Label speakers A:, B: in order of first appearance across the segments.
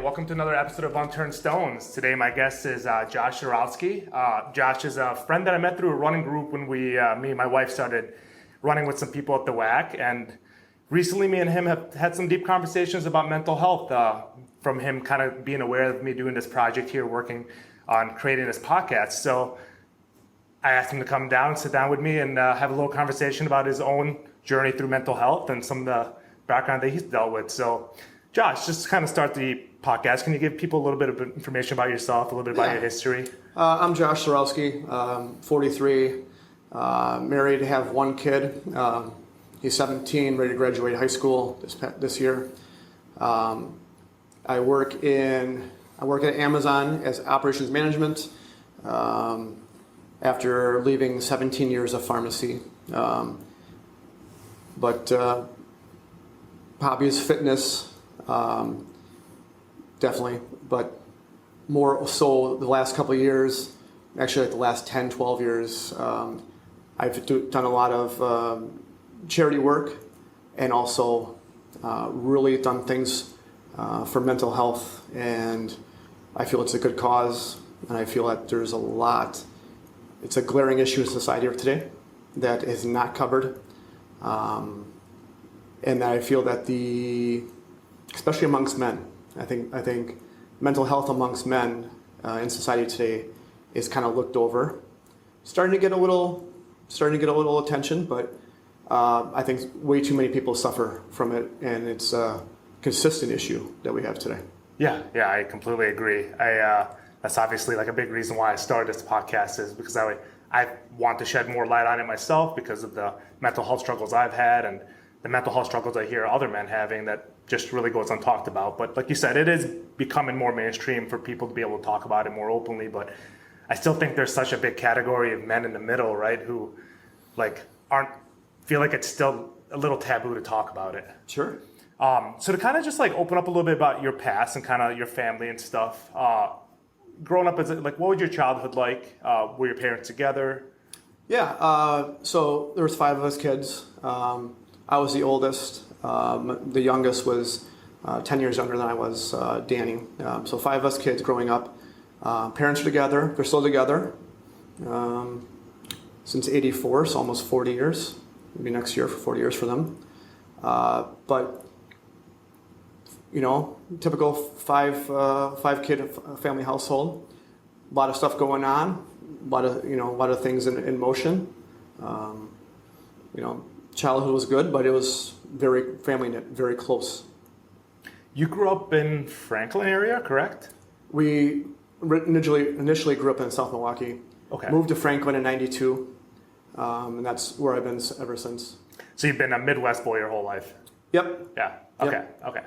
A: welcome to another episode of Unturned Stones. Today my guest is Josh Zurawski. Josh is a friend that I met through a running group when me and my wife started running with some people at the WAC, and recently me and him have had some deep conversations about mental health from him kind of being aware of me doing this project here, working on creating this podcast. So I asked him to come down, sit down with me, and have a little conversation about his own journey through mental health and some of the background that he's dealt with. So Josh, just to kind of start the podcast, can you give people a little bit of information about yourself, a little bit about your history?
B: I'm Josh Zurawski, 43, married, have one kid. He's 17, ready to graduate high school this year. I work at Amazon as operations management after leaving 17 years of pharmacy. But hobby is fitness. Definitely, but more so the last couple of years, actually like the last 10, 12 years, I've done a lot of charity work and also really done things for mental health, and I feel it's a good cause, and I feel that there's it's a glaring issue in society today that is not covered, and that I feel that especially amongst men, I think mental health amongst men in society today is kind of looked over, starting to get a little attention, but I think way too many people suffer from it, and it's a consistent issue that we have today.
A: Yeah, I completely agree. That's obviously like a big reason why I started this podcast, is because I want to shed more light on it myself because of the mental health struggles I've had and the mental health struggles I hear other men having that just really goes untalked about. But like you said, it is becoming more mainstream for people to be able to talk about it more openly. But I still think there's such a big category of men in the middle, right, who feel like it's still a little taboo to talk about it.
B: Sure.
A: So to kind of just like open up a little bit about your past and kind of your family and stuff. Growing up, what was your childhood like? Were your parents together?
B: Yeah. So there was 5 of us kids. I was the oldest. The youngest was 10 years younger than I was, Danny. So 5 of us kids growing up. Parents are together. They're still together since '84, so almost 40 years. Maybe next year for 40 years for them. But typical five kid family household. A lot of stuff going on. A lot of things in motion. Childhood was good, but it was very family knit, very close.
A: You grew up in Franklin area, correct?
B: We initially grew up in South Milwaukee.
A: Okay.
B: Moved to Franklin in '92, and that's where I've been ever since.
A: So you've been a Midwest boy your whole life?
B: Yep.
A: Yeah. Okay.
B: Yep.
A: Okay.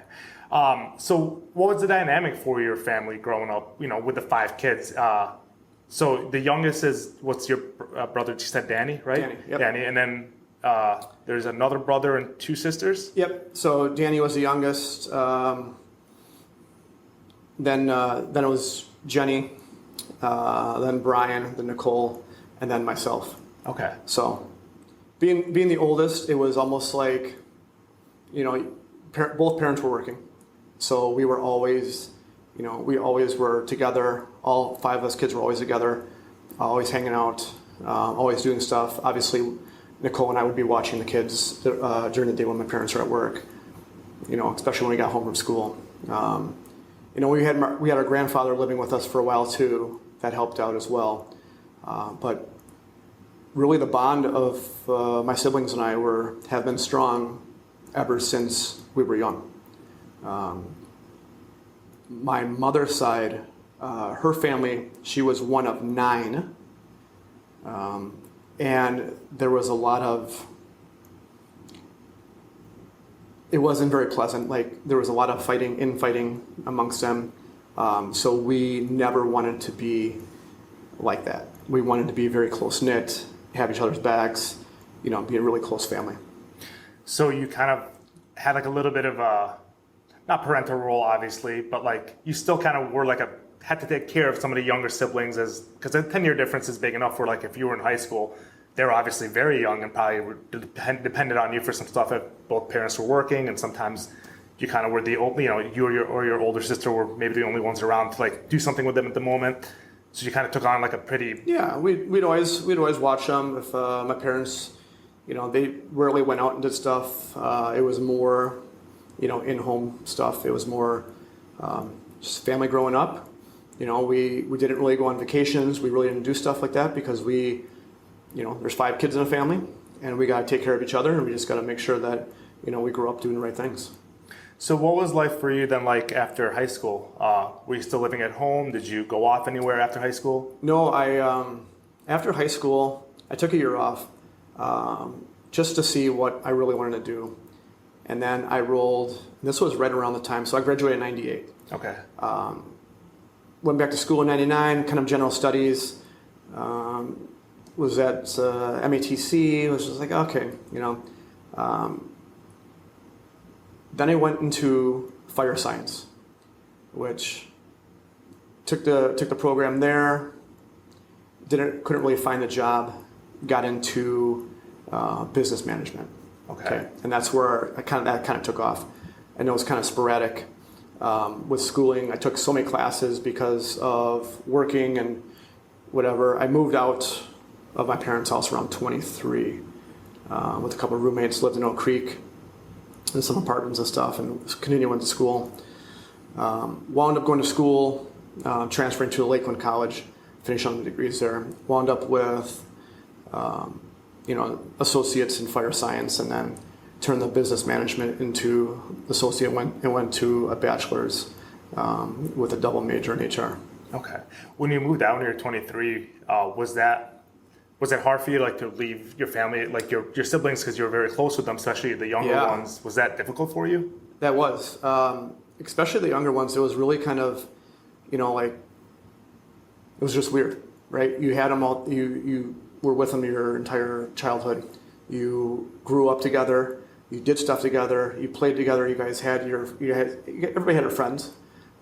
A: So what was the dynamic for your family growing up? With the 5 kids. So the youngest what's your brother? You said Danny, right?
B: Danny. Yep.
A: Danny, and then there's another brother and 2 sisters.
B: Yep. So Danny was the youngest. Then it was Jenny, then Brian, then Nicole, and then myself.
A: Okay.
B: So being the oldest, it was almost like, both parents were working, so we were always, we always were together. All 5 of us kids were always together, always hanging out, always doing stuff. Obviously, Nicole and I would be watching the kids during the day when my parents were at work, especially when we got home from school. We had our grandfather living with us for a while too. That helped out as well. But really the bond of my siblings and I have been strong ever since we were young. My mother's side, her family, she was one of 9. And there was a lot of, it wasn't very pleasant. Like there was a lot of infighting amongst them. So we never wanted to be like that. We wanted to be very close knit, have each other's backs, be a really close family. So
A: you kind of had like a little bit of a, not parental role obviously, but like you still kind of were had to take care of some of the younger siblings, because a 10-year difference is big enough where like if you were in high school, they were obviously very young and probably depended on you for some stuff if both parents were working, and sometimes you kind of were you or your older sister were maybe the only ones around to like do something with them at the moment. So you kind of took on like a pretty...
B: Yeah, we'd always watch them. If my parents, they rarely went out and did stuff. It was more, in-home stuff. It was more just family growing up. We didn't really go on vacations. We really didn't do stuff like that because there's 5 kids in a family, and we got to take care of each other, and we just got to make sure that, we grew up doing the right things.
A: So what was life for you then like after high school? Were you still living at home? Did you go off anywhere after high school?
B: No, after high school, I took a year off just to see what I really wanted to do. And then I rolled, this was right around the time, so I graduated in 98.
A: Okay.
B: Went back to school in 99, kind of general studies. Was at MATC, was just like, okay, Then I went into fire science, which took the program there. Couldn't really find a job. Got into business management.
A: Okay.
B: And that's where that kind of took off. And it was kind of sporadic with schooling. I took so many classes because of working and whatever. I moved out of my parents' house around 23 with a couple of roommates. Lived in Oak Creek. In some apartments and stuff, and continued to school. Wound up going to school, transferring to Lakeland College, finished on the degrees there. Wound up with, associates in fire science, and then turned the business management into associate. Went to a bachelor's with a double major in HR.
A: Okay. When you moved out when you were 23, was it hard for you like to leave your family, like your siblings, because you were very close with them, especially the younger ones? Was that difficult for you?
B: That was, especially the younger ones. It was really kind of, it was just weird, right? You had them all. You were with them your entire childhood. You grew up together. You did stuff together. You played together. You guys had everybody had their friends,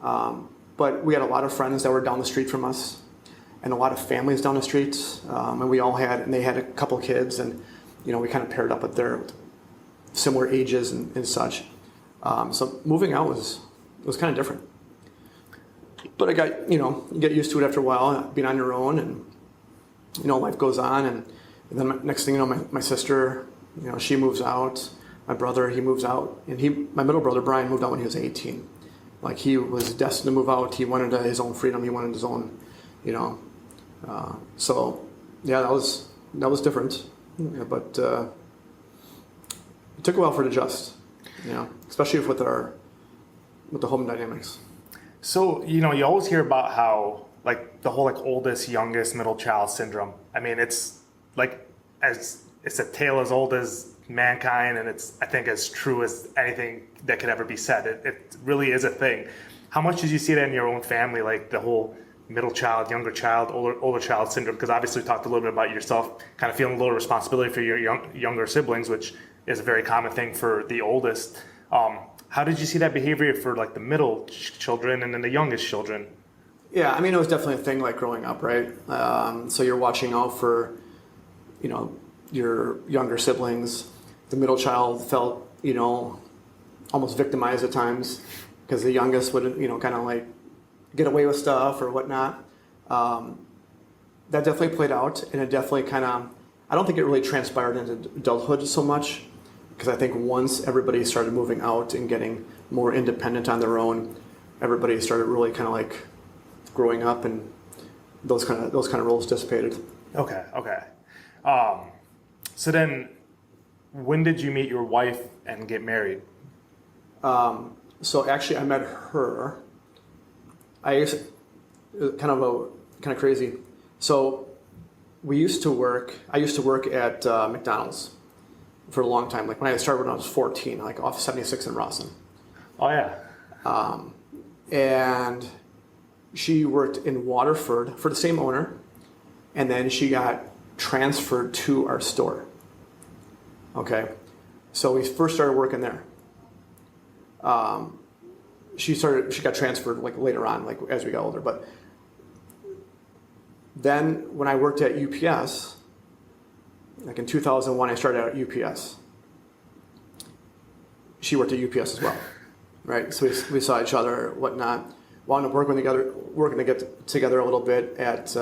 B: but we had a lot of friends that were down the street from us. And a lot of families down the street, and they had a couple kids, and we kind of paired up with their similar ages and such. So moving out was kind of different. But I got you get used to it after a while, being on your own, and life goes on. And then next thing you know, my sister, she moves out. My brother, he moves out, and my middle brother Brian moved out when he was 18. Like he was destined to move out. He wanted his own freedom. He wanted his own, So, yeah, that was different, but it took a while for it to adjust, especially with the home dynamics.
A: So, you always hear about how like the whole like oldest, youngest, middle child syndrome. I mean, it's like it's a tale as old as mankind, and it's I think as true as anything that could ever be said. It really is a thing. How much did you see that in your own family, like the whole middle child, younger child, older child syndrome? Because obviously we talked a little bit about yourself kind of feeling a little responsibility for your younger siblings, which is a very common thing for the oldest. How did you see that behavior for like the middle children and then the youngest children?
B: Yeah, I mean, it was definitely a thing like growing up, right? So you're watching out for, your younger siblings. The middle child felt, almost victimized at times because the youngest would, kind of like get away with stuff or whatnot. That definitely played out, and it definitely kind of, I don't think it really transpired into adulthood so much, because I think once everybody started moving out and getting more independent on their own, everybody started really kind of like growing up, and those kind of roles dissipated.
A: Okay. So then, when did you meet your wife and get married?
B: So actually, I met her. Kind of crazy. So I used to work at McDonald's for a long time. Like when I started when I was 14, like off 76 in Rawson.
A: Oh yeah.
B: And she worked in Waterford for the same owner, and then she got transferred to our store. Okay, so we first started working there. She got transferred like later on, like as we got older. But then when I worked at UPS, like in 2001, I started out at UPS. She worked at UPS as well. right? So we saw each other, whatnot. Wound up working together a little bit at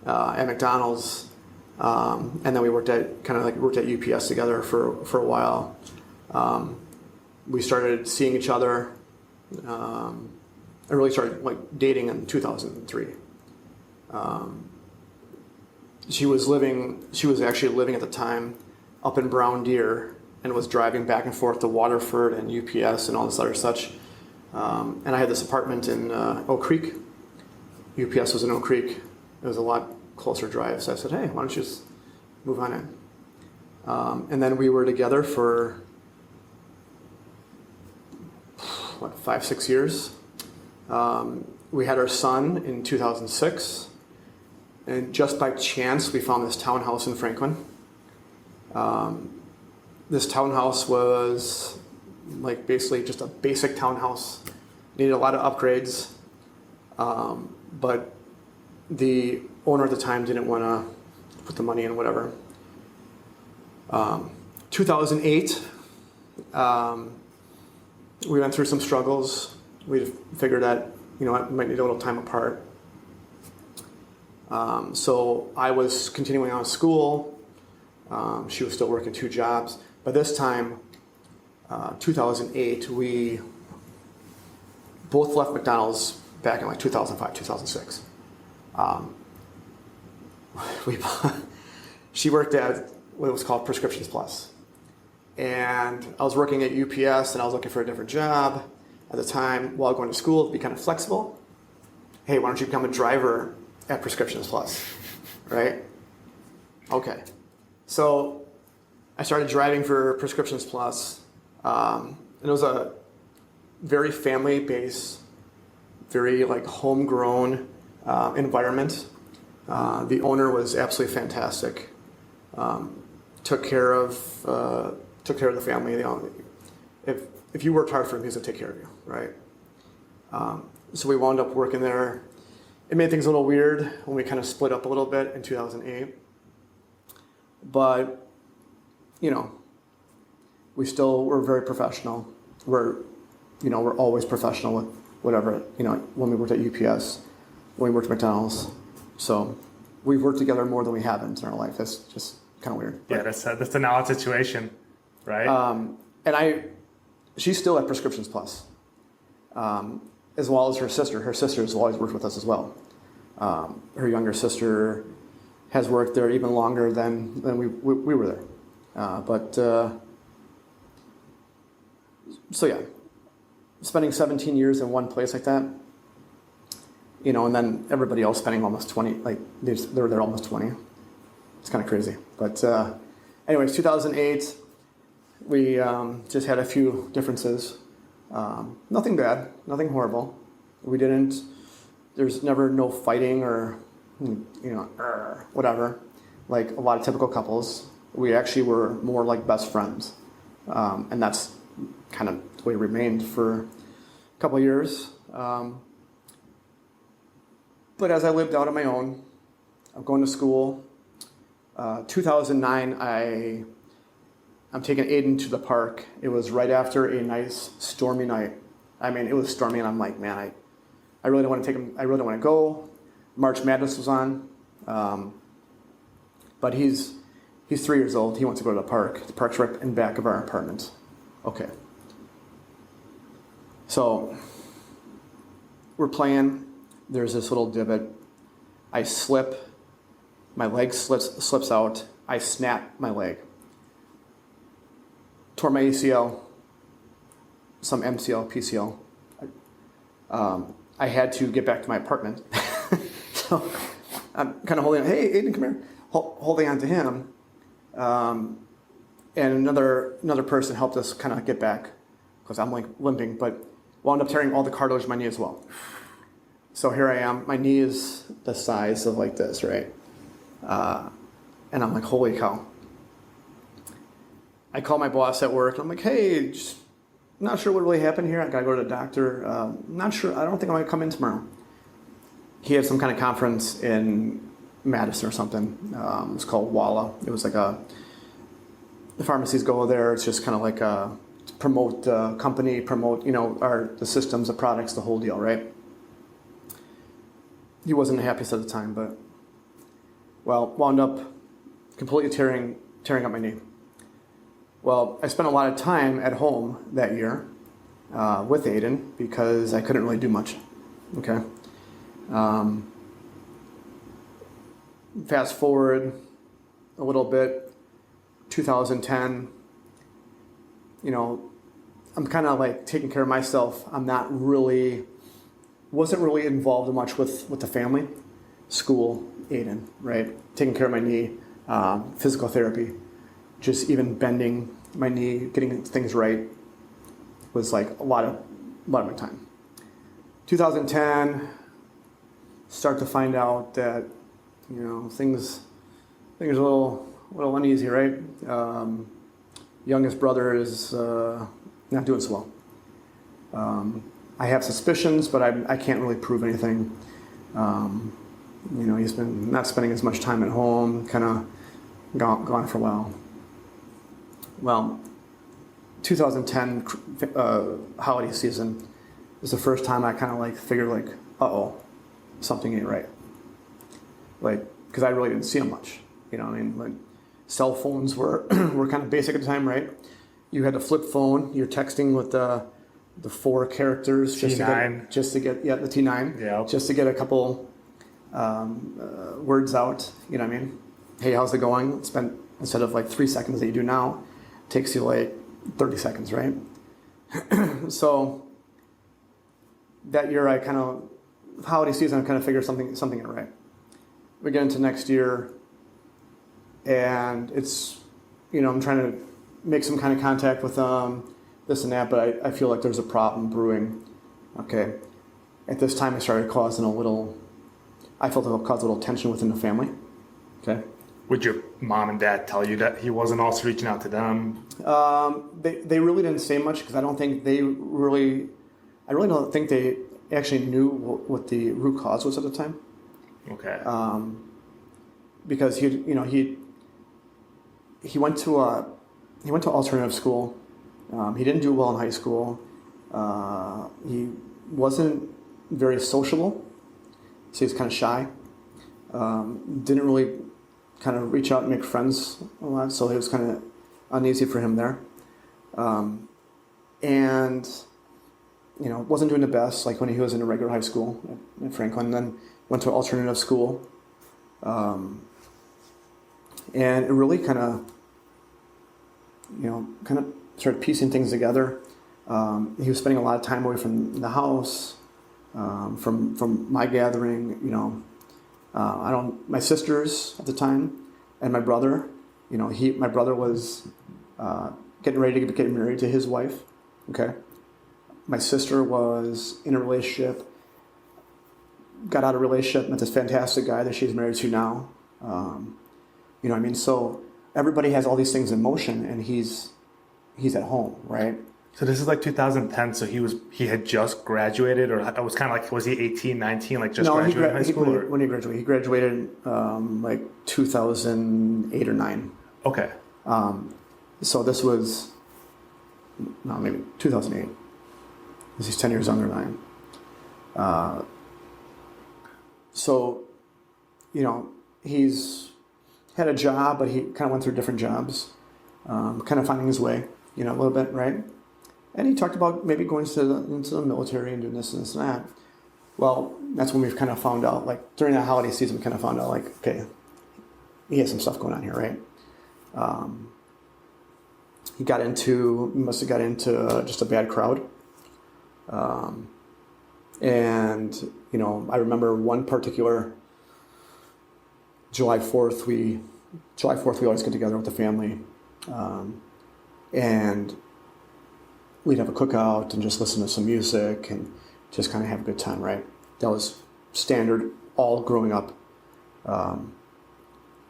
B: McDonald's, and then we worked at UPS together for a while. We started seeing each other. I really started dating in 2003. She was actually living at the time up in Brown Deer and was driving back and forth to Waterford and UPS and all this other such. And I had this apartment in Oak Creek. UPS was in Oak Creek. It was a lot closer drive. So I said, hey, why don't you just move on in? And then we were together for 5-6 years. We had our son in 2006. And just by chance, we found this townhouse in Franklin. This townhouse was basically just a basic townhouse. Needed a lot of upgrades. But the owner at the time didn't want to put the money in, whatever. 2008, we went through some struggles. We figured that, we might need a little time apart. So I was continuing on school. She was still working 2 jobs. By this time, 2008, we both left McDonald's back in 2005, 2006. She worked at what was called Prescriptions Plus. And I was working at UPS and I was looking for a different job at the time while going to school to be kind of flexible. Hey, why don't you become a driver at Prescriptions Plus, right? Okay. So I started driving for Prescriptions Plus. And it was a very family-based, very homegrown environment. The owner was absolutely fantastic. Took care of the family. If you worked hard for him, he's gonna take care of you, right? So we wound up working there. It made things a little weird when we kind of split up a little bit in 2008. But, we still were very professional. We're always professional with whatever, when we worked at UPS, when we worked at McDonald's. So we've worked together more than we haven't in our life. That's just kind of weird.
A: Yeah, that's an odd situation, right?
B: And she's still at Prescriptions Plus, as well as her sister. Her sister has always worked with us as well. Her younger sister has worked there even longer than we were there. So yeah, spending 17 years in one place like that, and then everybody else spending almost 20, they're there almost 20. It's kind of crazy. But anyways, 2008, we just had a few differences. Nothing bad, nothing horrible. There's never no fighting or, whatever, like a lot of typical couples. We actually were more like best friends. And that's kind of the way it remained for a couple of years. But as I lived out on my own, I'm going to school. 2009, I'm taking Aiden to the park. It was right after a nice stormy night. I mean, it was stormy, and I'm like, man, I really don't want to take him. I really don't want to go. March Madness was on, but he's 3 years old. He wants to go to the park. The park's right in back of our apartment. Okay. So we're playing. There's this little divot. I slip. My leg slips out. I snap my leg. Tore my ACL, some MCL, PCL. I had to get back to my apartment. So I'm kind of holding on. Hey, Aiden, come here. Holding on to him. And another person helped us kind of get back because I'm limping, but wound up tearing all the cartilage in my knee as well. So here I am. My knee is the size of this, right? And I'm like, holy cow. I call my boss at work, and I'm like, hey, just not sure what really happened here. I got to go to the doctor. Not sure. I don't think I'm going to come in tomorrow. He had some kind of conference in Madison or something. It was called WALA. It was the pharmacies go there. It's just kind of promote the company, promote, the systems, the products, the whole deal, right? He wasn't the happiest at the time, but, wound up completely tearing up my knee. Well, I spent a lot of time at home that year with Aiden because I couldn't really do much, okay? Fast forward a little bit, 2010, I'm kind of like taking care of myself. Wasn't really involved much with the family, school, Aiden, right? Taking care of my knee, physical therapy, just even bending my knee, getting things right was like a lot of my time. 2010, start to find out that, things are a little uneasy, right? Youngest brother is not doing so well. I have suspicions, but I can't really prove anything. He's been not spending as much time at home, kind of gone for a while. Well, 2010 holiday season is the first time I kind of like figured like, something ain't right. Like, because I really didn't see him much. Like cell phones were were kind of basic at the time, right? You had a flip phone. You're texting with the 4 characters just
A: T9.
B: to get the T9.
A: Yeah.
B: Just to get a couple words out. You know what I mean? Hey, how's it going? Spent instead of like 3 seconds that you do now, takes you like 30 seconds, right? So that year, I kind of holiday season, I kind of figured something ain't right. We get into next year, and it's I'm trying to make some kind of contact with this and that, but I feel like there's a problem brewing. Okay, at this time, I started causing I felt it would cause a little tension within the family. Okay.
A: Would your mom and dad tell you that he wasn't also reaching out to them?
B: They really didn't say much because I really don't think they actually knew what the root cause was at the time.
A: Okay.
B: Because he went to alternative school. He didn't do well in high school. He wasn't very sociable, so he was kind of shy. Didn't really kind of reach out and make friends a lot, so it was kind of uneasy for him there. And wasn't doing the best, like when he was in a regular high school at Franklin, then went to an alternative school. And it really kind of started piecing things together. He was spending a lot of time away from the house, from my gathering, my sisters at the time, and my brother. My brother was getting ready to get married to his wife. Okay. My sister was in a relationship, got out of a relationship, met this fantastic guy that she's married to now. So everybody has all these things in motion, and he's at home, right?
A: So this is like 2010, so he had just graduated, or it was kind of like, was he 18, 19, like just graduated high school?
B: When he graduated. He graduated like 2008 or 9.
A: Okay.
B: So this was, maybe 2008. He's 10 years younger than I am. He's had a job, but he kind of went through different jobs, kind of finding his way, a little bit, right? And he talked about maybe going into the military and doing this and this and that. Well, that's when we've kind of found out, like during that holiday season, we kind of found out, like, okay, he has some stuff going on here, right? He must have got into just a bad crowd. I remember one particular July 4th, we always get together with the family, and we'd have a cookout and just listen to some music and just kind of have a good time, right? That was standard all growing up.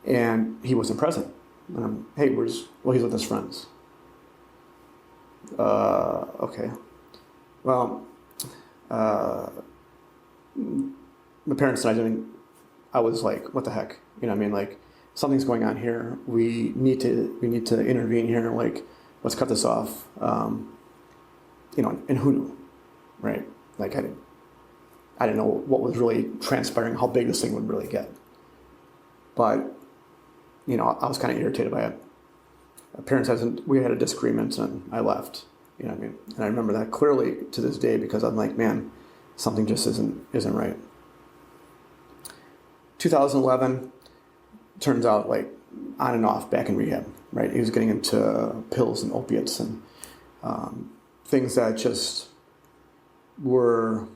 B: And he wasn't present. Hey, he's with his friends. Okay. Well, my parents and I was like, what the heck? Like, something's going on here. We need to intervene here. Like, let's cut this off. and who knew, right? Like I didn't know what was really transpiring, how big this thing would really get. But, I was kind of irritated by it. My parents we had a disagreement and I left, you know what I mean? And I remember that clearly to this day because I'm like, man, something just isn't right. 2011, turns out like on and off back in rehab, right? He was getting into pills and opiates and things that just were,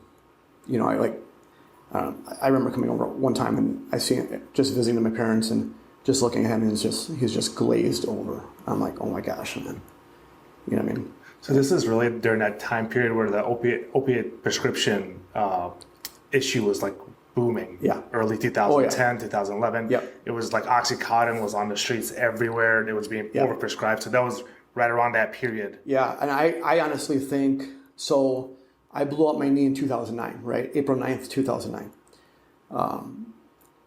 B: I remember coming over one time and I see him just visiting my parents and just looking at him and he's just glazed over. I'm like, oh my gosh, man. You know what I mean?
A: So this is really during that time period where the opiate prescription issue was like booming.
B: Yeah.
A: Early 2010, 2011.
B: Yep.
A: It was like Oxycontin was on the streets everywhere. It was being overprescribed. So that was right around that period.
B: Yeah, and I honestly think, so I blew up my knee in 2009, right? April 9th, 2009.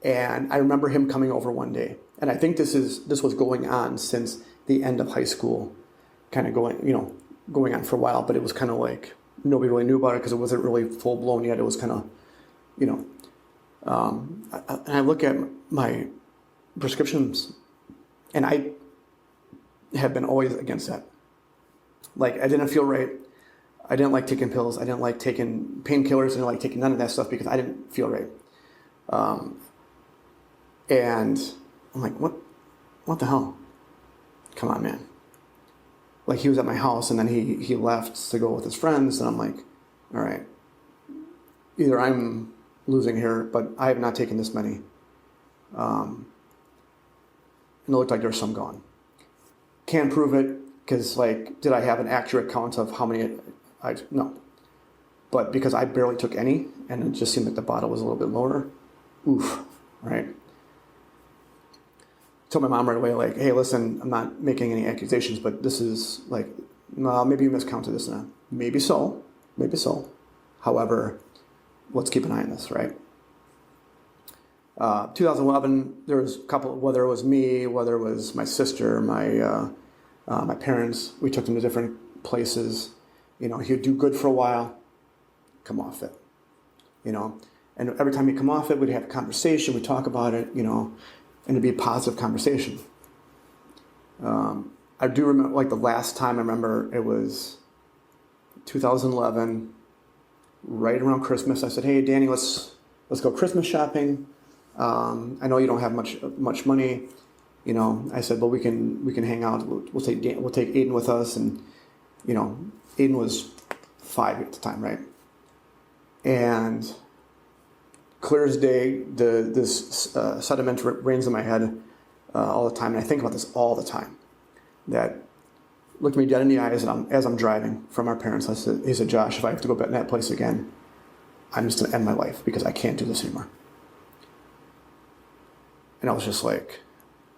B: And I remember him coming over one day. And I think this was going on since the end of high school, kind of going on for a while, but it was kind of like nobody really knew about it because it wasn't really full blown yet. It was kind of, and I look at my prescriptions and I have been always against that. Like I didn't feel right. I didn't like taking pills. I didn't like taking painkillers. I didn't like taking none of that stuff because I didn't feel right. And I'm like, what the hell? Come on, man. Like he was at my house and then he left to go with his friends. And I'm like, all right, either I'm losing here, but I have not taken this many. And it looked like there's some gone. Can't prove it because did I have an accurate count of how many? No. But because I barely took any and it just seemed like the bottle was a little bit lower, oof, right? Told my mom right away, like, hey, listen, I'm not making any accusations, but this is maybe you miscounted this now. Maybe so. However, let's keep an eye on this, right? 2011, there was a couple, whether it was me, whether it was my sister, my parents, we took them to different places. He would do good for a while, come off it, and every time he'd come off it, we'd have a conversation, we'd talk about it, and it'd be a positive conversation. I do remember, the last time I remember, it was 2011, right around Christmas. I said, hey, Danny, let's go Christmas shopping. I know you don't have much money. I said, but we can hang out. We'll take Aiden with us, and Aiden was 5 at the time, right? And clear as day, this sediment rains in my head all the time, and I think about this all the time. That looked me dead in the eyes as I'm driving from our parents. He said, Josh, if I have to go back in that place again, I'm just gonna end my life because I can't do this anymore. And I was just like,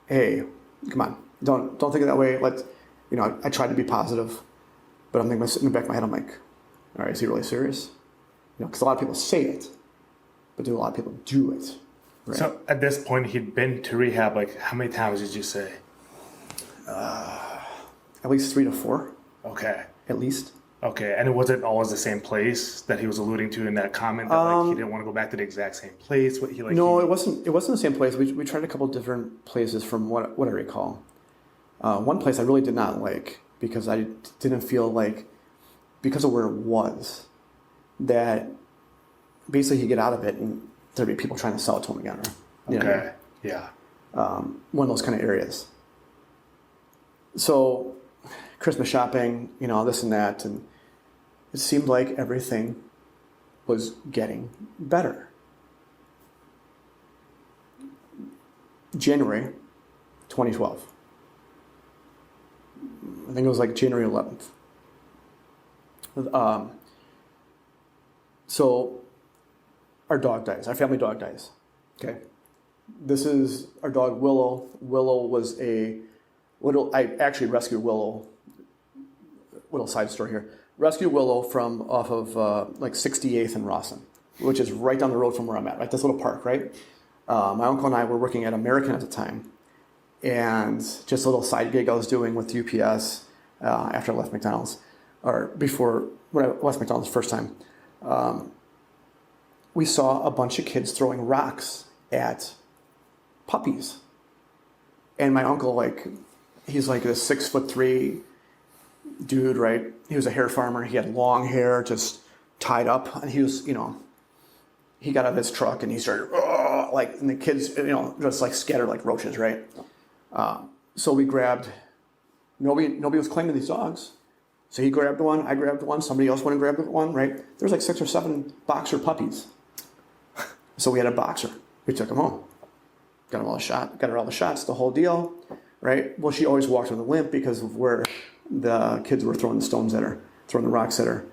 B: hey, come on, don't think of that way. I tried to be positive, but I'm thinking in the back of my head, I'm like, all right, is he really serious? Because a lot of people say it, but do a lot of people do it? Right? So
A: at this point, he'd been to rehab, how many times did you say?
B: At least 3 to 4.
A: Okay.
B: At least.
A: Okay, and it wasn't always the same place that he was alluding to in that comment that he didn't want to go back to the exact same place.
B: No, it wasn't the same place. We tried a couple different places from what I recall. One place I really did not like because I didn't feel like, because of where it was, that basically he'd get out of it and there'd be people trying to sell it to him again.
A: Okay, yeah.
B: One of those kind of areas. So Christmas shopping, this and that, and it seemed like everything was getting better. January 2012. I think it was January 11th. So our dog dies. Our family dog dies. Okay. This is our dog Willow. Willow was I actually rescued Willow. Little side story here. Rescued Willow from off of 68th and Rawson, which is right down the road from where I'm at, right? This little park, right? My uncle and I were working at American at the time, and just a little side gig I was doing with UPS after I left McDonald's. or before, when I was at McDonald's the first time, we saw a bunch of kids throwing rocks at puppies. And my uncle, like, he's like a 6'3" dude, right? He was a hair farmer. He had long hair, just tied up. And he was, he got out of his truck and he started, and the kids, just like scattered like roaches, right? So we grabbed, nobody was claiming these dogs. So he grabbed one, I grabbed one, somebody else went and grabbed one, right? There was like 6 or 7 boxer puppies. So we had a boxer. We took him home. Got her all the shots, the whole deal, right? Well, she always walked with a limp because of where the kids were throwing the stones at her, throwing the rocks at her.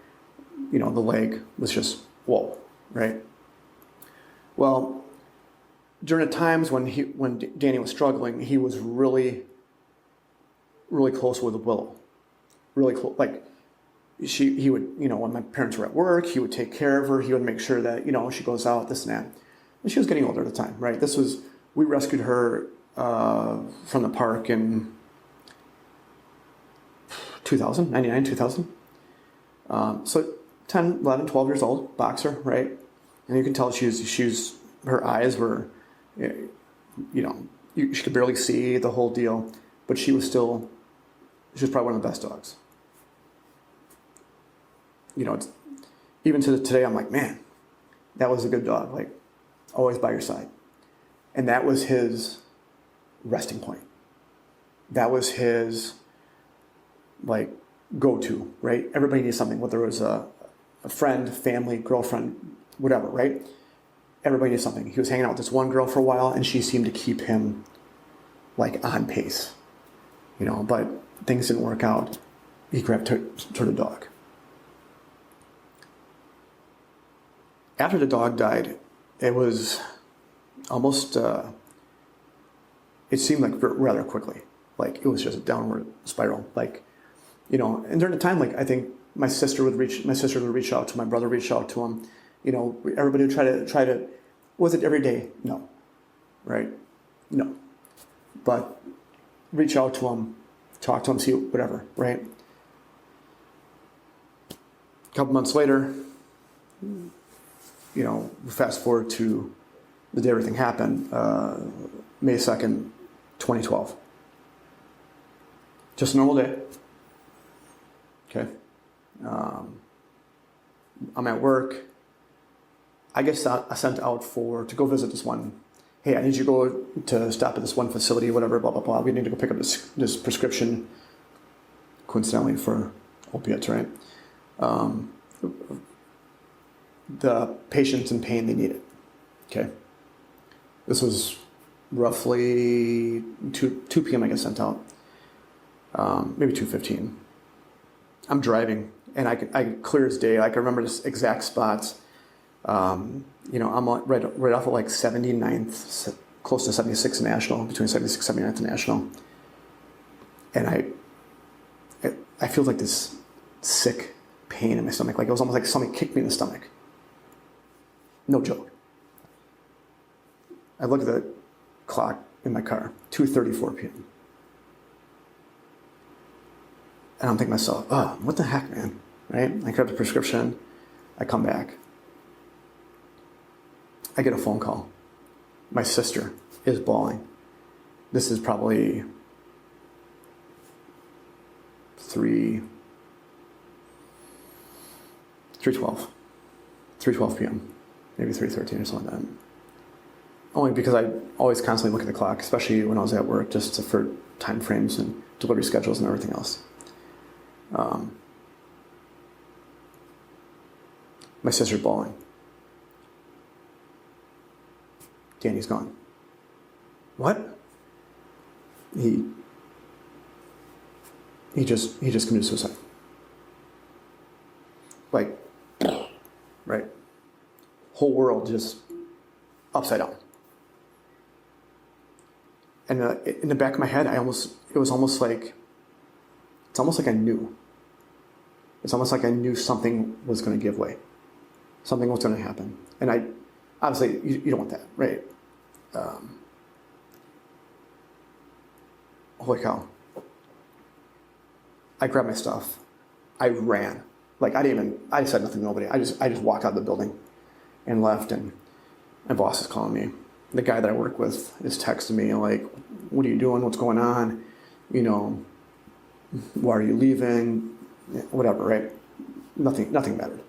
B: The leg was just, whoa, right? Well, during the times when Danny was struggling, he was really, really close with Willow. Really close. Like, he would, when my parents were at work, he would take care of her. He would make sure that, she goes out, this and that. And she was getting older at the time, right? We rescued her from the park in 99, 2000. So 10, 11, 12 years old, boxer, right? And you can tell her eyes were, she could barely see the whole deal, but she was probably one of the best dogs. Even to today, I'm like, man, that was a good dog. Like, always by your side. And that was his resting point. That was his, like, go-to, right? Everybody needs something, whether it was a friend, family, girlfriend, whatever, right? Everybody needs something. He was hanging out with this one girl for a while, and she seemed to keep him, like, on pace, but things didn't work out. He grabbed toward the dog. After the dog died, it was almost, it seemed like rather quickly. Like, it was just a downward spiral. Like, and during the time, like, I think my sister would reach out to my brother, reach out to him. Everybody would try to, was it every day? No. Right? No. But reach out to him, talk to him, see whatever, right? A couple months later, fast forward to the day everything happened, May 2nd, 2012. Just a normal day. Okay. I'm at work. I get sent out to go visit this one. Hey, I need you to stop at this one facility, whatever, blah, blah, blah. We need to go pick up this prescription, coincidentally, for opiates, right? The patient's in pain, they need it. Okay. This was roughly 2 p.m. I get sent out. Maybe 2:15. I'm driving, and I clear as day. I can remember this exact spots. I'm right off of like 79th, close to 76th National, between 76th and 79th National. And I feel like this sick pain in my stomach. Like, it was almost like something kicked me in the stomach. No joke. I look at the clock in my car, 2:34 p.m. And I'm thinking to myself, what the heck, man? Right? I grab the prescription. I come back. I get a phone call. My sister is bawling. This is probably 3:12 p.m. Maybe 3:13 or something like that. Only because I always constantly look at the clock, especially when I was at work, just for time frames and delivery schedules and everything else. My sister's bawling. Danny's gone. What? He just committed suicide. Like, right? Whole world just upside down. And in the back of my head, it's almost like I knew. It's almost like I knew something was going to give way. Something was going to happen. And obviously, you don't want that, right? Holy cow. I grab my stuff. I ran. Like I said nothing to nobody. I just walked out of the building and left, and my boss is calling me. The guy that I work with is texting me like, what are you doing? What's going on? You know, why are you leaving? Whatever, right? Nothing mattered.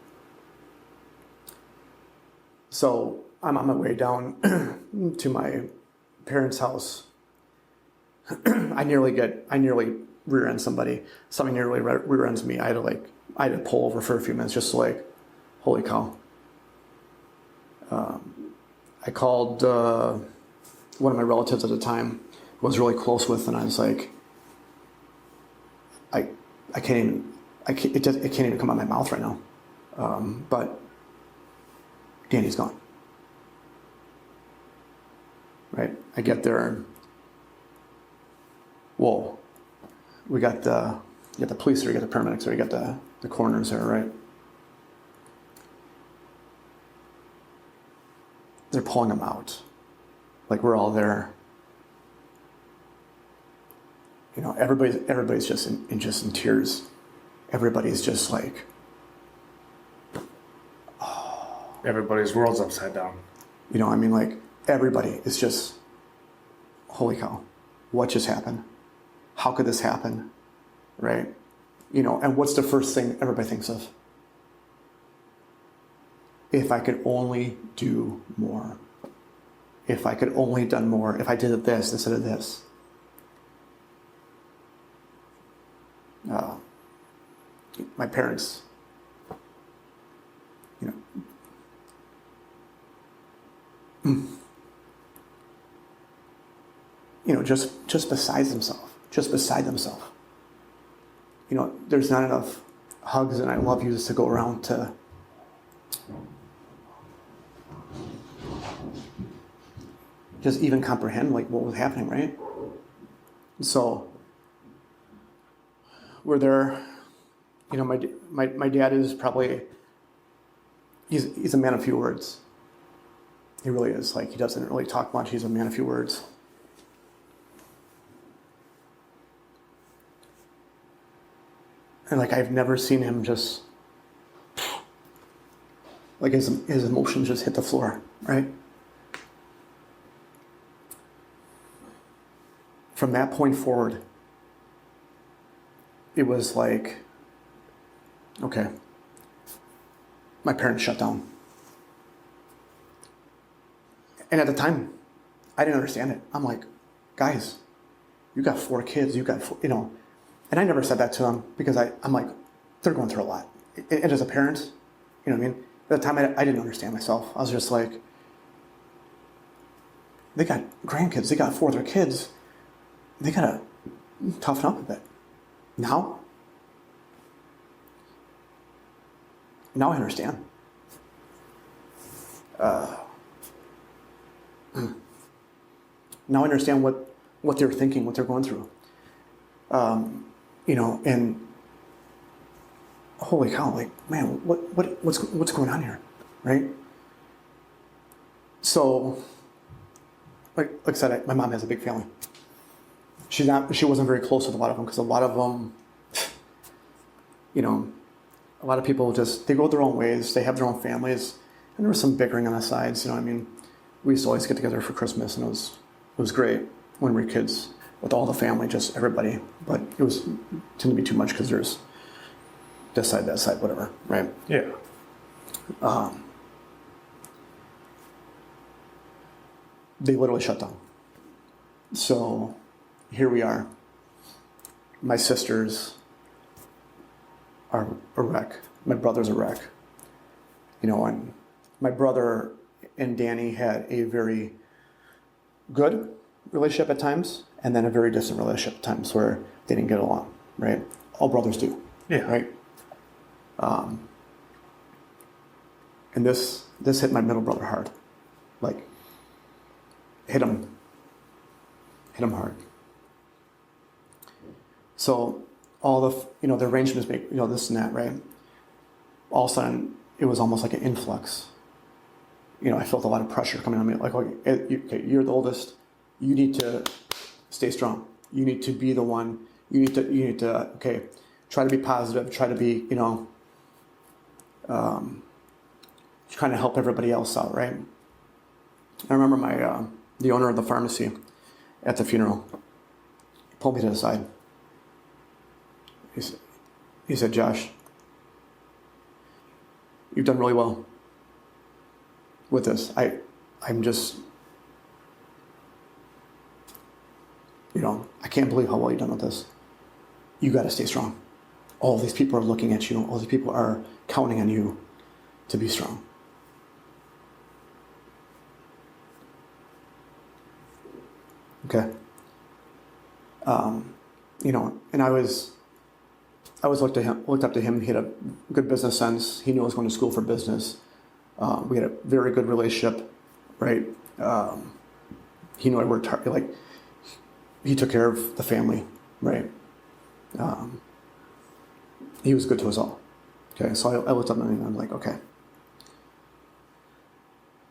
B: So I'm on my way down to my parents' house. I nearly rear end somebody. Somebody nearly rear ends me. I had to pull over for a few minutes, just like, holy cow. I called one of my relatives at the time, who I was really close with, and I was like, it can't even come out of my mouth right now. But Danny's gone. Right? I get there, and whoa, you got the police there, you got the paramedics there, you got the coroners there, right? They're pulling him out. Like, we're all there. You know, everybody's just in tears. Everybody's just like,
A: Everybody's world's upside down.
B: you know, I mean, like, everybody is just, holy cow, what just happened? How could this happen? Right? You know, and what's the first thing everybody thinks of? If I could only do more. If I could only done more. If I did this instead of this. My parents, you know, just beside themselves. You know, there's not enough hugs and I love yous to go around to just even comprehend like what was happening, right? So we're there. You know, my dad is probably he's a man of few words. He really is. Like, he doesn't really talk much. He's a man of few words. And like, I've never seen him just like his emotions just hit the floor, right? From that point forward, it was like, okay, my parents shut down. And at the time, I didn't understand it. I'm like, guys, you got 4 kids, you got 4, you know. And I never said that to them because I'm like, they're going through a lot. And as a parent, you know what I mean? At the time, I didn't understand myself. I was just like, they got grandkids, they got 4 other kids. They got to toughen up a bit. Now I understand. Now I understand what they're thinking, what they're going through. You know, and holy cow, like, man, what's going on here, right? So, like I said, my mom has a big family. She wasn't very close with a lot of them because a lot of them, you know, a lot of people just, they go their own ways, they have their own families, and there was some bickering on the sides, you know what I mean? We used to always get together for Christmas, and it was great when we were kids with all the family, just everybody, but it tended to be too much because there's this side, that side, whatever, right?
A: Yeah.
B: They literally shut down. So here we are. My sisters are a wreck. My brother's a wreck. You know, and my brother and Danny had a very good relationship at times, and then a very distant relationship at times where they didn't get along, right? All brothers do,
A: Yeah.
B: right? And this hit my middle brother hard. Like, hit him hard. So all the arrangements make, this and that, right? All of a sudden, it was almost like an influx. I felt a lot of pressure coming on me. Like, okay, you're the oldest. You need to stay strong. You need to be the one. You need to, okay, try to be positive, try to be, trying to help everybody else out, right? I remember the owner of the pharmacy at the funeral pulled me to the side. He said, Josh, you've done really well with this. I'm just, I can't believe how well you've done with this. You got to stay strong. All these people are looking at you. All these people are counting on you to be strong. Okay. And I looked up to him. He had a good business sense. He knew I was going to school for business. We had a very good relationship, right? He knew I worked hard. Like, he took care of the family, right? He was good to us all. Okay, so I looked up at him and I'm like, okay.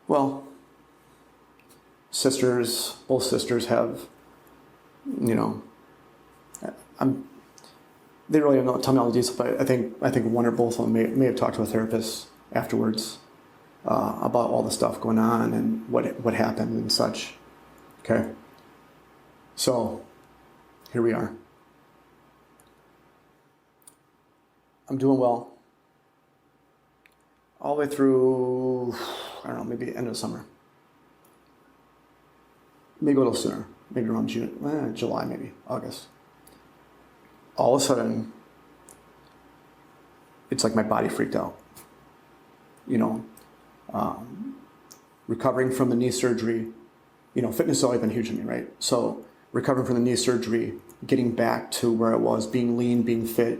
B: Well, both sisters have, they really don't tell me all the details, but I think one or both of them may have talked to a therapist afterwards about all the stuff going on and what happened and such. Okay, so here we are. I'm doing well. All the way through, I don't know, maybe end of summer. Maybe a little sooner. Maybe around June, July, maybe August. All of a sudden, it's like my body freaked out. Recovering from the knee surgery, fitness has always been huge to me, right? So recovering from the knee surgery, getting back to where I was, being lean, being fit,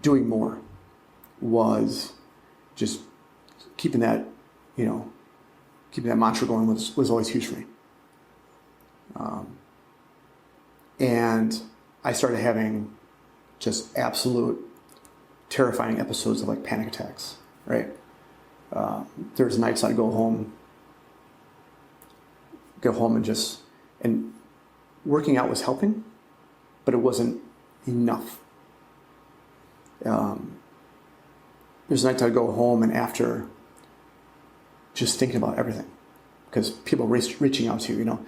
B: doing more was just keeping that mantra going was always huge for me. And I started having just absolute terrifying episodes of like panic attacks, right? There's nights I'd go home and working out was helping, but it wasn't enough. There's nights I'd go home and after just thinking about everything because people reaching out to you,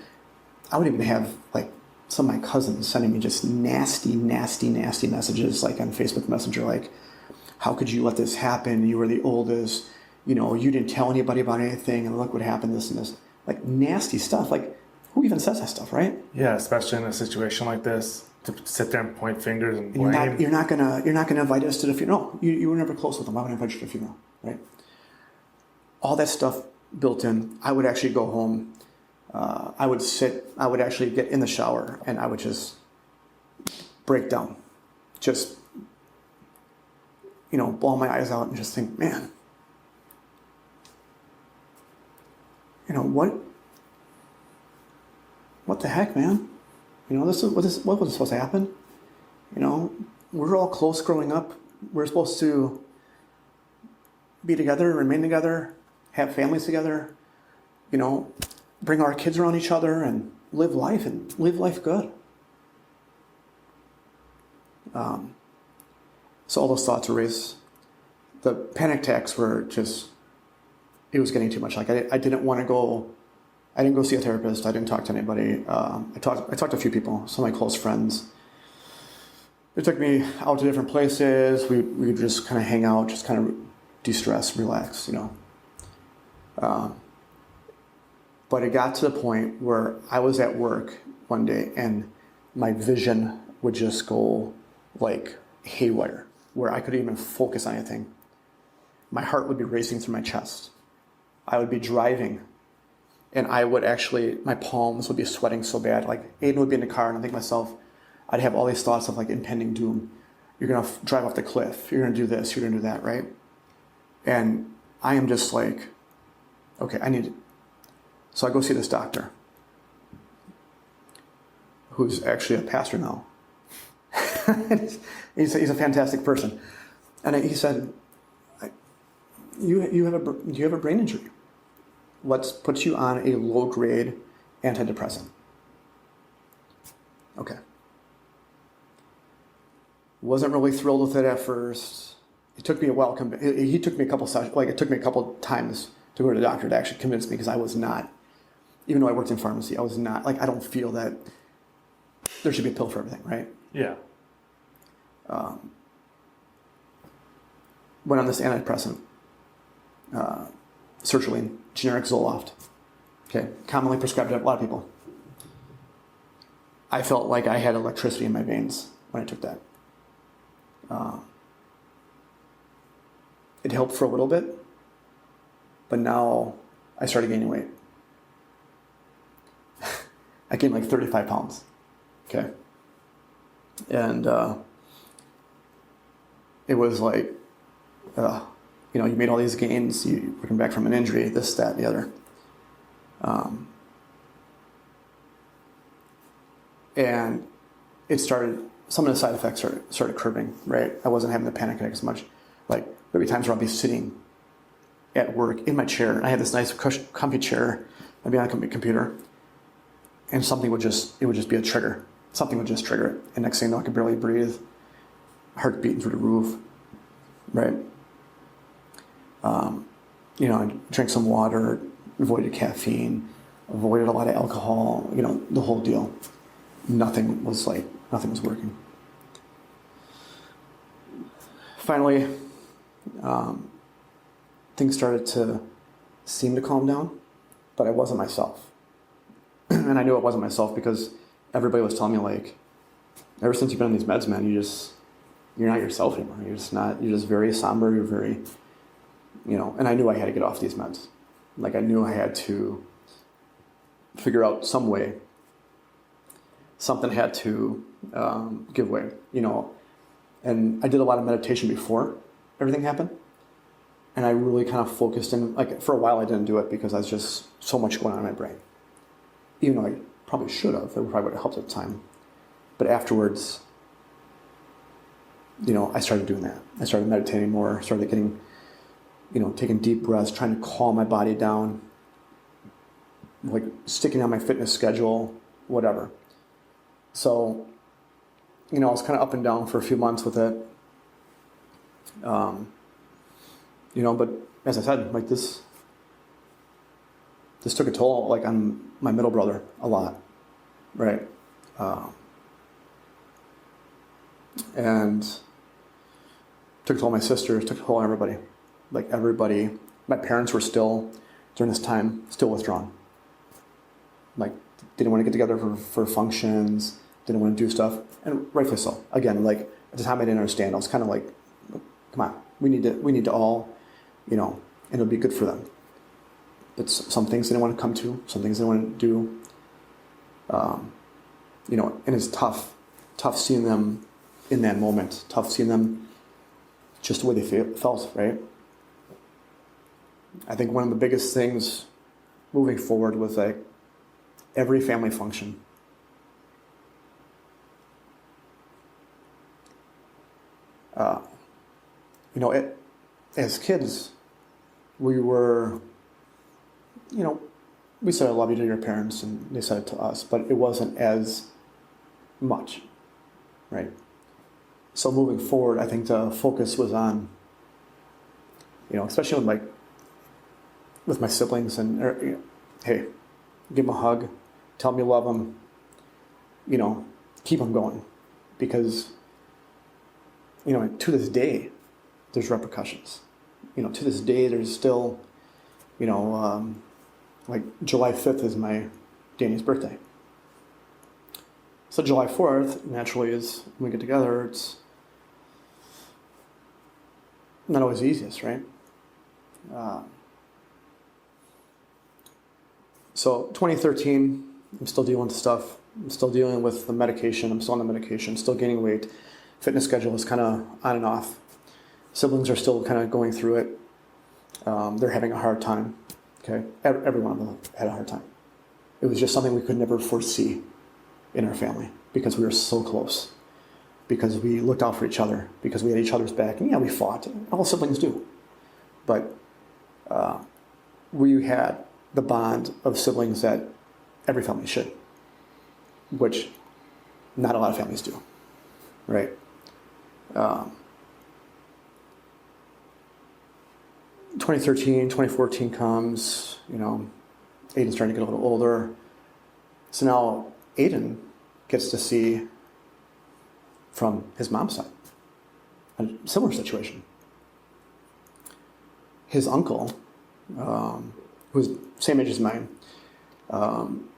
B: I would even have like some of my cousins sending me just nasty messages like on Facebook Messenger, like, how could you let this happen? You were the oldest, you didn't tell anybody about anything and look what happened, this and this. Like nasty stuff. Like, who even says that stuff, right?
A: Yeah, especially in a situation like this, to sit there and point fingers and blame.
B: You're not gonna invite us to the funeral. No, you were never close with them. Why would I invite you to the funeral, right? All that stuff built in. I would actually go home. I would actually get in the shower and I would just break down. Just, bawl my eyes out and just think, man, what the heck, man? What was supposed to happen? We're all close growing up. We're supposed to be together, remain together, have families together, bring our kids around each other and live life good. So all those thoughts were raised. The panic attacks were just, it was getting too much. Like I didn't go see a therapist. I didn't talk to anybody. I talked to a few people, some of my close friends. They took me out to different places. We would just kind of hang out, just kind of de-stress, relax, But it got to the point where I was at work one day and my vision would just go like haywire, where I couldn't even focus on anything. My heart would be racing through my chest. I would be driving and my palms would be sweating so bad. Like Aiden would be in the car and I think to myself, I'd have all these thoughts of like impending doom. You're going to drive off the cliff. You're going to do this. You're going to do that, right? And I am just like, okay, so I go see this doctor who's actually a pastor now. he's a fantastic person. And he said, you have a brain injury. Let's put you on a low-grade antidepressant. Okay. Wasn't really thrilled with it at first. It took me a while. He took me a couple sessions. Like, it took me a couple times to go to the doctor to actually convince me, because I was not, even though I worked in pharmacy, I was not, like, I don't feel that there should be a pill for everything, right?
A: Yeah.
B: Went on this antidepressant, sertraline, generic Zoloft. Okay, commonly prescribed to a lot of people. I felt like I had electricity in my veins when I took that. It helped for a little bit, but now I started gaining weight. I gained like 35 pounds. Okay. And it was like, you know, you made all these gains, you're coming back from an injury, this, that, and the other. And it started, some of the side effects started curbing, right? I wasn't having the panic attack as much. Like, there'd be times where I'd be sitting at work in my chair, and I had this nice comfy chair, I'd be on a computer, and something would just be a trigger. Something would just trigger it. And next thing you know, I could barely breathe, heart beating through the roof, right? You know, I drank some water, avoided caffeine, avoided a lot of alcohol, you know, the whole deal. Nothing was working. Finally, things started to seem to calm down, but I wasn't myself. And I knew it wasn't myself because everybody was telling me, like, ever since you've been on these meds, man, you're not yourself anymore. You're just very somber, you're very, you know, and I knew I had to get off these meds. Like, I knew I had to figure out some way. Something had to give way, you know. And I did a lot of meditation before everything happened. And I really kind of focused in, like, for a while I didn't do it because I was just so much going on in my brain. Even though I probably should have, it probably would have helped at the time. But afterwards, you know, I started doing that. I started meditating more, started getting, you know, taking deep breaths, trying to calm my body down, like sticking on my fitness schedule, whatever. So, you know, I was kind of up and down for a few months with it. You know, but as I said, like this took a toll, like, on my middle brother a lot, right? And took a toll on my sisters, took a toll on everybody. Like, everybody, my parents were still, during this time, still withdrawn. Like, didn't want to get together for functions, didn't want to do stuff, and rightfully so. Again, like, at the time I didn't understand. I was kind of like, come on, we need to all, you know, and it'll be good for them. But some things they didn't want to come to, some things they want to do. You know, and it's tough seeing them in that moment, tough seeing them just the way they felt, right? I think one of the biggest things moving forward was, like, every family function. You know, as kids, we were, you know, we said I love you to your parents and they said it to us, but it wasn't as much, right? So moving forward, I think the focus was on, you know, especially with my siblings and, you know, hey, give them a hug, tell them you love them, you know, keep them going. Because, you know, to this day, there's repercussions. You know, to this day, there's still, you know, like July 5th is my Danny's birthday. So July 4th, naturally, is when we get together, it's not always the easiest, right? So 2013, I'm still dealing with stuff. I'm still dealing with the medication. I'm still on the medication, still gaining weight. Fitness schedule is kind of on and off. Siblings are still kind of going through it. They're having a hard time. Okay, every one of them had a hard time. It was just something we could never foresee in our family because we were so close, because we looked out for each other, because we had each other's back. And yeah, we fought. All siblings do. But we had the bond of siblings that every family should, which not a lot of families do, right? Um, 2013, 2014 comes, Aiden's starting to get a little older. So now Aiden gets to see from his mom's side a similar situation. His uncle, who's same age as mine,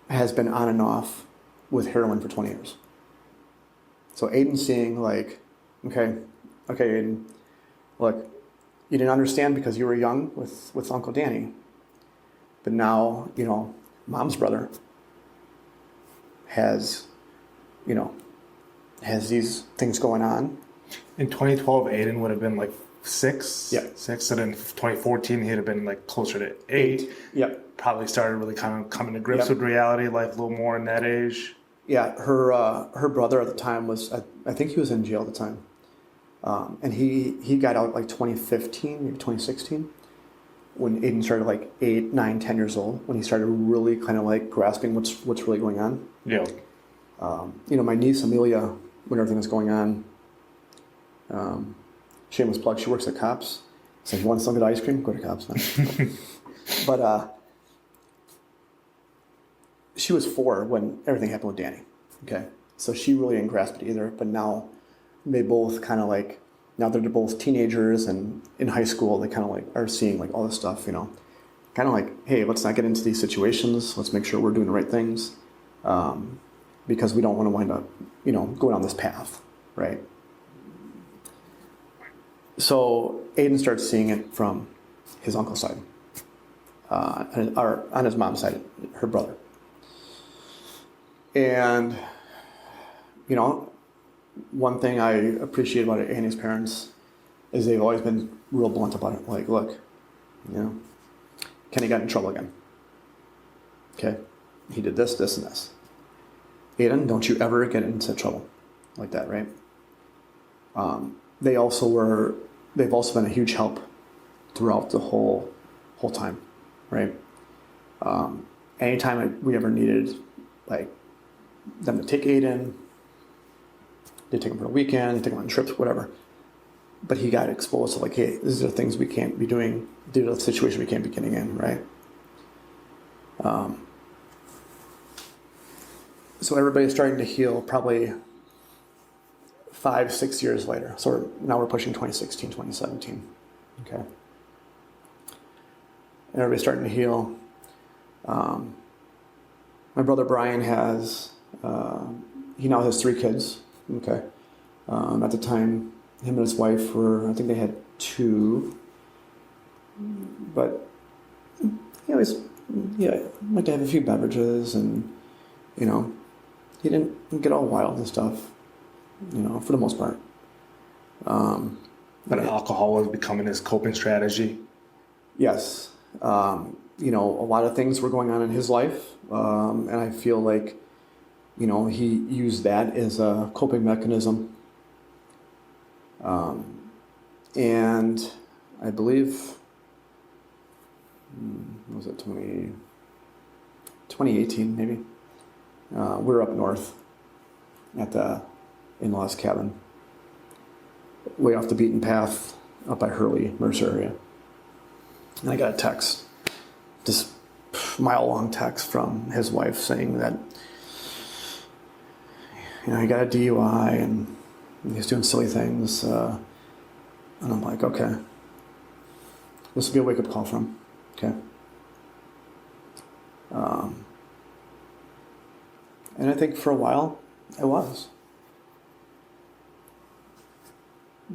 B: has been on and off with heroin for 20 years. So Aiden's seeing like, okay, Aiden, look, you didn't understand because you were young with Uncle Danny. But now, mom's brother has these things going on.
A: In 2012, Aiden would have been like 6.
B: Yeah.
A: 6. And in 2014, he'd have been like closer to 8.
B: Yep.
A: Probably started really kind of coming to grips with reality, like a little more in that age.
B: Yeah, her brother at the time was, I think he was in jail at the time. And he got out like 2015, maybe 2016, when Aiden started like 8, 9, 10 years old, when he started really kind of like grasping what's really going on.
A: Yeah.
B: My niece Amelia, when everything was going on, shameless plug, she works at Cops. So if you want some good ice cream, go to Cops. But she was 4 when everything happened with Danny. Okay, so she really didn't grasp it either. But now they both kind of like, now that they're both teenagers and in high school, they kind of like are seeing like all this stuff, kind of like, hey, let's not get into these situations. Let's make sure we're doing the right things, because we don't want to wind up, going on this path, right? So Aiden starts seeing it from his uncle's side, or on his mom's side, her brother. And, one thing I appreciate about Annie's parents is they've always been real blunt about it. Like, look, Kenny got in trouble again. Okay? He did this, this, and this. Aiden, don't you ever get into trouble like that, right? They've also been a huge help throughout the whole time, right? Anytime we ever needed, like, them to take Aiden, they take him for a weekend, they take him on trips, whatever. But he got exposed to like, hey, these are things we can't be doing due to the situation we can't be getting in, right? So everybody's starting to heal probably 5, 6 years later. So now we're pushing 2016, 2017. Okay. And everybody's starting to heal. My brother Brian he now has 3 kids. Okay. At the time, him and his wife I think they had 2. But he always, like to have a few beverages and, he didn't get all wild and stuff, for the most part.
A: But alcohol was becoming his coping strategy.
B: Yes. A lot of things were going on in his life. And I feel like, he used that as a coping mechanism. And I believe, what was it, 2018 maybe? We were up north at the in-laws cabin, way off the beaten path up by Hurley, Mercer area. And I got a text, this mile-long text from his wife saying that, he got a DUI and he's doing silly things. And I'm like, okay, this will be a wake-up call for him. Okay. And I think for a while, it was.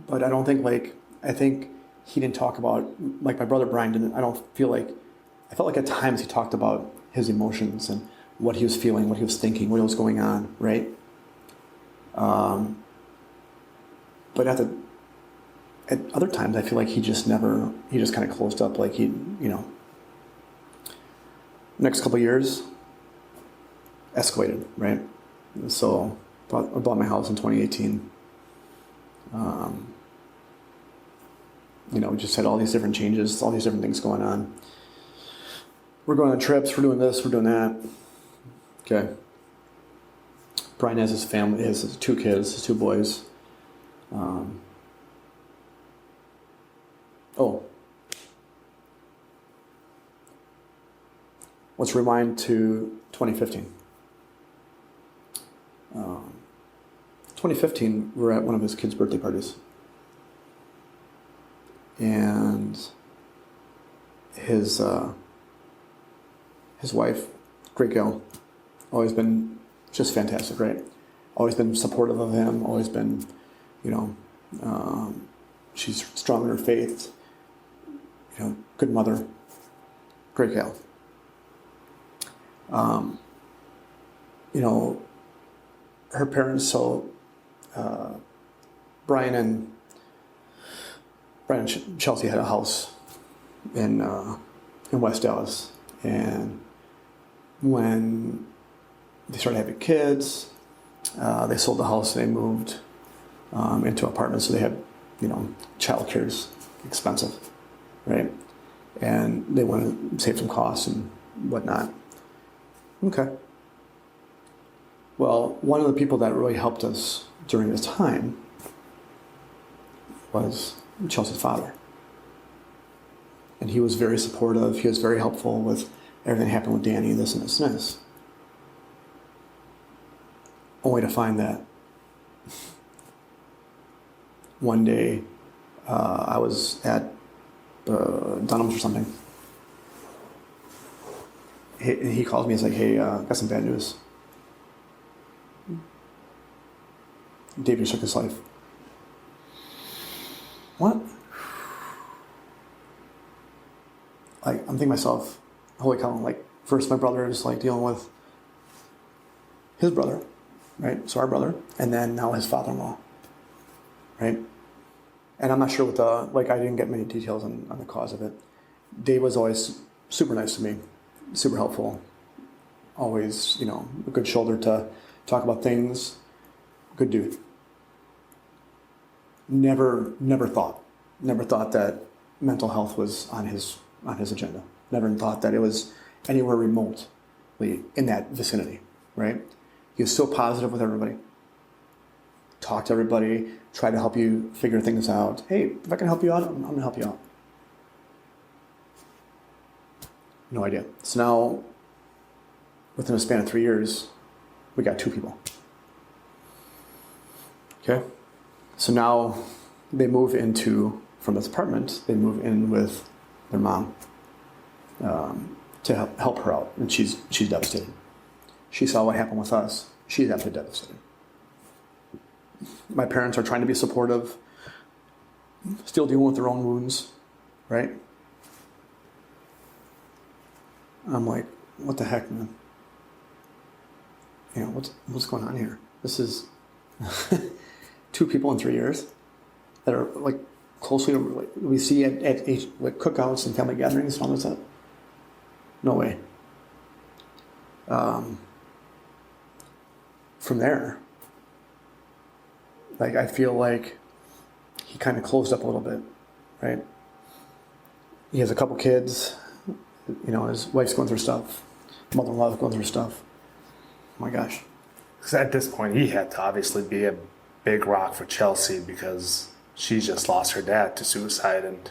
B: But I don't think, I think he didn't talk about, like my brother Brian didn't, I felt like at times he talked about his emotions and what he was feeling, what he was thinking, what was going on, right? But at other times, I feel like he just kind of closed up, like next couple of years, escalated, right? So I bought my house in 2018. We just had all these different changes, all these different things going on. We're going on trips, we're doing this, we're doing that. Okay. Brian has his family, his 2 kids, his 2 boys. Oh. Let's rewind to 2015. 2015, we were at one of his kids' birthday parties. And his wife, great gal, always been just fantastic, right? Always been supportive of him, always been, she's strong in her faith, good mother, great gal. Her parents, so Brian and Chelsea had a house in West Dallas, and when they started having kids, they sold the house and they moved into apartments. So they had, childcare is expensive, right? And they wanted to save some costs and whatnot. Okay. Well, one of the people that really helped us during this time was Chelsea's father. And he was very supportive. He was very helpful with everything that happened with Danny, this and this and this. Only to find that one day I was at Dunham's or something. He calls me, he's like, hey, got some bad news. David took his life. What? I'm thinking to myself, holy cow, first my brother is dealing with his brother, right? So our brother, and then now his father-in-law, right? And I'm not sure what I didn't get many details on the cause of it. Dave was always super nice to me, super helpful, always, a good shoulder to talk about things, good dude. Never thought that mental health was on his agenda. Never thought that it was anywhere remotely in that vicinity, right? He was so positive with everybody. Talked to everybody, tried to help you figure things out. Hey, if I can help you out, I'm gonna help you out. No idea. So now, within a span of 3 years, we got 2 people. Okay? So now they move from this apartment, they move in with their mom to help her out. And she's devastated. She saw what happened with us. She's absolutely devastated. My parents are trying to be supportive, still dealing with their own wounds, right? I'm like, what the heck, man? What's going on here? This is 2 people in 3 years that are closely we see at cookouts and family gatherings and all that stuff. No way. From there, I feel like he kind of closed up a little bit, right? He has a couple kids. His wife's going through stuff. Mother-in-law's going through stuff. Oh my gosh.
A: Because at this point, he had to obviously be a big rock for Chelsea because she just lost her dad to suicide, and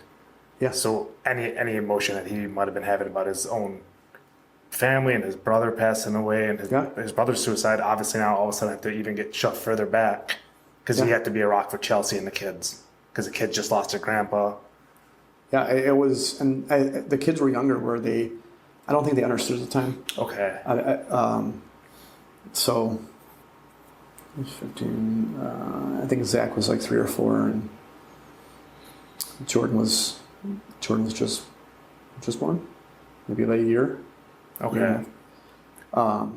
B: yeah.
A: So any emotion that he might have been having about his own family and his brother passing away and his brother's suicide, obviously now all of a sudden have to even get shoved further back because he had to be a rock for Chelsea and the kids because the kids just lost their grandpa.
B: Yeah, it was, and the kids were younger. I don't think they understood at the time.
A: Okay.
B: So, 15. I think Zach was 3 or 4, and Jordan was just born, maybe about a year.
A: Okay.
B: Yeah.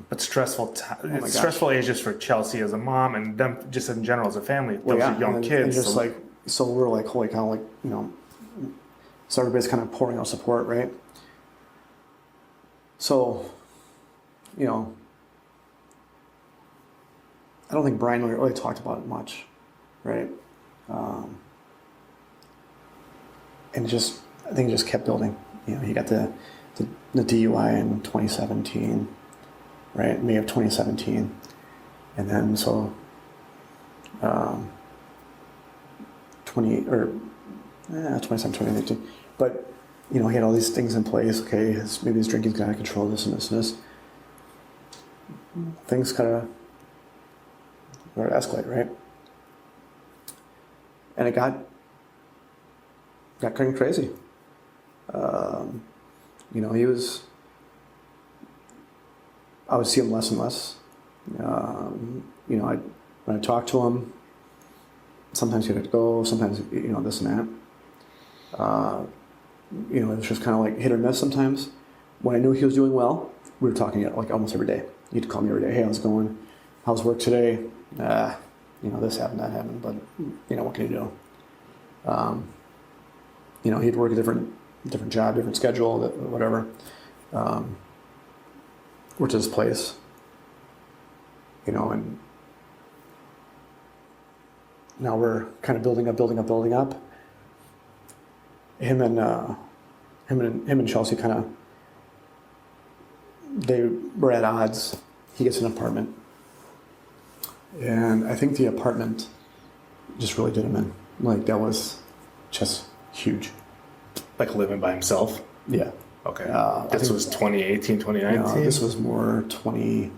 A: But stressful ages for Chelsea as a mom and them just in general as a family. Those are young kids.
B: And just so we're holy cow, so everybody's kind of pouring out support, right? So, I don't think Brian really talked about it much, right? And I think it just kept building. He got the DUI in 2017, right? May of 2017. And then 27, 2019. But, he had all these things in place. Okay, maybe his drinking's got out of control, this and this and this. Things kind of started to escalate, right? And it got kind of crazy. I would see him less and less. When I talked to him, sometimes he had to go, sometimes, this and that. It was just kind of like hit or miss sometimes. When I knew he was doing well, we were talking like almost every day. He'd call me every day. Hey, how's it going? How's work today? This happened, that happened, but, what can you do? He'd work a different job, different schedule, whatever. Worked at his place, and now we're kind of building up. Him and Chelsea they were at odds. He gets an apartment, and I think the apartment just really did him in. Like, that was just huge.
A: Like living by himself?
B: Yeah.
A: Okay. This was 2018, 2019?
B: No, this was more 2020,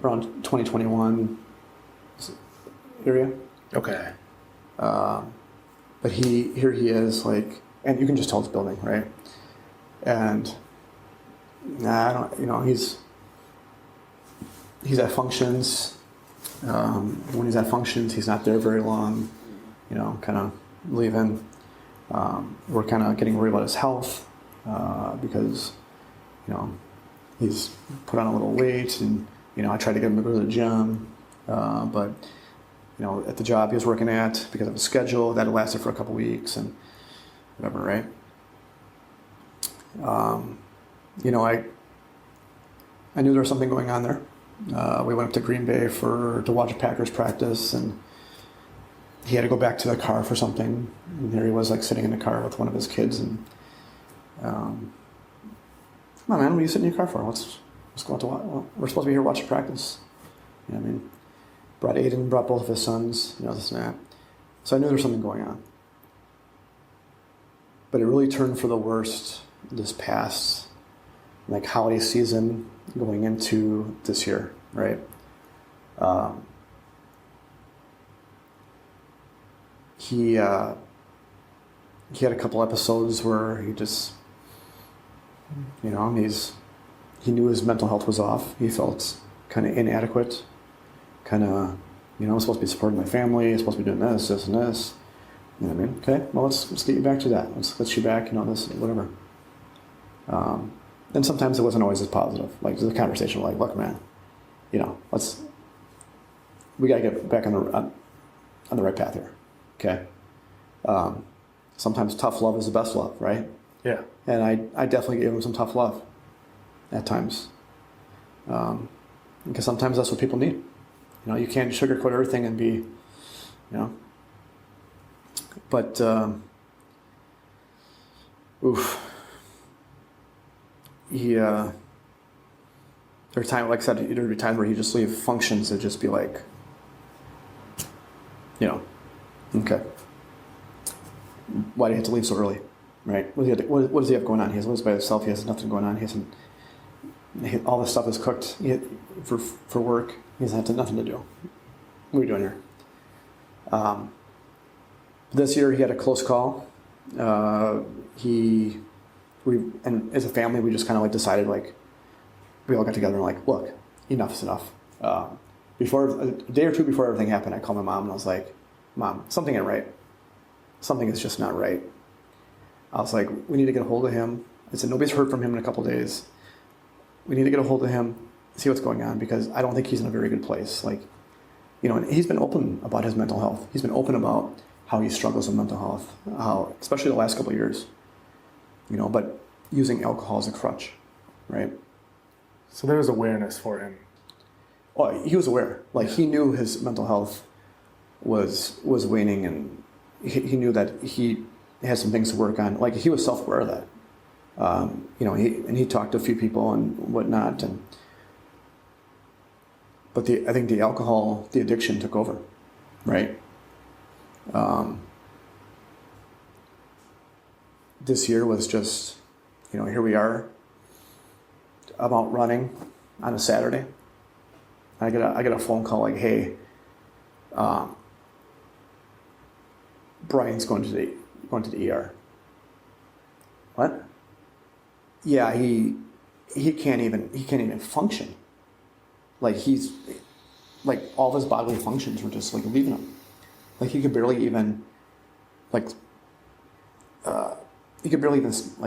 B: around 2021 area.
A: Okay.
B: But here he is, like, and you can just tell it's building, right? And he's at functions. When he's at functions, he's not there very long, kind of leaving. We're kind of getting worried about his health because, he's put on a little weight, and, I tried to get him to go to the gym, but, at the job he was working at, because of his schedule, that lasted for a couple weeks and whatever, right? I knew there was something going on there. We went up to Green Bay to watch a Packers practice, and he had to go back to the car for something. And there he was, like, sitting in the car with one of his kids, and come on, man, what are you sitting in your car for? Let's go out to watch. Well, we're supposed to be here watching practice. Brought Aiden, brought both of his sons, this and that. So I knew there was something going on. But it really turned for the worst this past, holiday season going into this year, right? He had a couple episodes where he just, he knew his mental health was off. He felt kind of inadequate, kind of, I'm supposed to be supporting my family, I'm supposed to be doing this, and this. You know what I mean? Okay, well, let's get you back to that. Let's you back, this, whatever. And sometimes it wasn't always as positive. Like, the conversation, like, look, man, we got to get back on the right path here. Okay. Sometimes tough love is the best love, right?
A: Yeah.
B: And I definitely gave him some tough love at times. Because sometimes that's what people need. You can't sugarcoat everything and be, But, there are times, like I said, there'd be times where he'd just leave functions and just be like, okay. Why do you have to leave so early, right? What does he have going on? He lives by himself. He has nothing going on. All this stuff is cooked for work. He has nothing to do. What are you doing here? This year he had a close call. And as a family, we just kind of decided, we all got together and look, enough is enough. A day or two before everything happened, I called my mom and I was like, Mom, something ain't right. Something is just not right. I was like, we need to get a hold of him. I said, nobody's heard from him in a couple days. We need to get a hold of him, see what's going on, because I don't think he's in a very good place. And he's been open about his mental health. He's been open about how he struggles with mental health, especially the last couple of years. But using alcohol as a crutch, right?
A: So there was awareness for him.
B: Oh, he was aware. He knew his mental health was waning, and he knew that he had some things to work on. He was self-aware of that. He talked to a few people and whatnot, but I think the alcohol, the addiction took over, right? This year was just, here we are. I'm out running on a Saturday. I get a phone call like, hey, Brian's going to the ER. What? Yeah, he can't even function. Like he's like all of his bodily functions were just like leaving him. Like he could barely even like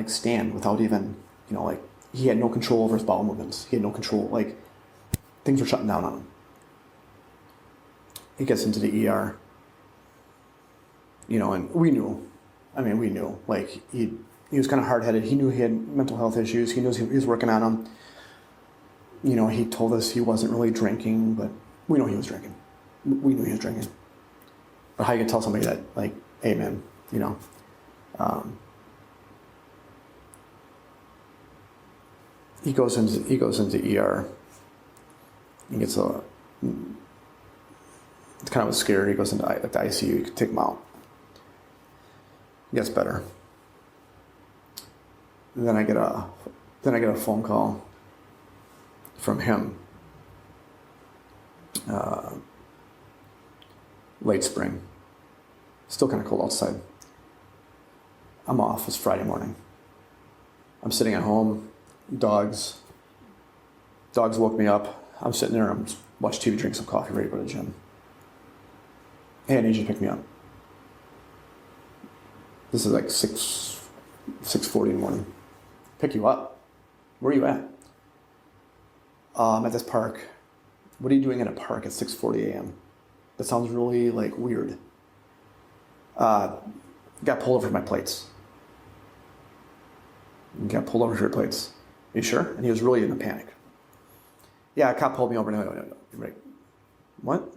B: stand without even like he had no control over his bowel movements. He had no control, like things were shutting down on him. He gets into the ER, and we knew, like he was kind of hard-headed. He knew he had mental health issues. He knows he was working on them. He told us he wasn't really drinking, but we know he was drinking. We knew he was drinking. But how you can tell somebody that, like, hey man, he goes into ER. He gets kind of scared. He goes into the ICU. You can take him out. He gets better. And then I get a phone call from him. Late spring. Still kind of cold outside. I'm off. It's Friday morning. I'm sitting at home. Dogs woke me up. I'm sitting there. I'm watching TV, drink some coffee, ready to go to the gym. Hey, I need you to pick me up. This is like 6:40 in the morning. Pick you up? Where are you at? I'm at this park. What are you doing at a park at 6:40 a.m.? That sounds really like weird. Got pulled over for my plates. Got pulled over for your plates. Are you sure? And he was really in a panic. Yeah, a cop pulled me over. No. Right. What?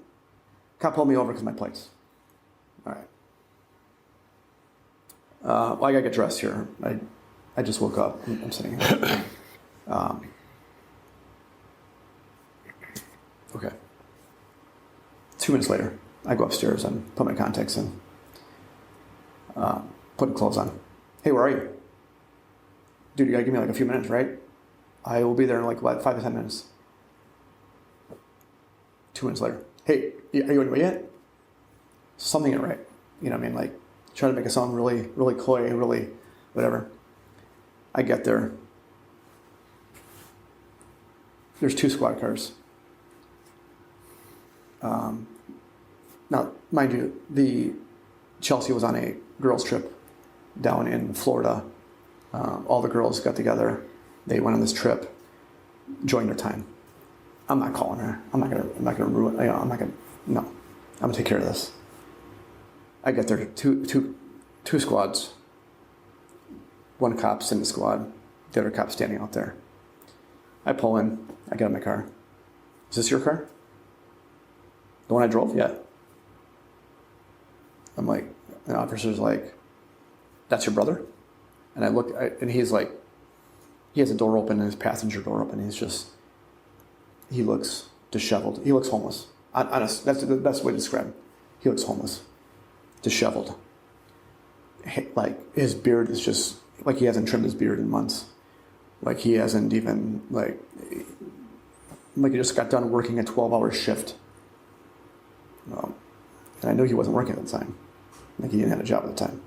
B: Cop pulled me over because of my plates. All right. Well, I gotta get dressed here. I just woke up. I'm sitting here. Okay. 2 minutes later, I go upstairs and put my contacts in. Put clothes on. Hey, where are you? Dude, you gotta give me like a few minutes, right? I will be there in like 5 to 10 minutes. 2 minutes later. Hey, are you on your way yet? Something ain't right. Like try to make it sound really, really coy, really whatever. I get there. There's 2 squad cars. Now, mind you, Chelsea was on a girls' trip down in Florida. All the girls got together. They went on this trip, joined their time. I'm not calling her. I'm not gonna ruin. No. I'm gonna take care of this. I get there. Two squads. One cop's in the squad. The other cop's standing out there. I pull in. I get in my car. Is this your car? The one I drove? Yeah. I'm like, the officer's like, that's your brother? And I look, and he's like, he has a door open, his passenger door open. He looks disheveled. He looks homeless. Honest, that's the best way to describe him. He looks homeless, disheveled. Like his beard is just like he hasn't trimmed his beard in months. Like he hasn't even like he just got done working a 12-hour shift. And I knew he wasn't working at the time. Like he didn't have a job at the time.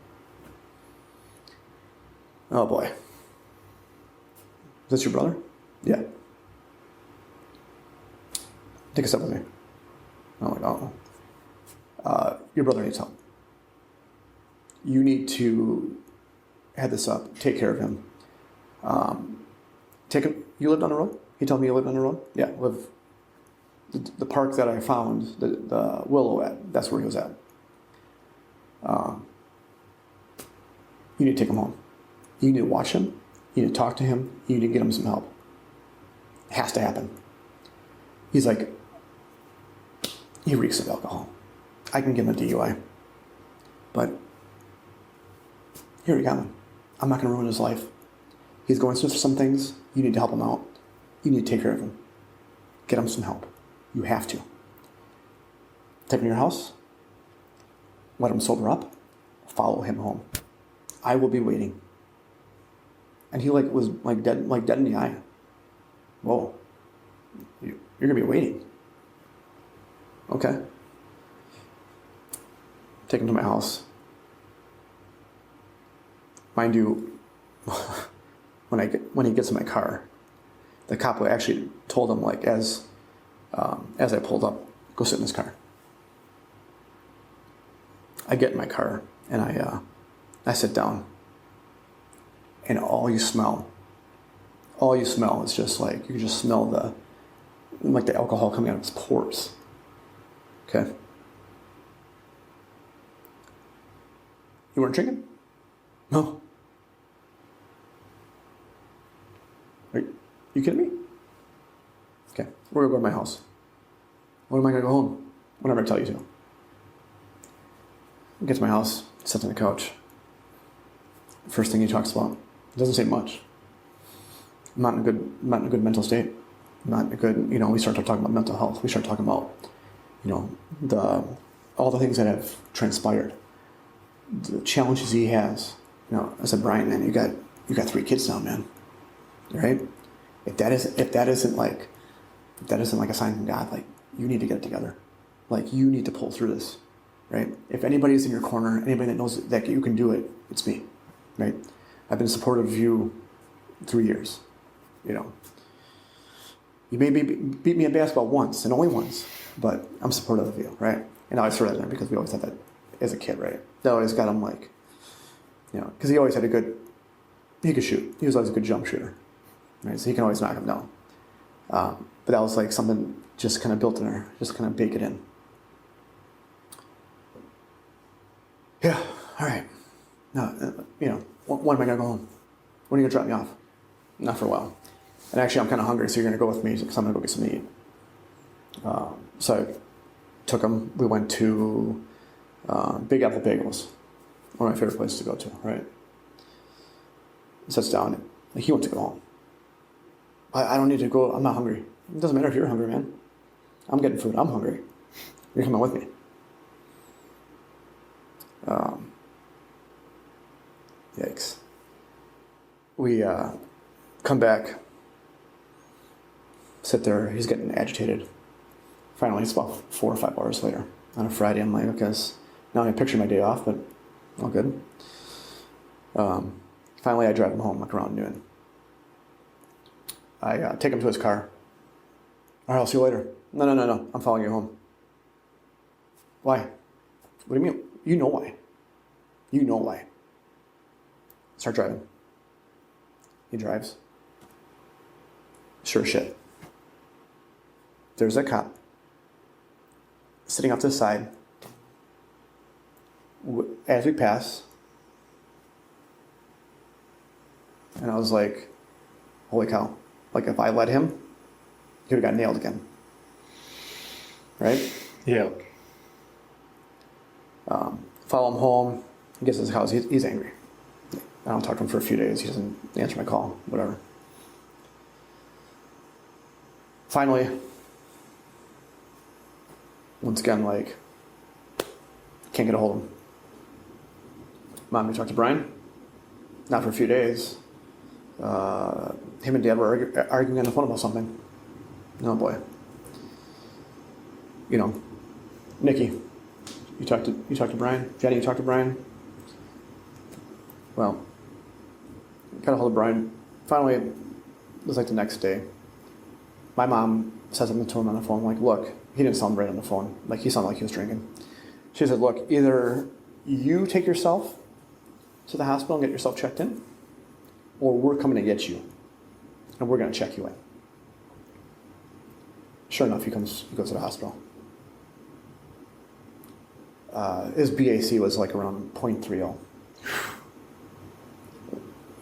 B: Oh boy. Is this your brother? Yeah. Take a step with me. I'm like, oh. Your brother needs help. You need to head this up. Take care of him. Take him. You lived on the road? He told me you lived on the road? Yeah, live. The park that I found the Willow at, that's where he was at. You need to take him home. You need to watch him. You need to talk to him. You need to get him some help. It has to happen. He's like, he reeks of alcohol. I can give him a DUI. But here we go. I'm not going to ruin his life. He's going through some things. You need to help him out. You need to take care of him. Get him some help. You have to. Take him to your house. let him sober up, follow him home. I will be waiting. And he was dead in the eye. Whoa, you're gonna be waiting. Okay. Take him to my house. Mind you, when he gets in my car, the cop actually told him as I pulled up, go sit in this car. I get in my car and I sit down, and all you smell is just you can just smell the alcohol coming out of his pores. Okay. You weren't drinking? No. Are you kidding me? Okay, we're gonna go to my house. When am I gonna go home? Whenever I tell you to. Get to my house, sits on the couch. First thing he talks about, doesn't say much. I'm not in a good mental state. I'm not in a good, we start talking about mental health. We start talking about, all the things that have transpired, the challenges he has. I said, Brian, man, you got 3 kids now, man. Right? If that isn't like a sign from God, you need to get it together. You need to pull through this. Right? If anybody's in your corner, anybody that knows that you can do it, it's me. Right? I've been supportive of you 3 years. You may beat me at basketball once and only once, but I'm supportive of you, right? And I always throw that in there because we always had that as a kid, right? That always got him because he always had he could shoot. He was always a good jump shooter, right? So he can always knock him down. But that was something just kind of built in there, just kind of bake it in. Yeah, all right. No, when am I gonna go home? When are you gonna drop me off? Not for a while. And actually, I'm kind of hungry, so you're gonna go with me because I'm gonna go get something to eat. So I took him. We went to Big Apple Bagels, one of my favorite places to go to. Right. He sits down. He wants to go home. I don't need to go. I'm not hungry. It doesn't matter if you're hungry, man. I'm getting food. I'm hungry. You're coming with me. Yikes. We come back, sit there. He's getting agitated. Finally, it's about 4 or 5 hours later on a Friday. I'm like, okay, now I picture my day off, but all good. Finally, I drive him home around noon. I take him to his car. All right, I'll see you later. No. I'm following you home. Why? What do you mean? You know why. You know why. Start driving. He drives. Sure shit. There's a cop sitting off to the side. As we pass, and I was like, holy cow. If I let him, he would have got nailed again. Right?
A: Yeah.
B: Follow him home. He gets to his house. He's angry. I don't talk to him for a few days. He doesn't answer my call, whatever. Finally, once again, can't get a hold of him. Mom, you talk to Brian? Not for a few days. Him and Dad were arguing on the phone about something. Oh boy. Nikki, you talked to Brian? Jenny, you talked to Brian? Well, got a hold of Brian. Finally, it was the next day. My mom said something to him on the phone, look, he didn't sound right on the phone. He sounded like he was drinking. She said, look, either you take yourself to the hospital and get yourself checked in, or we're coming to get you, and we're going to check you in. Sure enough, he goes to the hospital. His BAC was around 0.30.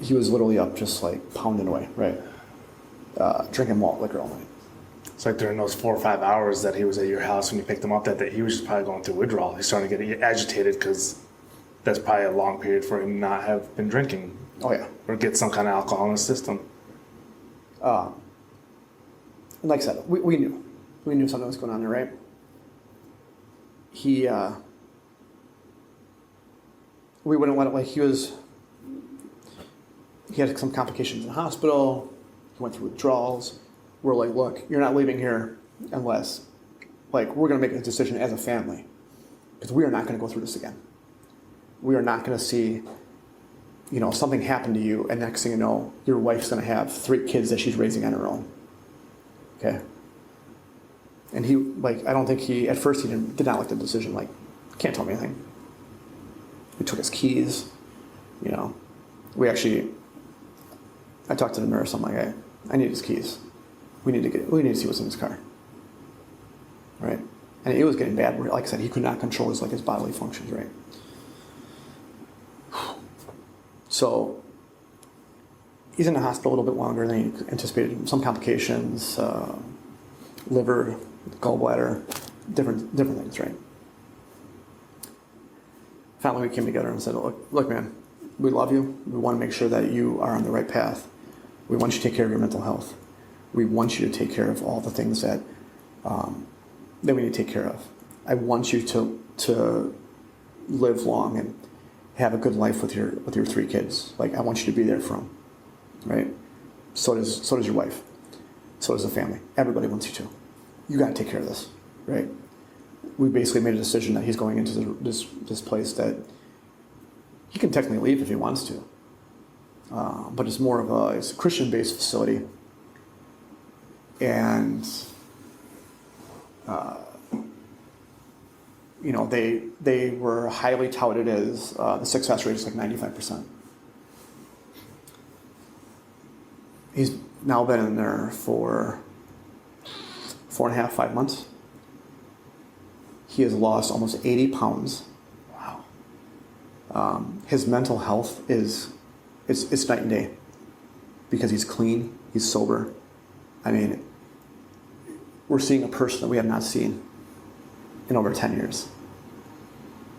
B: He was literally up just pounding away, right? Drinking malt liquor all night.
A: It's during those 4 or 5 hours that he was at your house when you picked him up that day, he was just probably going through withdrawal. He's starting to get agitated because that's probably a long period for him not have been drinking.
B: Oh, yeah.
A: Or get some kind of alcohol in his system.
B: And like I said, we knew. We knew something was going on there, right? He we wouldn't let it, like he had some complications in the hospital. He went through withdrawals. We're like, look, you're not leaving here unless, like, we're going to make a decision as a family because we are not going to go through this again. We are not going to see, something happen to you and next thing you know, your wife's going to have 3 kids that she's raising on her own. Okay? And he, I don't think at first he did not like the decision, can't tell me anything. We took his keys, I talked to the nurse, I'm like, hey, I need his keys. We need to see what's in his car. Right? And it was getting bad. Like I said, he could not control his bodily functions, right? So he's in the hospital a little bit longer than he anticipated. Some complications, liver, gallbladder, different things, right? Finally, we came together and said, look, man, we love you. We want to make sure that you are on the right path. We want you to take care of your mental health. We want you to take care of all the things that we need to take care of. I want you to live long and have a good life with your 3 kids. I want you to be there for them, right? So does your wife. So does the family. Everybody wants you to. You got to take care of this, right? We basically made a decision that he's going into this place that he can technically leave if he wants to, but it's more of it's a Christian-based facility, and they were highly touted as the success rate is 95%. He's now been in there for 4.5, 5 months. He has lost almost 80 pounds. Wow. His mental health it's night and day because he's clean, he's sober. I mean, we're seeing a person that we have not seen in over 10 years,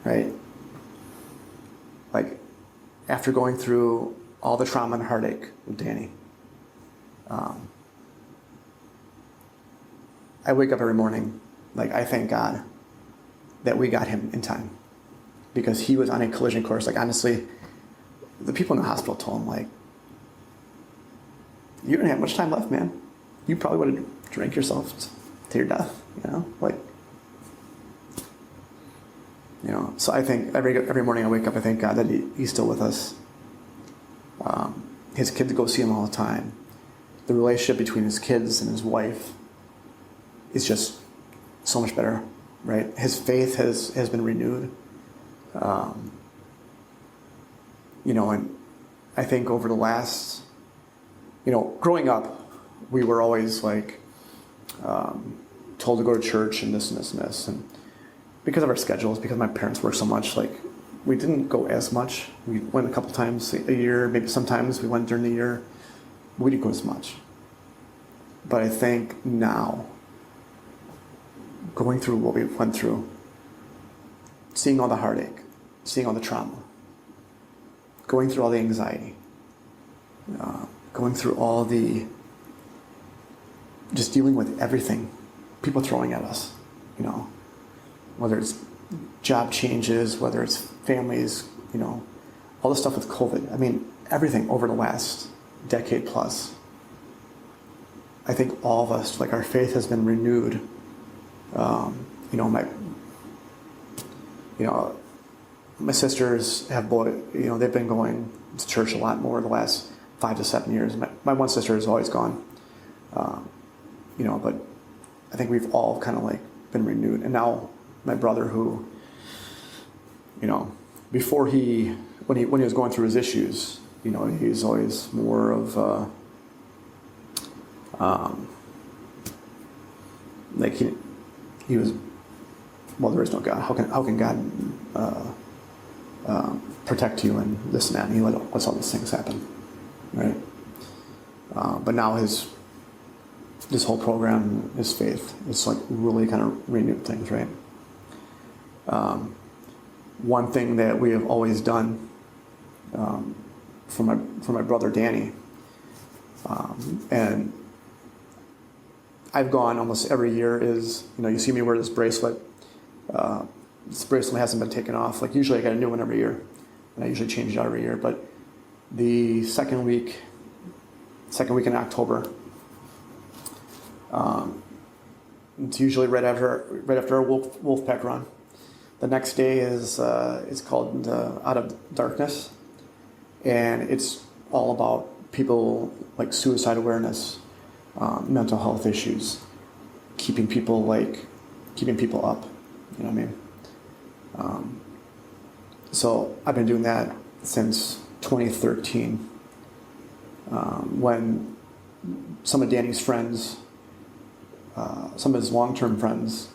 B: right? After going through all the trauma and heartache with Danny, I wake up every morning, I thank God that we got him in time because he was on a collision course. Honestly, the people in the hospital told him, you don't have much time left, man. You probably would have drank yourself to your death, So I think every morning I wake up, I thank God that he's still with us. His kids go see him all the time. The relationship between his kids and his wife is just so much better, right? His faith has been renewed. And I think over the last, growing up, we were always told to go to church and this and this and this. And because of our schedules, because my parents work so much, we didn't go as much. We went a couple times a year, maybe sometimes we went during the year. We didn't go as much. But I think now, going through what we went through, seeing all the heartache, seeing all the trauma, going through all the anxiety, going through all just dealing with everything, people throwing at us, whether it's job changes, whether it's families, all the stuff with COVID. I mean, everything over the last decade plus. I think all of us, our faith has been renewed. My sisters have they've been going to church a lot more the last 5 to 7 years. My one sister has always gone, but I think we've all kind of been renewed. And now my brother, who, before when he was going through his issues, he's always more of he was, well, there is no God. How can God protect you and this and that? And he lets all these things happen, right? But now this whole program, his faith, it's really kind of renewed things, right? One thing that we have always done for my brother Danny, and I've gone almost every year, is, you see me wear this bracelet. This bracelet hasn't been taken off. Usually I get a new one every year. and I usually change it out every year. But the second week in October, it's usually right after a wolf pack run. The next day is called Out of Darkness, and it's all about people like suicide awareness, mental health issues, keeping people up. You know what I mean? So I've been doing that since 2013, when some of Danny's friends, some of his long-term friends,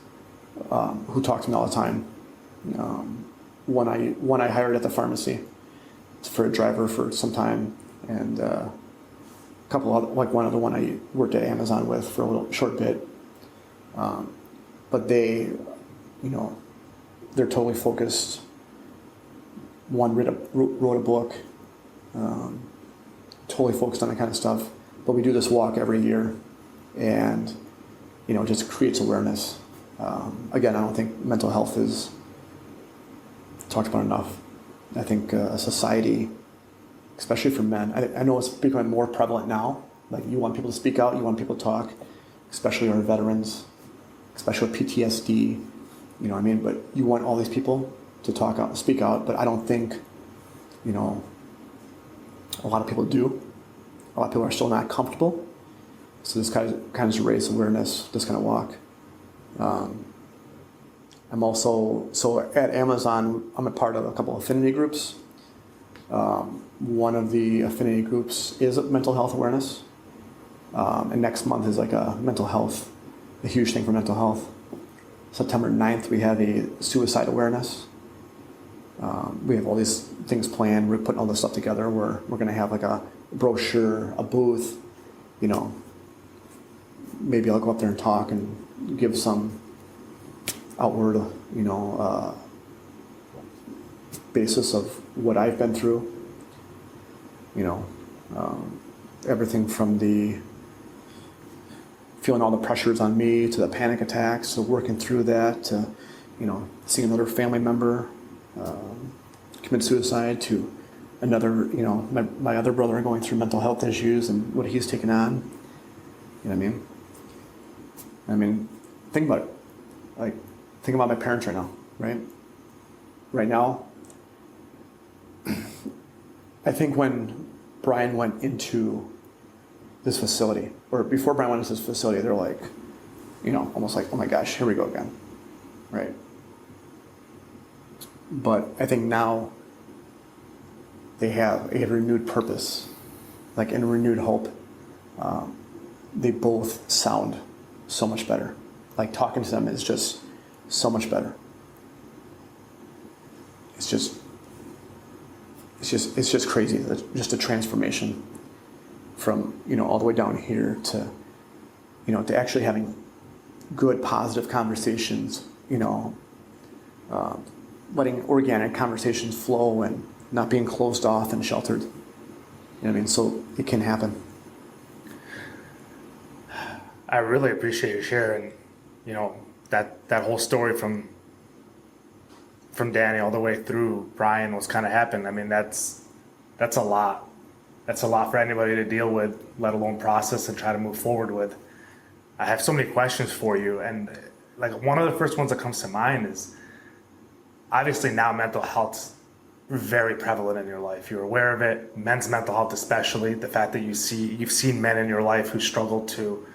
B: who talk to me all the time, one I hired at the pharmacy for a driver for some time, and a couple other, like one other one I worked at Amazon with for a little short bit. But they, they're totally focused. One wrote a book, totally focused on that kind of stuff. But we do this walk every year, and it just creates awareness. Again, I don't think mental health is talked about enough. I think society, especially for men, I know it's becoming more prevalent now. Like, you want people to speak out, you want people to talk, especially our veterans, especially with PTSD. You know what I mean? But you want all these people to talk out, speak out. But I don't think, a lot of people do. A lot of people are still not comfortable. So this kind of raise awareness, this kind of walk. I'm also, at Amazon, I'm a part of a couple of affinity groups. One of the affinity groups is mental health awareness. And next month is like a huge thing for mental health. September 9th, we have a suicide awareness. We have all these things planned. We're putting all this stuff together. We're going to have like a brochure, a booth, maybe I'll go up there and talk and give some outward, basis of what I've been through. Everything from the feeling all the pressures on me to the panic attacks, to working through that, to, seeing another family member commit suicide, to another, my other brother going through mental health issues and what he's taken on. You know what I mean? I mean, think about it. Like, think about my parents right now, right? Right now, I think when Brian went into this facility, or before Brian went into this facility, they're like, almost like, oh my gosh, here we go again, right? But I think now they have a renewed purpose, like, and renewed hope. They both sound so much better. Like, talking to them is just so much better. It's just crazy. Just a transformation from, all the way down here to, to actually having good, positive conversations, letting organic conversations flow and not being closed off and sheltered. You know what I mean? So it can happen.
A: I really appreciate you sharing, that whole story from Danny all the way through Brian, what's kind of happened. I mean, that's a lot. That's a lot for anybody to deal with, let alone process and try to move forward with. I have so many questions for you, and like, one of the first ones that comes to mind is, obviously now mental health's very prevalent in your life. You're aware of it, men's mental health especially, the fact that you've seen men in your life who struggle to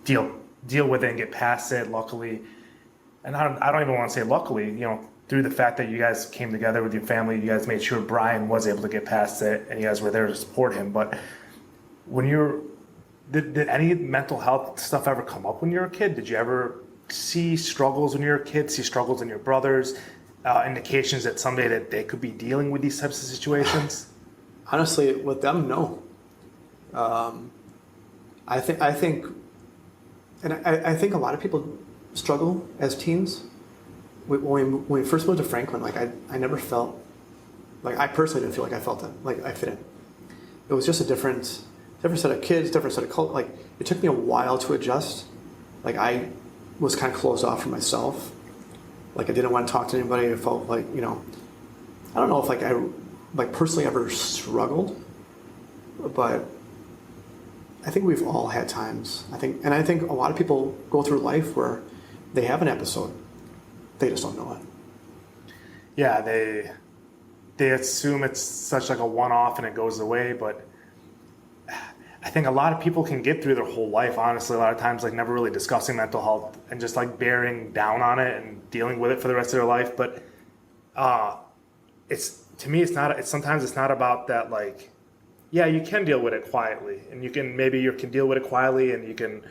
A: deal with it and get past it, luckily. And I don't even want to say luckily, through the fact that you guys came together with your family, you guys made sure Brian was able to get past it, and you guys were there to support him. But when did any mental health stuff ever come up when you were a kid? Did you ever see struggles when you were a kid, see struggles in your brothers, indications that someday that they could be dealing with these types of situations?
B: Honestly, with them, no. I think a lot of people struggle as teens. When we first moved to Franklin, like, I never felt, like, I personally didn't feel like I felt it, like I fit in. It was just a different set of kids, different set of culture. Like, it took me a while to adjust. Like, I was kind of closed off from myself. Like, I didn't want to talk to anybody. I felt like, I don't know if, like, like personally ever struggled, but I think we've all had times. I think a lot of people go through life where they have an episode, they just don't know it.
A: Yeah, they assume it's such like a one-off and it goes away, but I think a lot of people can get through their whole life, honestly, a lot of times like never really discussing mental health and just like bearing down on it and dealing with it for the rest of their life. But sometimes it's not about that, like, yeah, you can deal with it quietly, and you can deal with it quietly and you can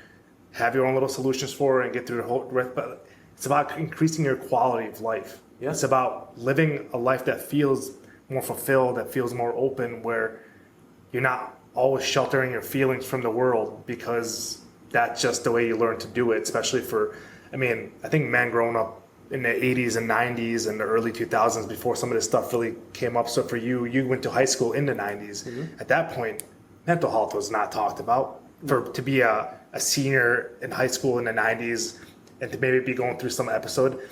A: have your own little solutions for it and get through the whole rest, but it's about increasing your quality of life.
B: Yeah.
A: It's about living a life that feels more fulfilled, that feels more open, where you're not always sheltering your feelings from the world because that's just the way you learn to do it, especially I think men growing up in the 80s and 90s and the early 2000s before some of this stuff really came up. So for you went to high school in the 90s. Mm-hmm. At that point, mental health was not talked about. To be a senior in high school in the 90s and to maybe be going through some episode,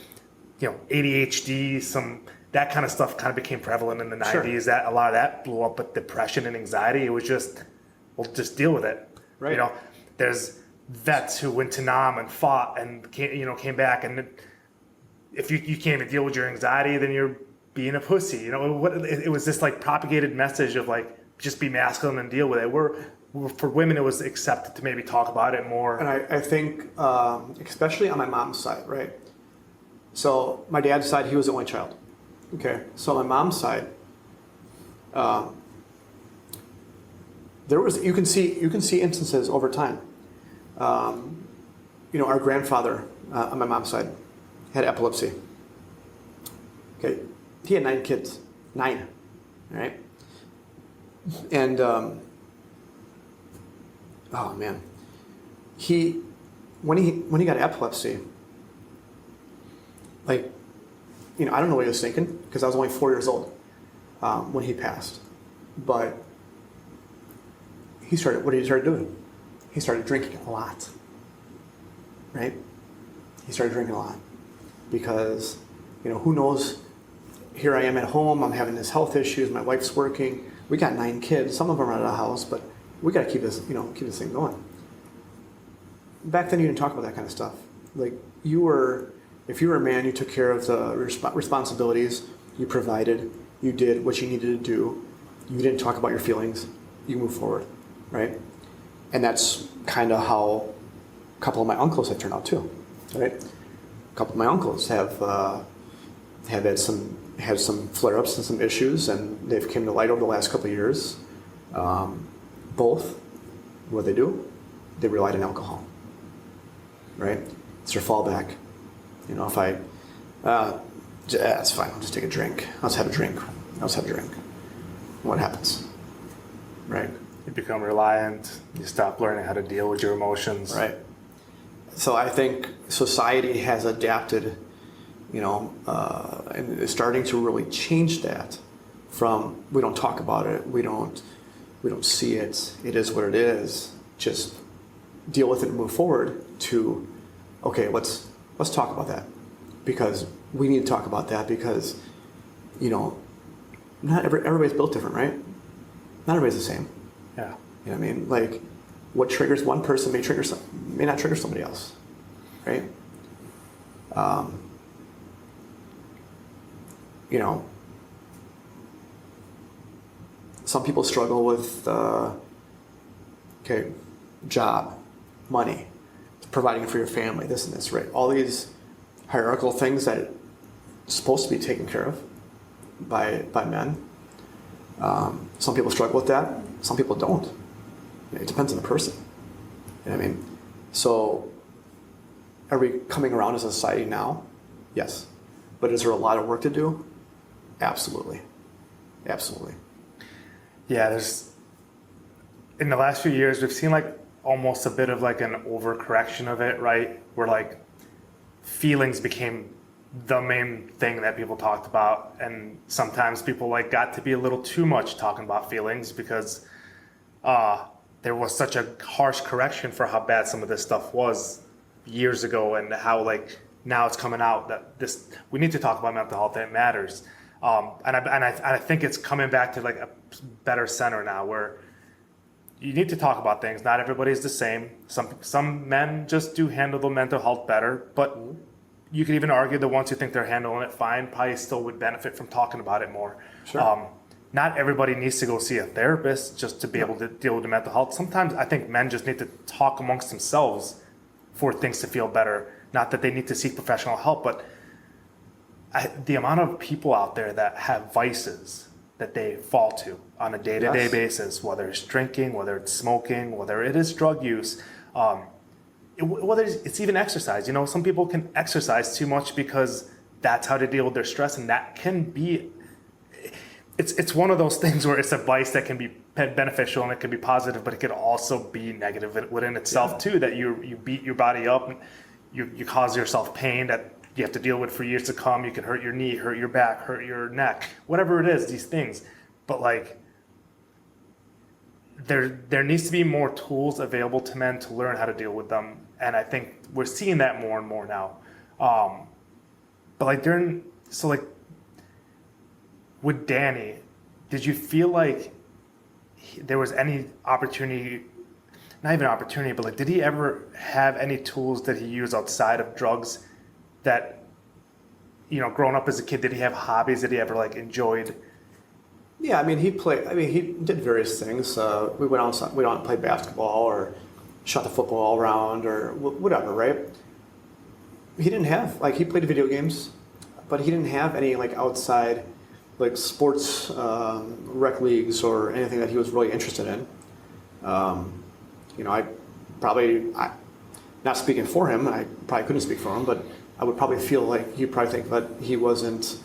A: ADHD, that kind of stuff kind of became prevalent in the 90s. Sure. That a lot of that blew up with depression and anxiety. It was just, we'll just deal with it.
B: Right.
A: There's vets who went to Nam and fought and came back, and if you can't even deal with your anxiety, then you're being a pussy. It was this like propagated message of like, just be masculine and deal with it. For women, it was accepted to maybe talk about it more.
B: And I think, especially on my mom's side, right? So my dad's side, he was the only child. Okay, so on my mom's side, you can see instances over time. Our grandfather on my mom's side had epilepsy. Okay, he had 9 kids, 9, right? And oh man, when he got epilepsy, like, I don't know what he was thinking because I was only 4 years old when he passed. But what he started doing? He started drinking a lot, right? He started drinking a lot because, who knows? Here I am at home. I'm having this health issues. My wife's working. We got 9 kids. Some of them are out of the house, but we got to keep this thing going. Back then, you didn't talk about that kind of stuff. Like if you were a man, you took care of the responsibilities, you provided, you did what you needed to do, you didn't talk about your feelings, you moved forward, right? And that's kind of how a couple of my uncles have turned out too, right? A couple of my uncles have had some flare-ups and some issues, and they've come to light over the last couple of years. Both, what they do, they relied on alcohol, right? It's their fallback. If it's fine, I'll just take a drink. I'll just have a drink. What happens? Right?
A: You become reliant. You stop learning how to deal with your emotions.
B: Right. So I think society has adapted, and is starting to really change that from we don't talk about it, we don't see it, it is what it is, just deal with it and move forward to, okay, let's talk about that, because we need to talk about that because, not everybody's built different, right? Not everybody's the same.
A: Yeah.
B: You know what I mean? Like, what triggers one person may not trigger somebody else, right? Some people struggle with, job, money, providing for your family, this and this, right? All these hierarchical things that are supposed to be taken care of by men. Some people struggle with that. Some people don't. It depends on the person. You know what I mean? So, are we coming around as a society now? Yes. But is there a lot of work to do? Absolutely. Absolutely.
A: Yeah, in the last few years, we've seen like almost a bit of like an overcorrection of it, right? Where like feelings became the main thing that people talked about, and sometimes people like got to be a little too much talking about feelings because there was such a harsh correction for how bad some of this stuff was years ago, and how like now it's coming out that we need to talk about mental health and it matters. And I think it's coming back to like a better center now where you need to talk about things. Not everybody's the same. Some men just do handle the mental health better, but you could even argue the ones who think they're handling it fine probably still would benefit from talking about it more.
B: Sure.
A: Not everybody needs to go see a therapist just to be able to deal with the mental health. Sometimes I think men just need to talk amongst themselves for things to feel better. Not that they need to seek professional help, but the amount of people out there that have vices that they fall to on a day-to-day basis, whether it's drinking, whether it's smoking, whether it is drug use, whether it's even exercise. You know, some people can exercise too much because that's how to deal with their stress, and that can be, it's one of those things where it's a vice that can be beneficial and it can be positive, but it can also be negative within itself too, that you beat your body up and you cause yourself pain that you have to deal with for years to come. You can hurt your knee, hurt your back, hurt your neck, whatever it is, these things. But like, there needs to be more tools available to men to learn how to deal with them. And I think we're seeing that more and more now. But like with Danny, did you feel like there was any opportunity, not even opportunity, but like, did he ever have any tools that he used outside of drugs that, you know, growing up as a kid, did he have hobbies that he ever like enjoyed?
B: Yeah, I mean, he did various things. We went out and played basketball or shot the football around or whatever, right? He didn't have, like, he played video games, but he didn't have any like outside like sports rec leagues or anything that he was really interested in. You know, not speaking for him, I probably couldn't speak for him, but I would probably feel like he'd probably think that he wasn't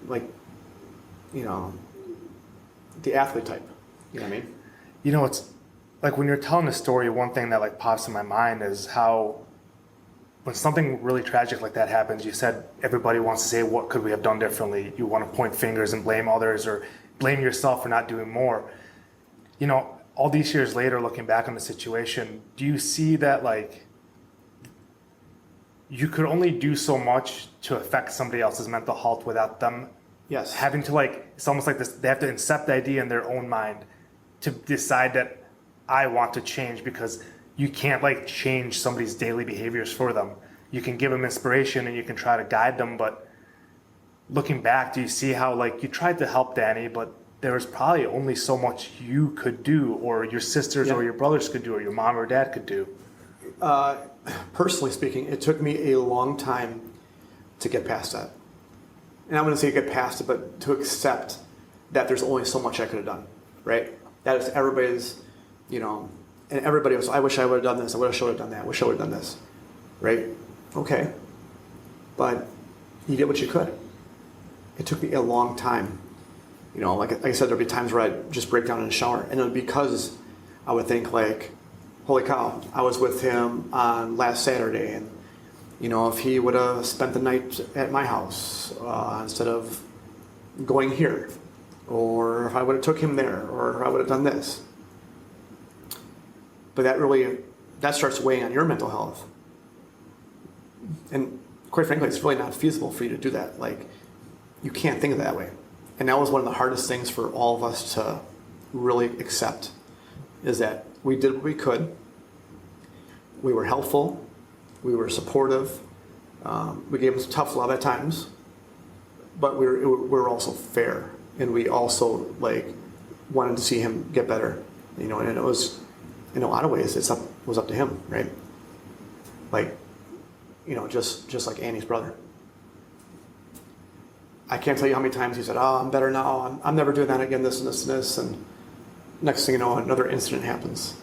B: like, you know, the athlete type. You know what I mean?
A: You know, it's like when you're telling a story, one thing that like pops in my mind is how when something really tragic like that happens, you said everybody wants to say, what could we have done differently? You want to point fingers and blame others or blame yourself for not doing more. You know, all these years later, looking back on the situation, do you see that like you could only do so much to affect somebody else's mental health without them having to like, it's almost like this, they have to incept the idea in their own mind to decide that I want to change, because you can't like change somebody's daily behaviors for them. You can give them inspiration and you can try to guide them, but looking back, do you see how like you tried to help Danny, but there was probably only so much you could do, or your sisters or your brothers could do, or your mom or dad could do?
B: Personally speaking, it took me a long time to get past that. And I'm going to say get past it, but to accept that there's only so much I could have done, right? That is everybody's, you know, and everybody was, I wish I would have done this, I wish I would have done that, I wish I would have done this, right? Okay. But you did what you could. It took me a long time. You know, like I said, there'd be times where I'd just break down in the shower, and it would be because I would think like, holy cow, I was with him on last Saturday, and you know, if he would have spent the night at my house instead of going here, or if I would have took him there, or if I would have done this. But that starts weighing on your mental health. And quite frankly, it's really not feasible for you to do that. Like, you can't think of it that way. And that was one of the hardest things for all of us to really accept, is that we did what we could. We were helpful. We were supportive. We gave him some tough love at times, but we were also fair, and we also like wanted to see him get better. You know, and it was, in a lot of ways, it was up to him, right? Like, you know, just like Annie's brother. I can't tell you how many times he said, "Oh, I'm better now. I'm never doing that again. This and this and this." And next thing you know, another incident happens,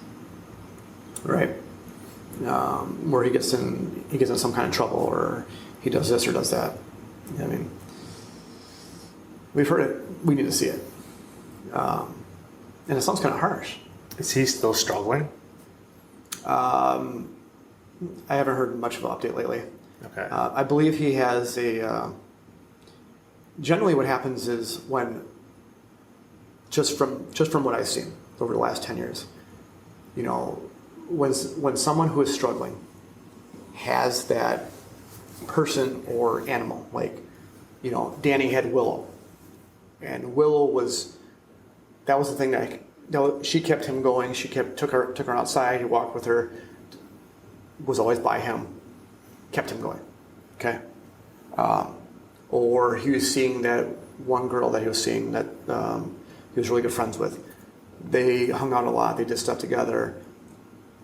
B: right? Where he gets in some kind of trouble, or he does this or does that. I mean, we've heard it. We need to see it, and it sounds kind of harsh.
A: Is he still struggling?
B: I haven't heard much of an update lately.
A: Okay.
B: I believe he has a. Generally, what happens is when, just from what I've seen over the last 10 years, you know, when someone who is struggling has that person or animal, like Danny had Willow, and Willow was the thing she kept him going. She took her outside. He walked with her, was always by him, kept him going. Okay, or he was seeing that one girl that he was seeing that he was really good friends with. They hung out a lot. They did stuff together.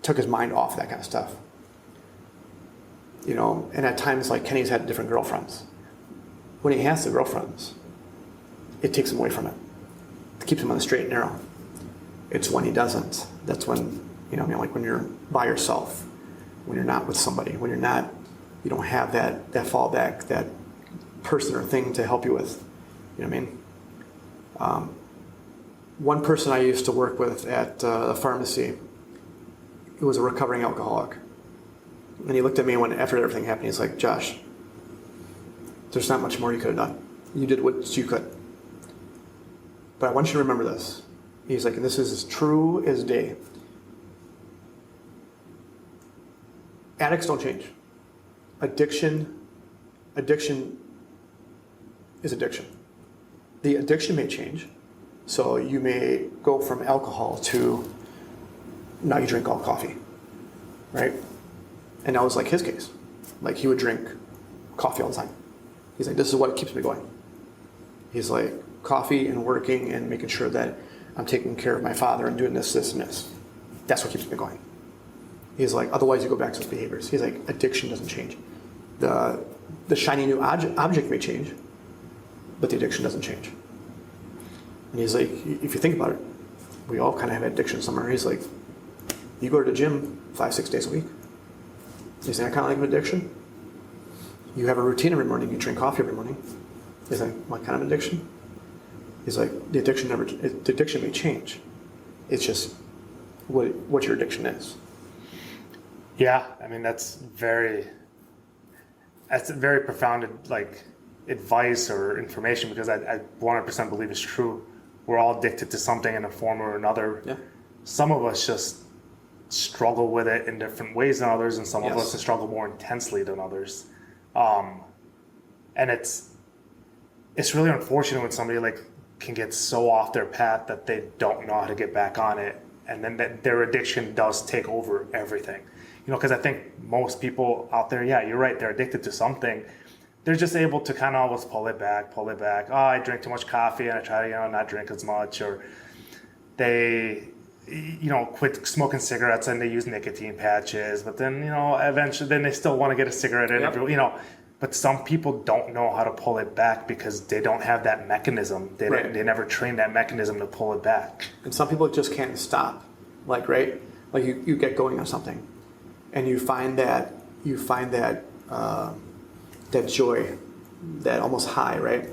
B: Took his mind off that kind of stuff. And at times, like Kenny's had different girlfriends. When he has the girlfriends, it takes him away from it. It keeps him on the straight and narrow. It's when he doesn't. That's when, like when you're by yourself, when you're not with somebody, when you don't have that fallback, that person or thing to help you with. You know what I mean? One person I used to work with at a pharmacy, he was a recovering alcoholic. And he looked at me after everything happened, he's like, Josh, there's not much more you could have done. You did what you could. But I want you to remember this. He's like, and this is as true as day. Addicts don't change. Addiction is addiction. The addiction may change. So you may go from alcohol to now you drink all coffee, right? And that was like his case. Like he would drink coffee all the time. He's like, this is what keeps me going. He's like, coffee and working and making sure that I'm taking care of my father and doing this, and this. That's what keeps me going. He's like, otherwise you go back to those behaviors. He's like, addiction doesn't change. The shiny new object may change, but the addiction doesn't change. And he's like, if you think about it, we all kind of have addiction somewhere. He's like, you go to the gym 5-6 days a week. Is that kind of like an addiction? You have a routine every morning. You drink coffee every morning. Is that what kind of addiction? He's like, the addiction may change. It's just what your addiction is.
A: Yeah, I mean that's very profound like advice or information, because I 100% believe it's true. We're all addicted to something in a form or another. Yeah. Some of us just struggle with it in different ways than others, and some of us struggle more intensely than others. And it's really unfortunate when somebody like can get so off their path that they don't know how to get back on it, and then their addiction does take over everything. Because I think most people out there, yeah, you're right, they're addicted to something. They're just able to kind of always pull it back. Oh, I drink too much coffee and I try to, not drink as much. Or they, quit smoking cigarettes and they use nicotine patches. But then, eventually, then they still want to get a cigarette in, But some people don't know how to pull it back because they don't have that mechanism. They never trained that mechanism to pull it back.
B: And some people just can't stop. Like, right? Like you get going on something. And you find that that joy, that almost high, right?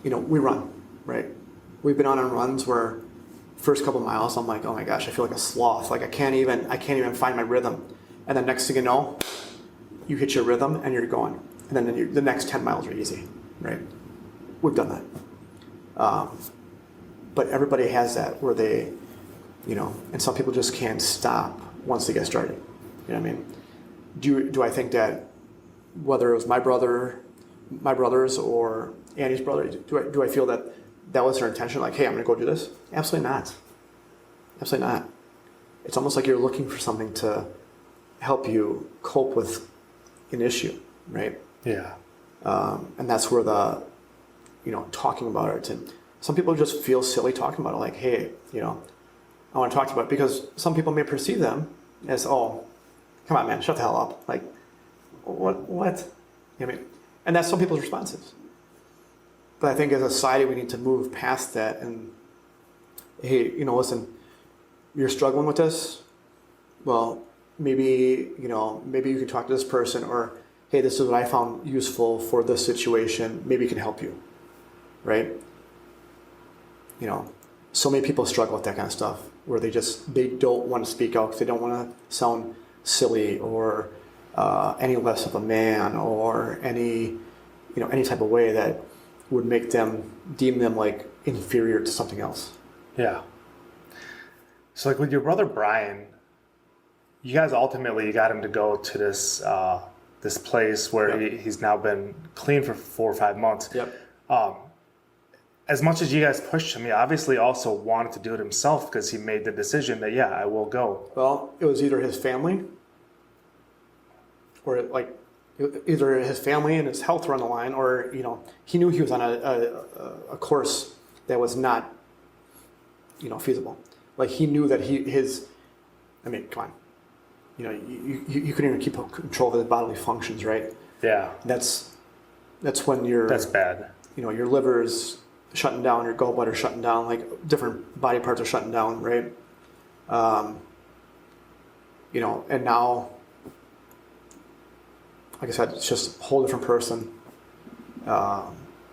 B: We run, right? We've been on runs where first couple miles, I'm like, oh my gosh, I feel like a sloth. Like I can't even find my rhythm. And then next thing you know, you hit your rhythm and you're going. And then the next 10 miles are easy, right? We've done that. But everybody has that where they, and some people just can't stop once they get started. You know what I mean? Do I think that whether it was my brothers or Annie's brother, do I feel that was their intention? Like, hey, I'm going to go do this? Absolutely not. Absolutely not. It's almost like you're looking for something to help you cope with an issue, right?
A: Yeah.
B: And that's where talking about it. And some people just feel silly talking about it. Like, hey, I want to talk to you about it, because some people may perceive them as, oh, come on, man, shut the hell up. Like, what? You know what I mean? And that's some people's responses. But I think as a society, we need to move past that and, hey, listen, you're struggling with this? Well, maybe you can talk to this person, or, hey, this is what I found useful for this situation. Maybe it can help you, right? So many people struggle with that kind of stuff where they don't want to speak out because they don't want to sound silly or any less of a man or any type of way that would make them deem them like inferior to something else.
A: Yeah. So like with your brother Brian, you guys ultimately got him to go to this this place where he's now been clean for 4 or 5 months.
B: Yep.
A: As much as you guys pushed him, he obviously also wanted to do it himself because he made the decision that, yeah, I will go.
B: Well, it was either his family or either his family and his health were on the line, or, he knew he was on a course that was not, feasible. Like, he knew that come on. You couldn't even keep control of the bodily functions, right?
A: Yeah.
B: That's when
A: That's bad.
B: Your liver's shutting down, your gallbladder's shutting down, like different body parts are shutting down, right? And now, like I said, it's just a whole different person.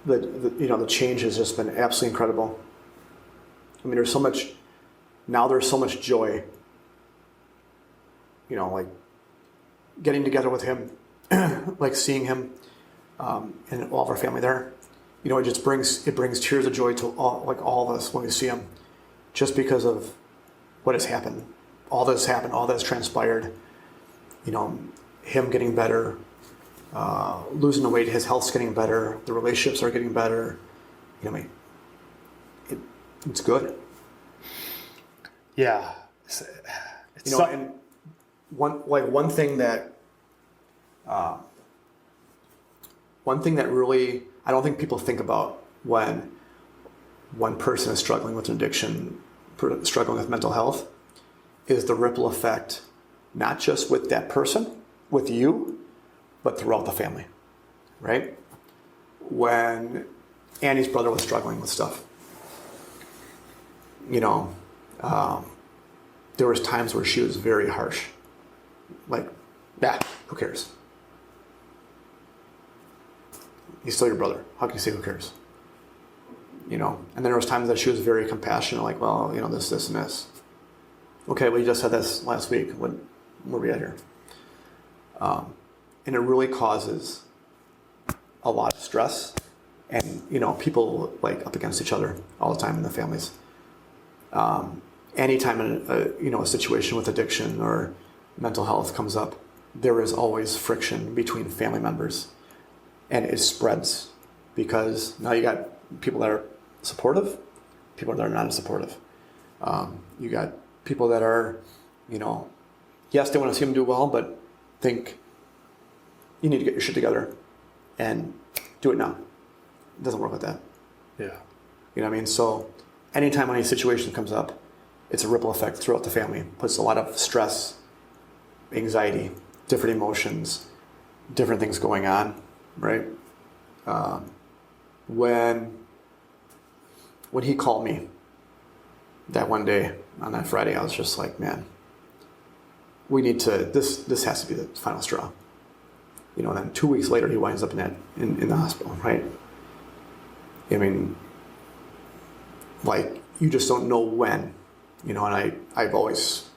B: The change has just been absolutely incredible. I mean, there's so much joy, like getting together with him, like seeing him, and all of our family there. It brings tears of joy to all of us when we see him, just because of what has happened, all that's transpired. Him getting better, losing the weight, his health's getting better, the relationships are getting better. It's good.
A: Yeah.
B: And one thing that really I don't think people think about when one person is struggling with an addiction, struggling with mental health, is the ripple effect, not just with that person, with you, but throughout the family, right? When Annie's brother was struggling with stuff, there was times where she was very harsh. Like, who cares? He's still your brother. How can you say who cares? And then there was times that she was very compassionate, like, well, this, and this. Okay, well, you just said this last week. Where we at here? And it really causes a lot of stress, and people like up against each other all the time in the families. Anytime a situation with addiction or mental health comes up, there is always friction between family members, and it spreads because now you got people that are supportive, people that are not as supportive. You got people that are, yes, they want to see them do well, but think you need to get your shit together and do it now. It doesn't work like that.
A: Yeah.
B: You know what I mean? So anytime any situation comes up, it's a ripple effect throughout the family. Puts a lot of stress, anxiety, different emotions, different things going on, right? When he called me that one day on that Friday, I was just like, man, we need to, this has to be the final straw. And then 2 weeks later, he winds up in the hospital, right? I mean, like, you just don't know when, and I've always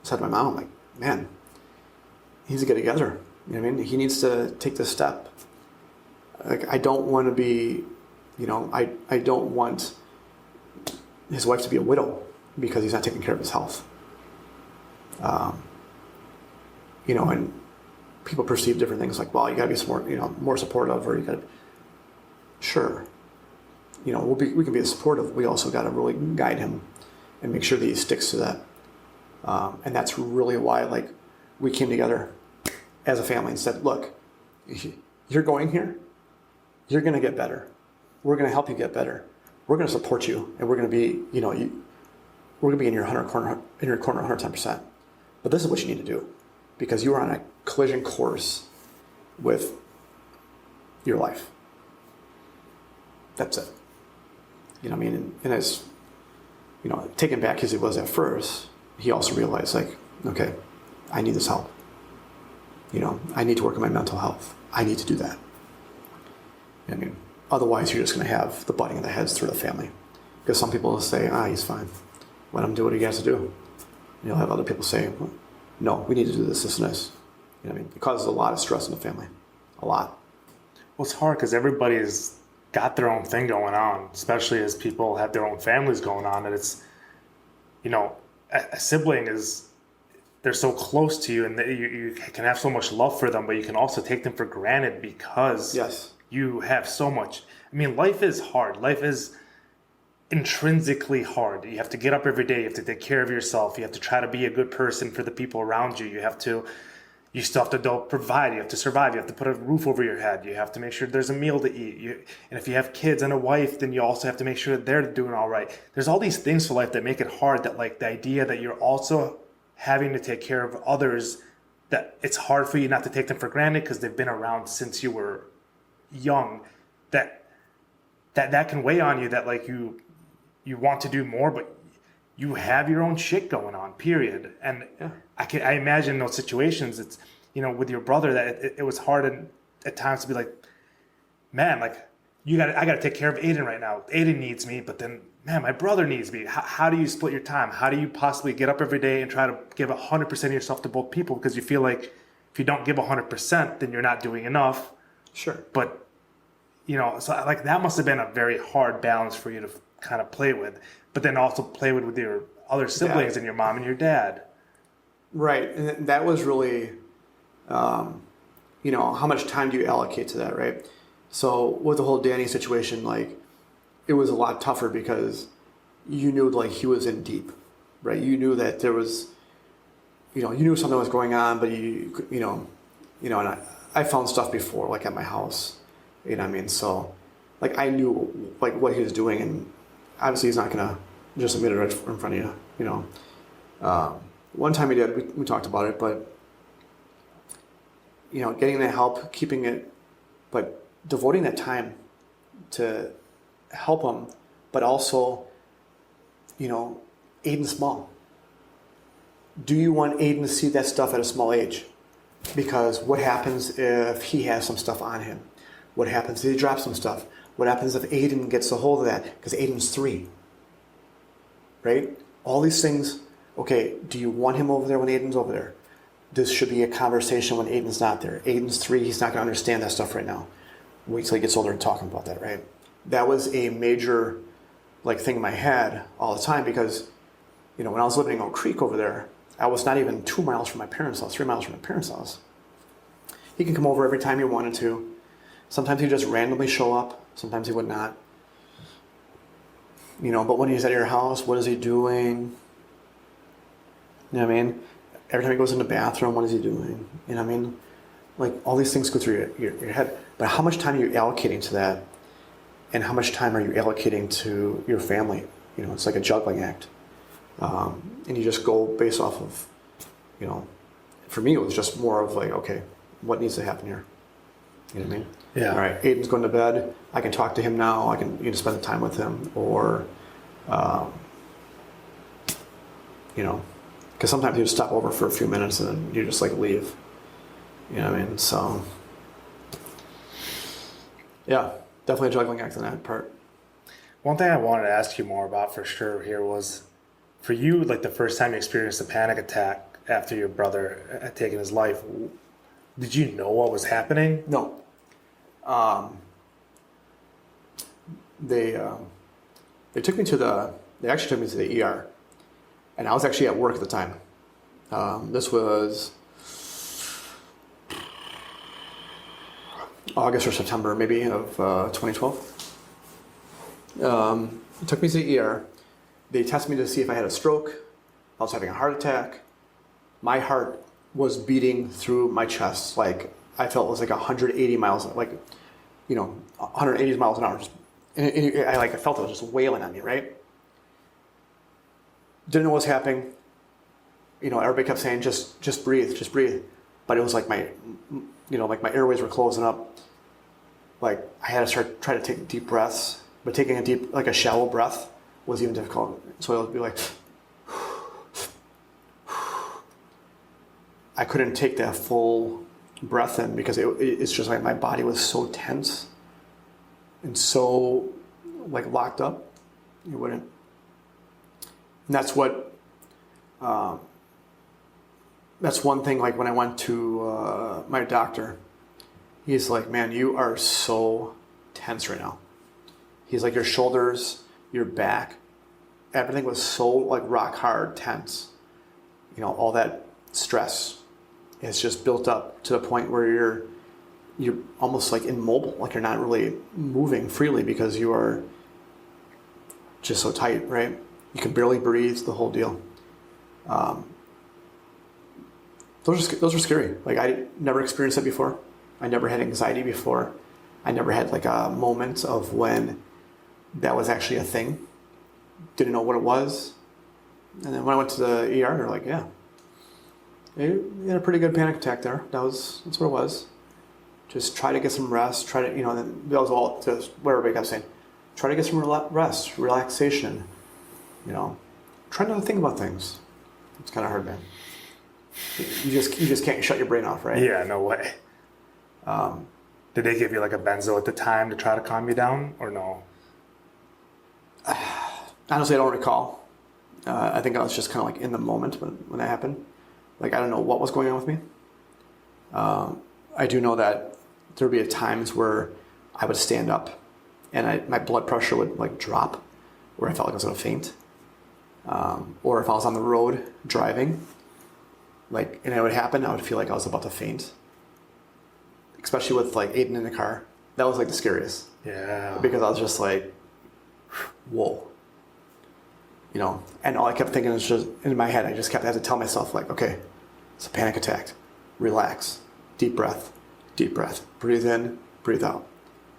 B: said to my mom, I'm like, man, he needs to get together. You know what I mean? He needs to take this step. Like, I don't want to be, I don't want his wife to be a widow because he's not taking care of his health. And people perceive different things, like, well, you gotta be more supportive, or you gotta, sure. We can be supportive. We also gotta really guide him and make sure that he sticks to that. And that's really why, like, we came together as a family and said, look, you're going here, you're gonna get better. We're gonna help you get better. We're gonna support you, and we're gonna be, we're gonna be in your corner 110%. But this is what you need to do, because you are on a collision course with your life. That's it. You know what I mean? And as, taken back as he was at first, he also realized, like, okay, I need this help. I need to work on my mental health. I need to do that. I mean, otherwise you're just going to have the butting of the heads through the family. Because some people will say, he's fine. Let him do what he has to do. And you'll have other people say, no, we need to do this, and this. You know what I mean? It causes a lot of stress in the family. A lot.
A: Well, it's hard because everybody's got their own thing going on, especially as people have their own families going on. And it's, a sibling they're so close to you, and that you can have so much love for them, but you can also take them for granted because
B: Yes.
A: you have so much. I mean, life is hard. Life is intrinsically hard. You have to get up every day. You have to take care of yourself. You have to try to be a good person for the people around you. You still have to provide. You have to survive. You have to put a roof over your head. You have to make sure there's a meal to eat. And if you have kids and a wife, then you also have to make sure that they're doing all right. There's all these things for life that make it hard, that like the idea that you're also having to take care of others, that it's hard for you not to take them for granted because they've been around since you were young, that can weigh on you, that like you want to do more, but you have your own shit going on, period. And I imagine in those situations, it's, with your brother, that it was hard at times to be like, man, like I got to take care of Aiden right now. Aiden needs me, but then, man, my brother needs me. How do you split your time? How do you possibly get up every day and try to give 100% of yourself to both people? Because you feel like if you don't give 100%, then you're not doing enough.
B: Sure.
A: But, so like that must have been a very hard balance for you to kind of play with, but then also play with your other siblings and your mom and your dad. Right.
B: And that was really, how much time do you allocate to that, right? So with the whole Danny situation, like, it was a lot tougher because you knew like he was in deep, right? You knew that there was, you knew something was going on, but and I found stuff before, like at my house, you know what I mean? So like I knew like what he was doing, and obviously he's not gonna just admit it right in front of you, one time he did, we talked about it, but getting that help, keeping it, but devoting that time to help him, but also, Aiden's small. Do you want Aiden to see that stuff at a small age? Because what happens if he has some stuff on him? What happens if he drops some stuff? What happens if Aiden gets a hold of that? Because Aiden's 3, right? All these things, okay, do you want him over there when Aiden's over there? This should be a conversation when Aiden's not there. Aiden's 3, he's not going to understand that stuff right now. Wait till he gets older and talking about that, right? That was a major thing in my head all the time because, when I was living in Oak Creek over there, I was not even 2 miles from my parents' house, 3 miles from my parents' house. He can come over every time he wanted to. Sometimes he'd just randomly show up. Sometimes he would not. But when he's at your house, what is he doing? You know what I mean? Every time he goes in the bathroom, what is he doing? You know what I mean? Like, all these things go through your head. But how much time are you allocating to that? And how much time are you allocating to your family? It's like a juggling act. And you just go based off of, for me, it was just more of like, okay, what needs to happen here? You know what I mean?
A: Yeah.
B: All right, Aiden's going to bed. I can talk to him now. I can spend the time with him. Or, because sometimes you just stop over for a few minutes and then you just leave. You know what I mean? So, yeah, definitely a juggling act on that part.
A: One thing I wanted to ask you more about for sure here was, for you, like the first time you experienced a panic attack after your brother had taken his life, did you know what was happening?
B: No. They actually took me to the ER, and I was actually at work at the time. This was August or September, maybe, of 2012. It took me to the ER. They tested me to see if I had a stroke. I was having a heart attack. My heart was beating through my chest. Like, I felt it was 180 miles, 180 miles an hour. I felt it was just wailing on me, right? Didn't know what was happening. Everybody kept saying, just breathe, just breathe. But it was like my airways were closing up. Like, I had to try to take deep breaths, but taking a shallow breath was even difficult. So I would be like, I couldn't take that full breath in because it's just like my body was so tense and so locked up. It wouldn't. And that's one thing. Like, when I went to my doctor, he's like, man, you are so tense right now. He's like, your shoulders, your back, everything was so rock hard tense. All that stress is just built up to the point where you're almost like immobile, like you're not really moving freely because you are just so tight, right? You can barely breathe, the whole deal. Those are scary. Like I never experienced it before. I never had anxiety before. I never had like a moment of when that was actually a thing. Didn't know what it was. And then when I went to the ER, they're like, yeah, you had a pretty good panic attack there. That's what it was. Just try to get some rest. Try to, that was all just what everybody kept saying. Try to get some rest, relaxation. Try not to think about things. It's kind of hard, man. You just can't shut your brain off, right?
A: Yeah, no way. Did they give you like a benzo at the time to try to calm you down, or no?
B: Honestly, I don't recall. I think I was just kind of like in the moment when that happened. Like, I don't know what was going on with me. I do know that there would be times where I would stand up and my blood pressure would like drop, where I felt like I was going to faint. Or if I was on the road driving, and it would happen, I would feel like I was about to faint. Especially with like Aiden in the car. That was like the scariest.
A: Yeah.
B: Because I was just like, whoa. And all I kept thinking is just in my head, I just kept having to tell myself like, okay, it's a panic attack. Relax. Deep breath. Breathe in, breathe out.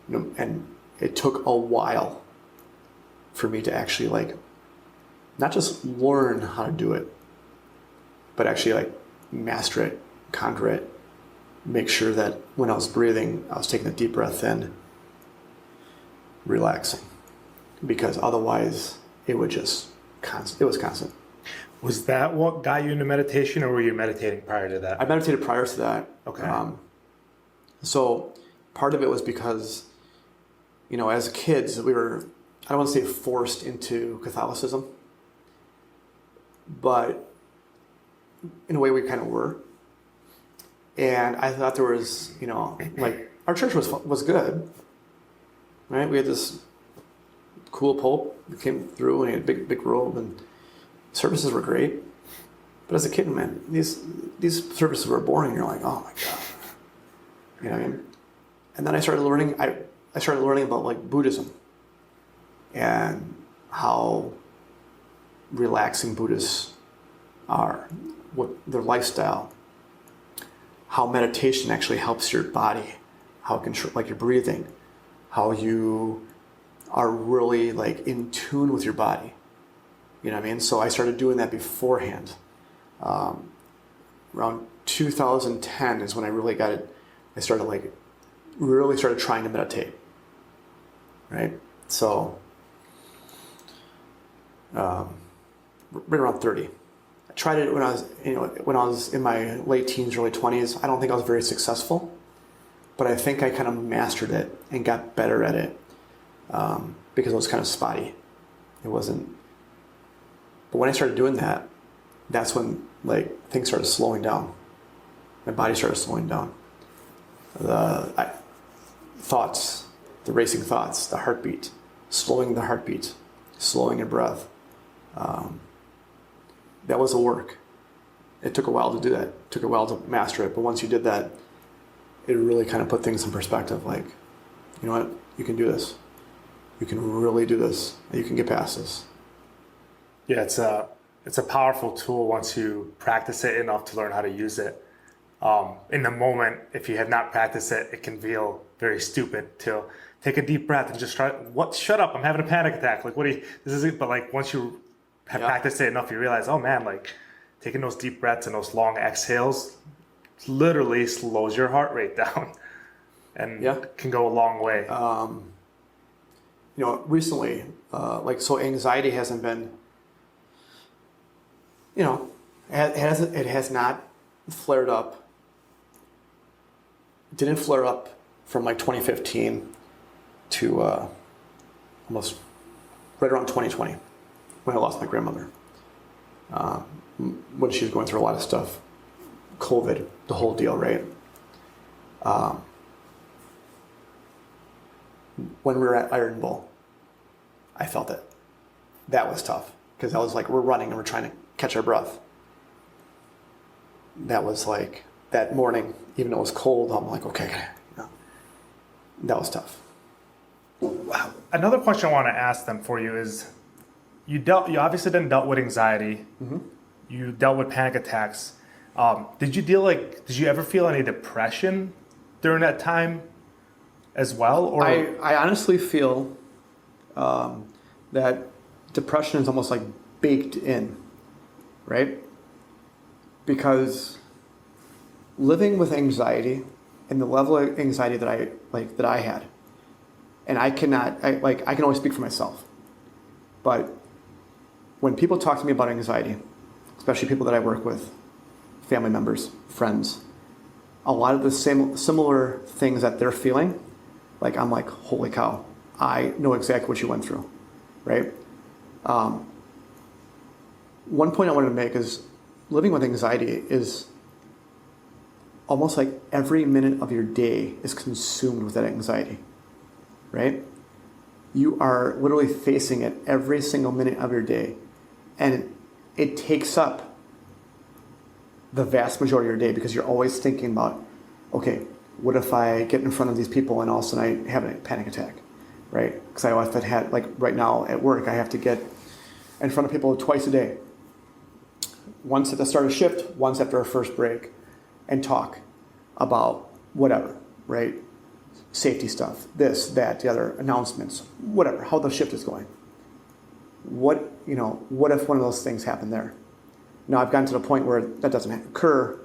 B: And it took a while for me to actually like, not just learn how to do it, but actually like master it, conquer it, make sure that when I was breathing, I was taking a deep breath in, relaxing, because otherwise it would just it was constant.
A: Was that what got you into meditation, or were you meditating prior to that?
B: I meditated prior to that.
A: Okay.
B: So part of it was because, as kids, we were, I don't want to say forced into Catholicism, but in a way we kind of were. And I thought there was, like our church was good, right? We had this cool pope that came through and he had a big robe and services were great. But as a kid, man, these services were boring. You're like, oh my God. You know what I mean? And then I started learning, I started learning about like Buddhism and how relaxing Buddhists are, what their lifestyle, how meditation actually helps your body, how it control like your breathing, how you are really like in tune with your body. You know what I mean? So I started doing that beforehand. Around 2010 is when I really got it. I really started trying to meditate. Right? So, right around 30. I tried it when I was in my late teens, early 20s. I don't think I was very successful, but I think I kind of mastered it and got better at it because it was kind of spotty. It wasn't. But when I started doing that, that's when like things started slowing down. My body started slowing down. The thoughts, the racing thoughts, the heartbeat, slowing the heartbeat, slowing your breath. That was the work. It took a while to do that. It took a while to master it. But once you did that, it really kind of put things in perspective. Like, you know what? You can do this. You can really do this. You can get past this.
A: Yeah, it's a powerful tool once you practice it enough to learn how to use it. In the moment, if you have not practiced it, it can feel very stupid to take a deep breath and just try. What? Shut up! I'm having a panic attack. Like, what do you? This is it. But like, once you have practiced it enough, you realize, oh man, like taking those deep breaths and those long exhales literally slows your heart rate down, and can go a long way.
B: Recently, so anxiety hasn't been. It has not flared up. It didn't flare up from like 2015 to almost right around 2020 when I lost my grandmother. When she was going through a lot of stuff, COVID, the whole deal, right? When we were at Iron Bowl, I felt it. That was tough because I was like, we're running and we're trying to catch our breath. that was like that morning, even though it was cold, I'm like, okay, that was tough.
A: Wow. Another question I want to ask them for you is, you obviously then dealt with anxiety. Mm-hmm. You dealt with panic attacks. Did you ever feel any depression during that time as well? Or
B: I honestly feel that depression is almost like baked in, right? Because living with anxiety and the level of anxiety that I had, and I can only speak for myself, but when people talk to me about anxiety, especially people that I work with, family members, friends, a lot of the similar things that they're feeling, like I'm like, holy cow, I know exactly what you went through, right? One point I wanted to make is living with anxiety is almost like every minute of your day is consumed with that anxiety, right? You are literally facing it every single minute of your day, and it takes up the vast majority of your day because you're always thinking about, okay, what if I get in front of these people and all of a sudden I have a panic attack, right? Because I often had, like right now at work, I have to get in front of people twice a day. Once at the start of shift, once after our first break, and talk about whatever, right? Safety stuff, this, that, the other, announcements, whatever, how the shift is going. What if one of those things happened there? Now I've gotten to the point where that doesn't occur.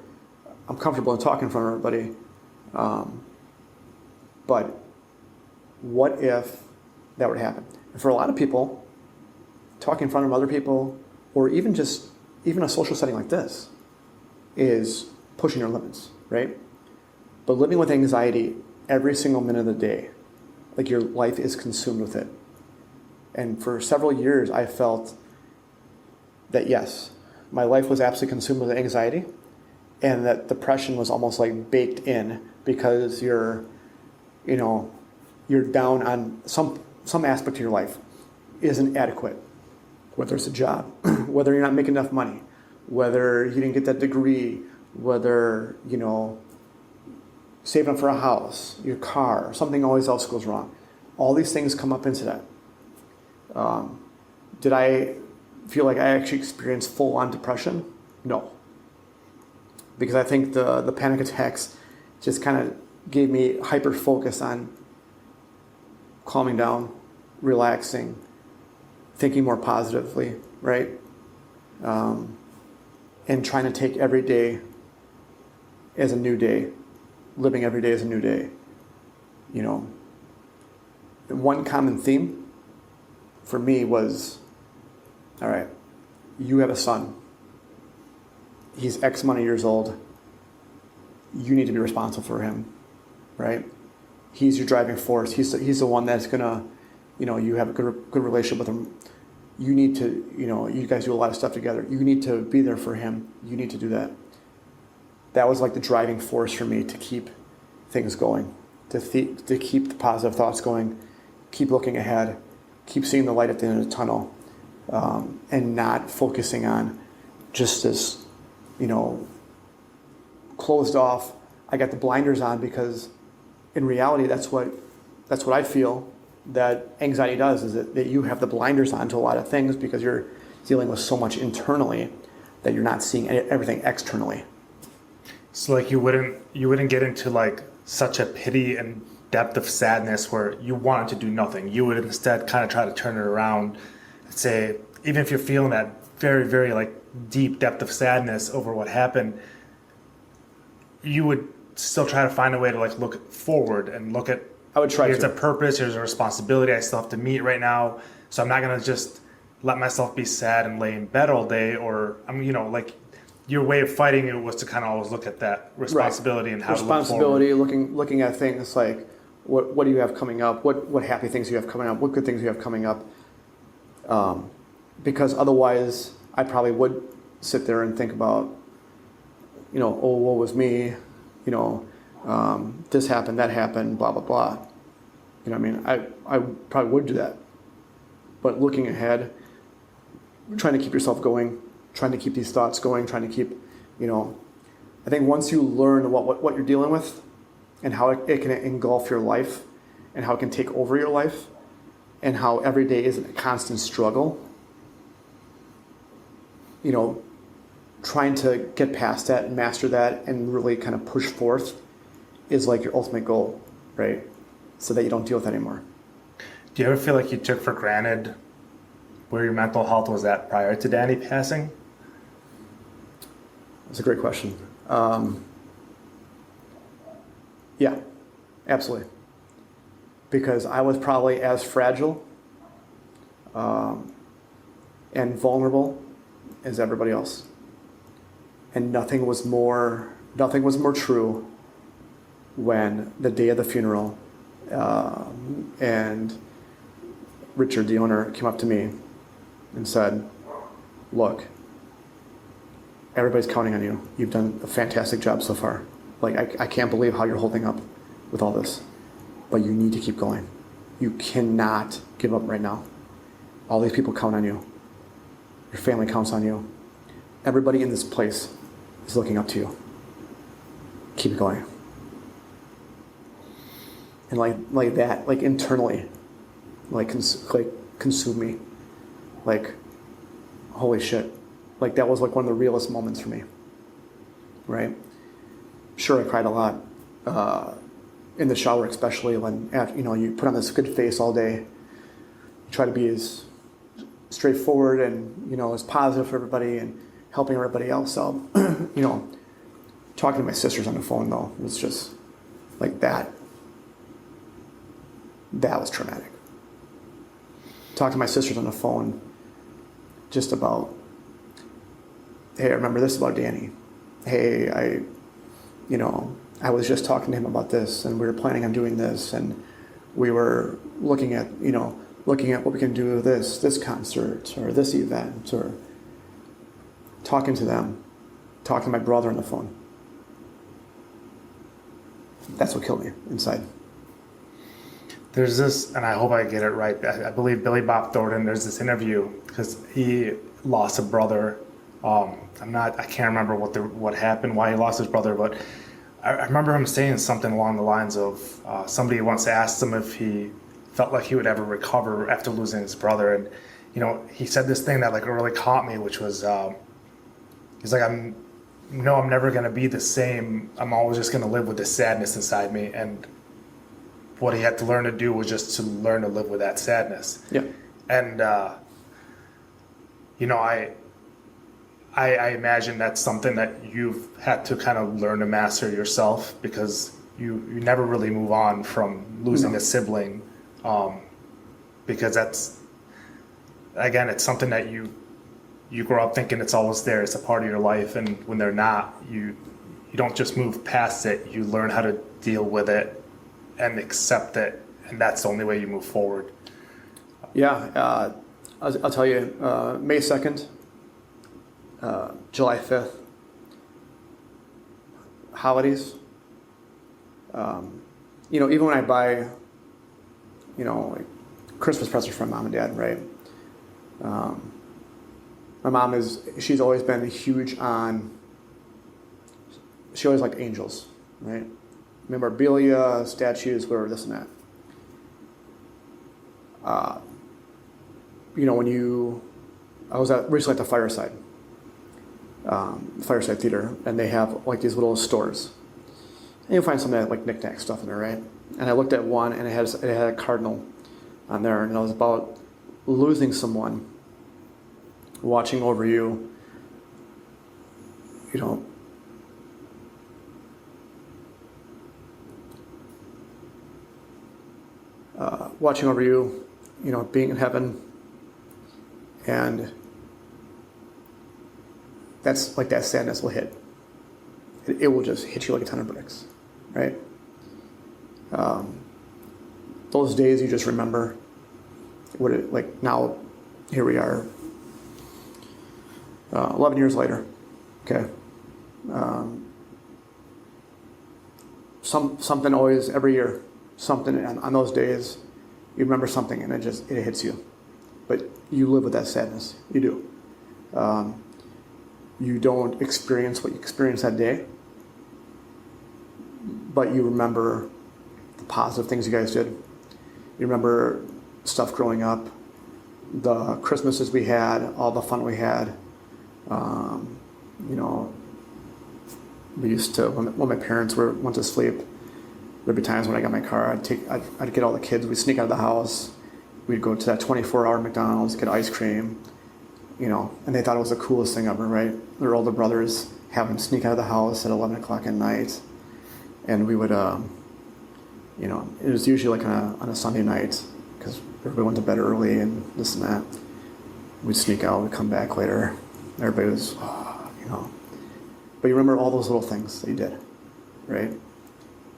B: I'm comfortable in talking in front of everybody. But what if that would happen? And for a lot of people, talking in front of other people, or even a social setting like this, is pushing your limits, right? But living with anxiety every single minute of the day, like your life is consumed with it. And for several years, I felt that yes, my life was absolutely consumed with anxiety, and that depression was almost like baked in because you're down on some aspect of your life isn't adequate, whether it's a job, whether you're not making enough money, whether you didn't get that degree, whether, saving up for a house, your car, something always else goes wrong. All these things come up into that. Did I feel like I actually experienced full-on depression? No. Because I think the panic attacks just kind of gave me hyper-focus on calming down, relaxing, thinking more positively, right? And trying to take every day as a new day, living every day as a new day. One common theme for me was, all right, you have a son. He's X amount of years old. You need to be responsible for him, right? He's your driving force. He's the one that's gonna, you have a good relationship with him. You need to, you guys do a lot of stuff together. You need to be there for him. You need to do that. That was like the driving force for me to keep things going, to keep the positive thoughts going, keep looking ahead, keep seeing the light at the end of the tunnel, and not focusing on just this, closed off. I got the blinders on because in reality, that's what I feel that anxiety does, is that you have the blinders on to a lot of things because you're dealing with so much internally that you're not seeing everything externally.
A: So like you wouldn't get into like such a pity and depth of sadness where you wanted to do nothing. You would instead kind of try to turn it around and say, even if you're feeling that very, very like deep depth of sadness over what happened, you would still try to find a way to like look forward and look at,
B: I would try
A: here's a purpose, here's a responsibility I still have to meet right now. So I'm not going to just let myself be sad and lay in bed all day, or like your way of fighting it was to kind of always look at that responsibility, right, and how to look forward.
B: looking at things like what do you have coming up, what happy things you have coming up, what good things you have coming up, because otherwise I probably would sit there and think about, oh, woe was me, this happened, that happened, blah blah blah. I probably would do that, but looking ahead, trying to keep yourself going, trying to keep these thoughts going, trying to keep, I think once you learn what you're dealing with and how it can engulf your life and how it can take over your life and how every day isn't a constant struggle, trying to get past that and master that and really kind of push forth is like your ultimate goal, right? So that you don't deal with that anymore.
A: Do you ever feel like you took for granted where your mental health was at prior to Danny passing?
B: That's a great question. Yeah, absolutely. Because I was probably as fragile and vulnerable as everybody else. And nothing was more true when the day of the funeral and Richard, the owner, came up to me and said, look, everybody's counting on you. You've done a fantastic job so far. Like, I can't believe how you're holding up with all this. But you need to keep going. You cannot give up right now. All these people count on you. Your family counts on you. Everybody in this place is looking up to you. Keep going. And like that, like internally, consume me. Like, holy shit. Like, that was like one of the realest moments for me. Right? Sure, I cried a lot. In the shower, especially when you put on this good face all day. You try to be as straightforward and as positive for everybody and helping everybody else out. Talking to my sisters on the phone though was just like that. That was traumatic. Talking to my sisters on the phone just about, hey, I remember this about Danny. Hey, I was just talking to him about this, and we were planning on doing this, and we were looking at what we can do with this concert or this event, or talking to them, talking to my brother on the phone. That's what killed me inside.
A: There's this, and I hope I get it right. I believe Billy Bob Thornton. There's this interview because he lost a brother. I can't remember what happened, why he lost his brother, but I remember him saying something along the lines of somebody once asked him if he felt like he would ever recover after losing his brother, and he said this thing that like really caught me, which was he's like, I'm never gonna be the same. I'm always just gonna live with this sadness inside me, and what he had to learn to do was just to learn to live with that sadness.
B: Yeah.
A: And I imagine that's something that you've had to kind of learn to master yourself, because you never really move on from losing a sibling, because that's, again, it's something that you grow up thinking it's always there, it's a part of your life, and when they're not, you don't just move past it, you learn how to deal with it and accept it, and that's the only way you move forward.
B: Yeah, I'll tell you, May 2nd, July 5th, holidays. Even when I buy, like Christmas presents for my mom and dad, right? My mom she's always been huge on, she always liked angels, right? Memorabilia, statues, whatever, this and that. I was recently at the Fireside Theater, and they have like these little stores. And you'll find some of that like knick-knack stuff in there, right? And I looked at one, and it had a cardinal on there, and it was about losing someone, watching over you, watching over you, being in heaven, and that's like that sadness will hit. It will just hit you like a ton of bricks, right? Those days you just remember what it like. Now, here we are, 11 years later. Okay, something always every year, something on those days, you remember something and it hits you, but you live with that sadness. You do. You don't experience what you experienced that day, but you remember the positive things you guys did. You remember stuff growing up, the Christmases we had, all the fun we had. You know, we used to, when my parents went to sleep, there'd be times when I got in my car, I'd get all the kids, we'd sneak out of the house, we'd go to that 24-hour McDonald's, get ice cream, you know, and they thought it was the coolest thing ever, right? Their older brothers have them sneak out of the house at 11 o'clock at night, and we would, you know, it was usually like on a Sunday night, because everybody went to bed early and this and that. We'd sneak out, we'd come back later, everybody was, you know. But you remember all those little things that you did, right?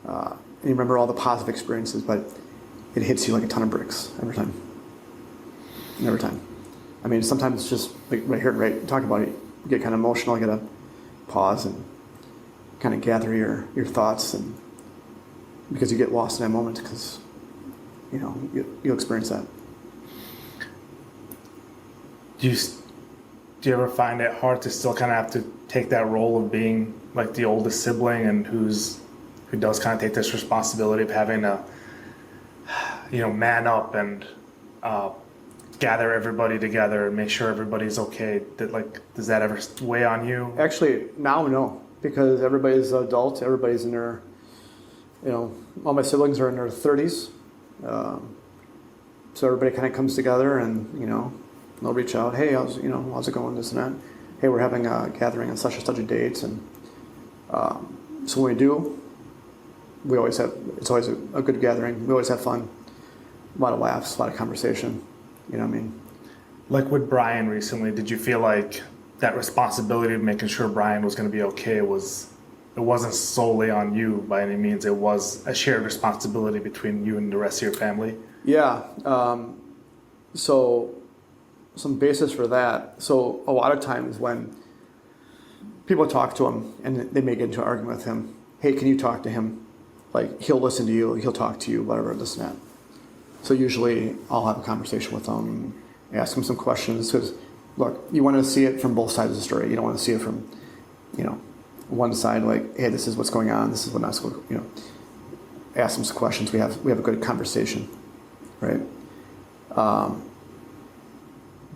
B: And you remember all the positive experiences, but it hits you like a ton of bricks every time. Every time. I mean, sometimes it's just like right here, right? Talk about it. You get kind of emotional. You gotta pause and kind of gather your thoughts, and because you get lost in that moment, because you know you'll experience that.
A: Do you ever find it hard to still kind of have to take that role of being like the oldest sibling and who does kind of take this responsibility of having to, you know, man up and gather everybody together and make sure everybody's okay? Does that ever weigh on you?
B: Actually, now no, because everybody's adult. Everybody's in their, you know, all my siblings are in their 30s. So everybody kind of comes together, and you know, they'll reach out. Hey, how's it going? This and that. Hey, we're having a gathering on such and such a date, and so when we do, it's always a good gathering. We always have fun, a lot of laughs, a lot of conversation. You know what I mean?
A: Like with Brian recently, did you feel like that responsibility of making sure Brian was going to be okay it wasn't solely on you by any means? It was a shared responsibility between you and the rest of your family?
B: Yeah. So some basis for that. So a lot of times when people talk to him and they may get into an argument with him, hey, can you talk to him? Like, he'll listen to you, he'll talk to you, whatever, this and that. So usually I'll have a conversation with him, ask him some questions, because look, you want to see it from both sides of the story. You don't want to see it from, you know, one side, like, hey, this is what's going on, this is what's not, you know. Ask him some questions. We have a good conversation, right?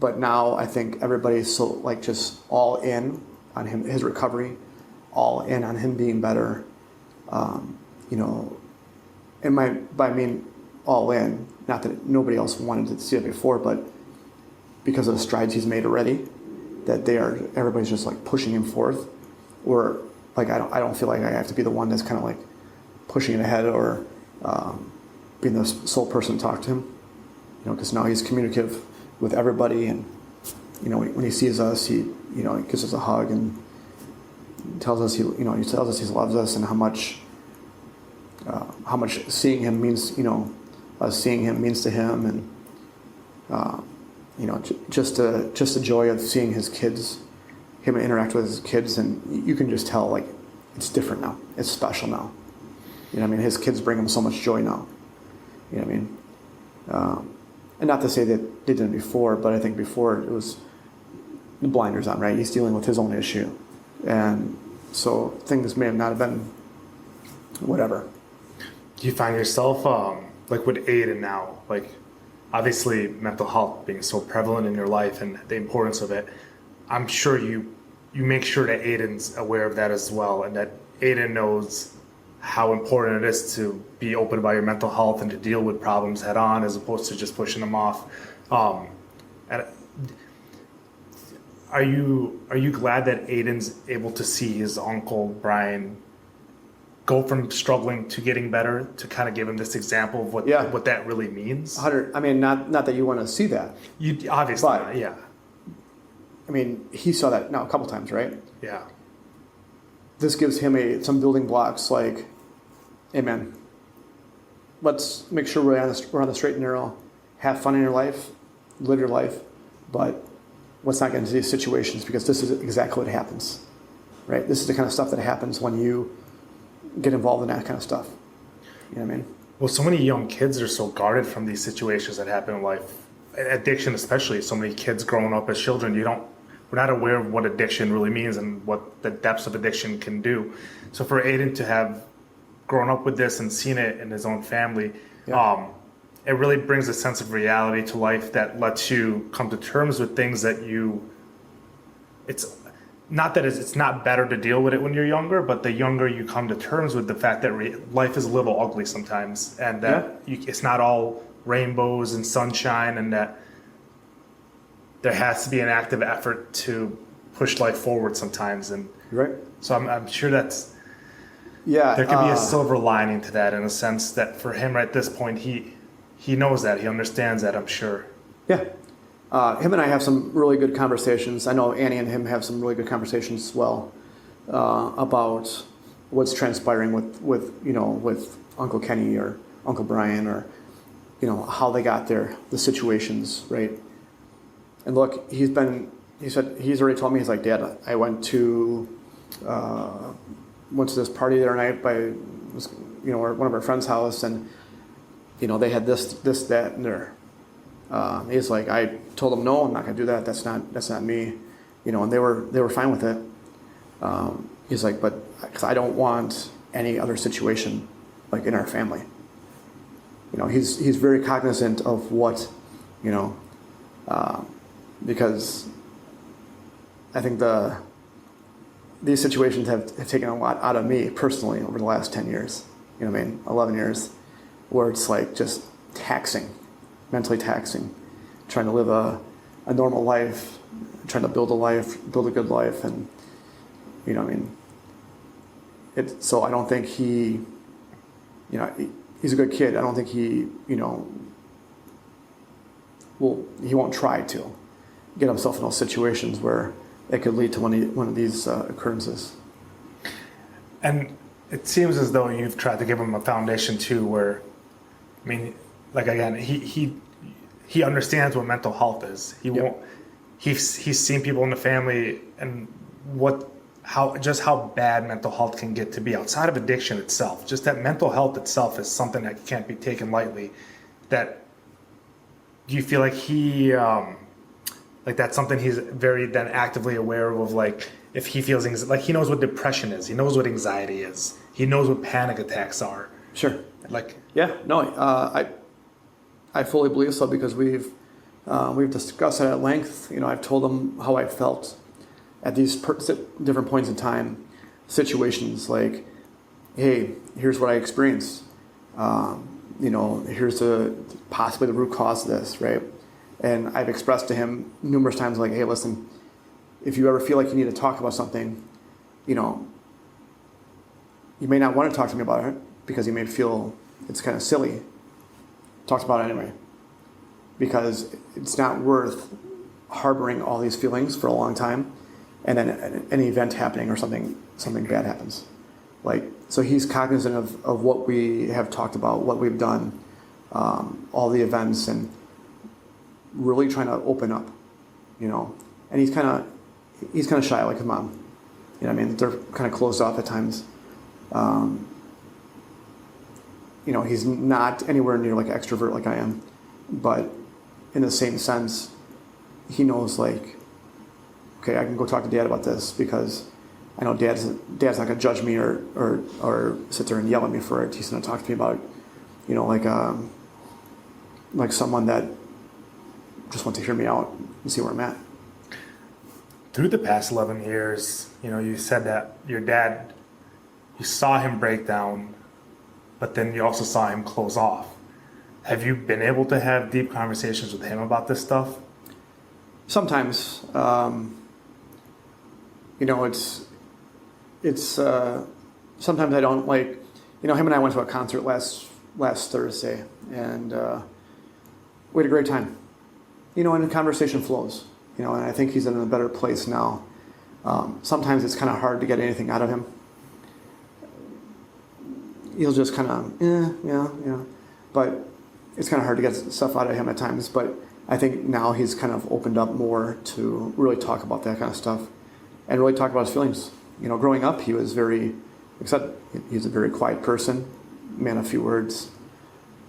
B: But now I think everybody's so like just all in on him, his recovery, all in on him being better. You know, by mean all in, not that nobody else wanted to see it before, but because of the strides he's made already, that everybody's just like pushing him forth, or like I don't feel like I have to be the one that's kind of like pushing it ahead or being the sole person to talk to him, you know, because now he's communicative with everybody, and you know, when he sees us, he gives us a hug and tells us he loves us, and how much seeing him means, you know, us seeing him means to him, and you know, just the joy of seeing his kids, him interact with his kids, and you can just tell like it's different now, it's special now. You know what I mean? His kids bring him so much joy now. You know what I mean? And not to say that they didn't before, but I think before it was the blinders on, right? He's dealing with his own issue. And so things may not have been whatever.
A: Do you find yourself, like with Aiden now, like obviously mental health being so prevalent in your life and the importance of it, I'm sure you make sure that Aiden's aware of that as well, and that Aiden knows how important it is to be open about your mental health and to deal with problems head on as opposed to just pushing them off. And are you glad that Aiden's able to see his uncle Brian go from struggling to getting better, to kind of give him this example of what that really means?
B: I mean, not that you want to see that.
A: You obviously,
B: but,
A: not, yeah.
B: I mean, he saw that now a couple times, right?
A: Yeah.
B: This gives him some building blocks, like, hey man, let's make sure we're on the straight and narrow. Have fun in your life, live your life, but let's not get into these situations, because this is exactly what happens, right? This is the kind of stuff that happens when you get involved in that kind of stuff. You know what I mean?
A: Well, so many young kids are so guarded from these situations that happen in life. Addiction especially, so many kids growing up as children, we're not aware of what addiction really means and what the depths of addiction can do. So for Aiden to have grown up with this and seen it in his own family,
B: Yeah.
A: it really brings a sense of reality to life that lets you come to terms with things that it's not that it's not better to deal with it when you're younger, but the younger you come to terms with the fact that life is a little ugly sometimes, and that it's not all rainbows and sunshine, and that there has to be an active effort to push life forward sometimes. And
B: Right.
A: so I'm sure that's,
B: Yeah.
A: there could be a silver lining to that, in a sense that for him at this point, he knows that, he understands that, I'm sure.
B: Yeah. Him and I have some really good conversations. I know Annie and him have some really good conversations as well about what's transpiring with Uncle Kenny or Uncle Brian, or how they got there, the situations, right? And look, he's already told me, he's like, Dad, I went to this party the other night by one of our friends' house, and they had this, that, and there. He's like, I told them, no, I'm not gonna do that. That's not me, and they were fine with it. He's like, but because I don't want any other situation like in our family. He's very cognizant of what, because I think these situations have taken a lot out of me personally over the last 10 years, 11 years, where it's like just taxing, mentally taxing, trying to live a normal life, trying to build a good life. And, so I don't think he, he's a good kid. I don't think he won't try to get himself in those situations where it could lead to one of these occurrences.
A: And it seems as though you've tried to give him a foundation too, where, again, he understands what mental health is. He's seen people in the family and how bad mental health can get to be, outside of addiction itself. Just that mental health itself is something that can't be taken lightly. That, do you feel like he that's something he's very then actively aware of, like if he feels like he knows what depression is, he knows what anxiety is, he knows what panic attacks are.
B: Sure. I fully believe so, because we've discussed it at length. I've told him how I felt at these different points in time, situations like, hey, here's what I experienced. Here's possibly the root cause of this, right? And I've expressed to him numerous times, like, hey, listen, if you ever feel like you need to talk about something, you may not want to talk to me about it because you may feel it's kind of silly. Talk about it anyway, because it's not worth harboring all these feelings for a long time, and then an event happening or something bad happens. So he's cognizant of what we have talked about, what we've done, all the events, and really trying to open up, and he's kind of shy like his mom. They're kind of closed off at times. He's not anywhere near like extrovert like I am, but in the same sense, he knows, like, okay, I can go talk to Dad about this because I know Dad's not going to judge me or sit there and yell at me for it. He's going to talk to me about it, like someone that just wants to hear me out and see where I'm at.
A: Through the past 11 years, you said that your dad, you saw him break down, but then you also saw him close off. Have you been able to have deep conversations with him about this stuff?
B: Sometimes, it's sometimes I don't like, him and I went to a concert last Thursday, and we had a great time, and the conversation flows, and I think he's in a better place now. Sometimes it's kind of hard to get anything out of him. He'll just kind of, yeah, but it's kind of hard to get stuff out of him at times. But I think now he's kind of opened up more to really talk about that kind of stuff and really talk about his feelings. Growing up, he was very, he's a very quiet person, man of few words.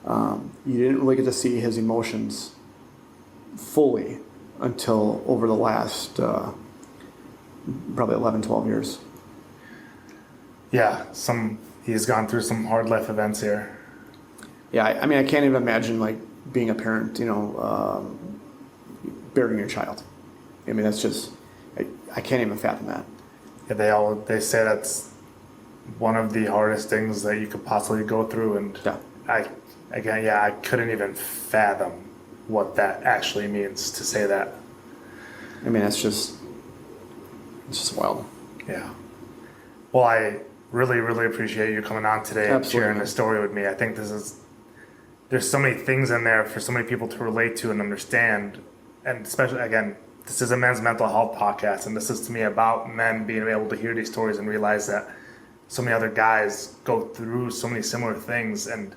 B: You didn't really get to see his emotions fully until over the last probably 11, 12 years.
A: Yeah, some He's gone through some hard life events here.
B: Yeah, I mean, I can't even imagine like being a parent, burying your child. I mean, that's just, I can't even fathom that.
A: Yeah, they say that's one of the hardest things that you could possibly go through, and
B: Yeah.
A: I couldn't even fathom what that actually means to say that.
B: I mean, it's just wild.
A: Yeah. Well, I really, really appreciate you coming on today and sharing this story with me. I think there's so many things in there for so many people to relate to and understand. And especially, again, this is a men's mental health podcast, and this is to me about men being able to hear these stories and realize that so many other guys go through so many similar things, and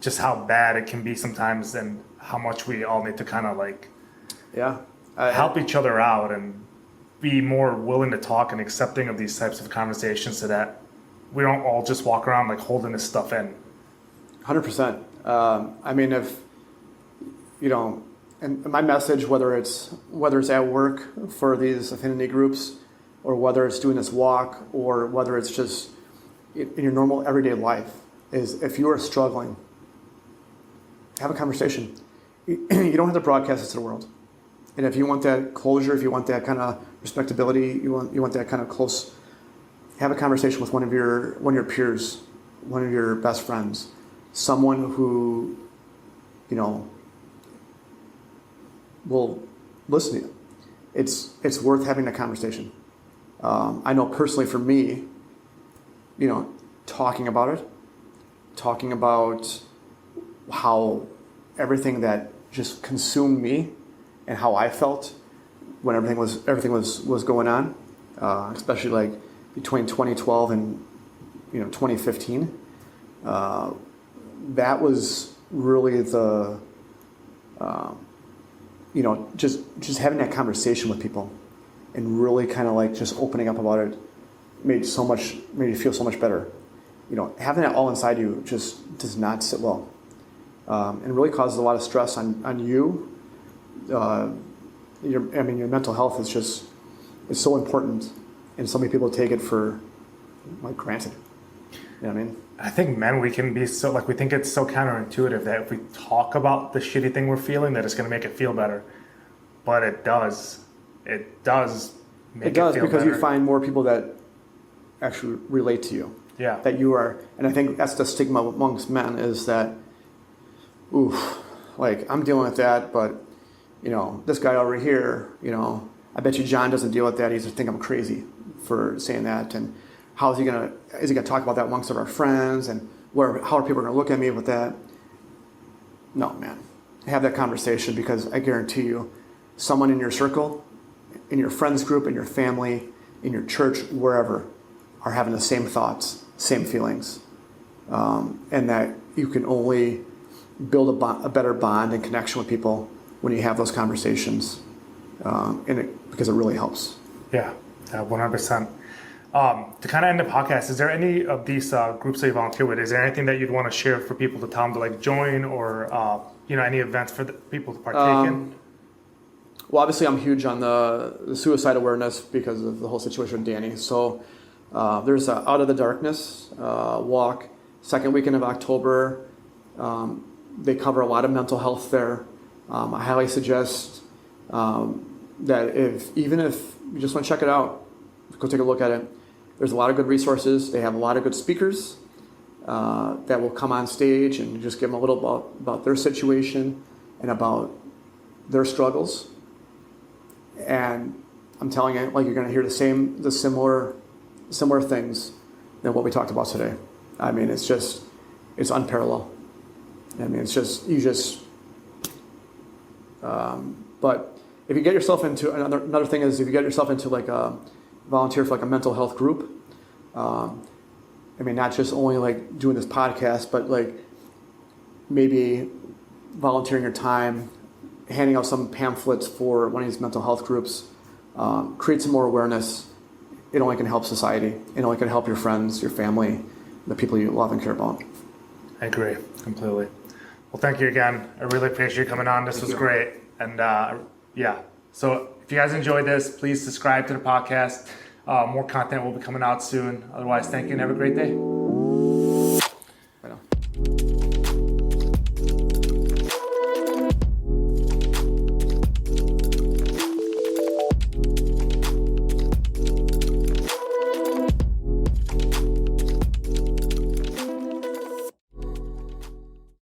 A: just how bad it can be sometimes, and how much we all need to kind of like help each other out and be more willing to talk and accepting of these types of conversations, so that we don't all just walk around like holding this stuff in.
B: 100%. I mean, if, and my message, whether it's at work for these affinity groups, or whether it's doing this walk, or whether it's just in your normal everyday life, is if you are struggling, have a conversation. You don't have to broadcast it to the world. And if you want that closure, if you want that kind of respectability, you want that kind of close, have a conversation with one of your peers, one of your best friends, someone who, will listen to you. It's worth having a conversation. I know personally for me, talking about how everything that just consumed me and how I felt when everything was going on, especially like between 2012 and 2015. That was really the just having that conversation with people and really kind of like just opening up about it made you feel so much better. Having that all inside you just does not sit well, and really causes a lot of stress on you. Your mental health is so important, and so many people take it for like granted. You know what I mean?
A: I think men, we can be so we think it's so counterintuitive that if we talk about the shitty thing we're feeling, that it's going to make it feel better. But it does. It does make it feel better.
B: Because you find more people that actually relate to you.
A: Yeah.
B: That you are, and I think that's the stigma amongst men, is that, I'm dealing with that, but this guy over here, I bet you John doesn't deal with that. He's just think I'm crazy for saying that, and is he gonna talk about that amongst our friends, and how are people gonna look at me with that? No, man. Have that conversation, because I guarantee you, someone in your circle, in your friends group, in your family, in your church, wherever, are having the same thoughts, same feelings, and that you can only build a better bond and connection with people when you have those conversations, because it really helps.
A: Yeah, 100%. To kind of end the podcast, is there any of these groups that you volunteer with? Is there anything that you'd want to share for people to tell them to join, or any events for the people to partake in?
B: Well, obviously, I'm huge on the suicide awareness because of the whole situation with Danny. So there's Out of the Darkness walk, second weekend of October. They cover a lot of mental health there. I highly suggest that even if you just want to check it out, go take a look at it. There's a lot of good resources. They have a lot of good speakers that will come on stage and just give them a little about their situation and about their struggles. And I'm telling you, you're going to hear the similar things than what we talked about today. I mean, it's unparalleled. I mean, but if you get yourself into another thing is, if you get yourself into a volunteer for a mental health group, not just only doing this podcast, but maybe volunteering your time, handing out some pamphlets for one of these mental health groups, create some more awareness. It only can help society. It only can help your friends, your family, the people you love and care about.
A: I agree completely. Well, thank you again. I really appreciate you coming on. This was great. And so if you guys enjoyed this, please subscribe to the podcast. More content will be coming out soon. Otherwise, thank you and have a great day.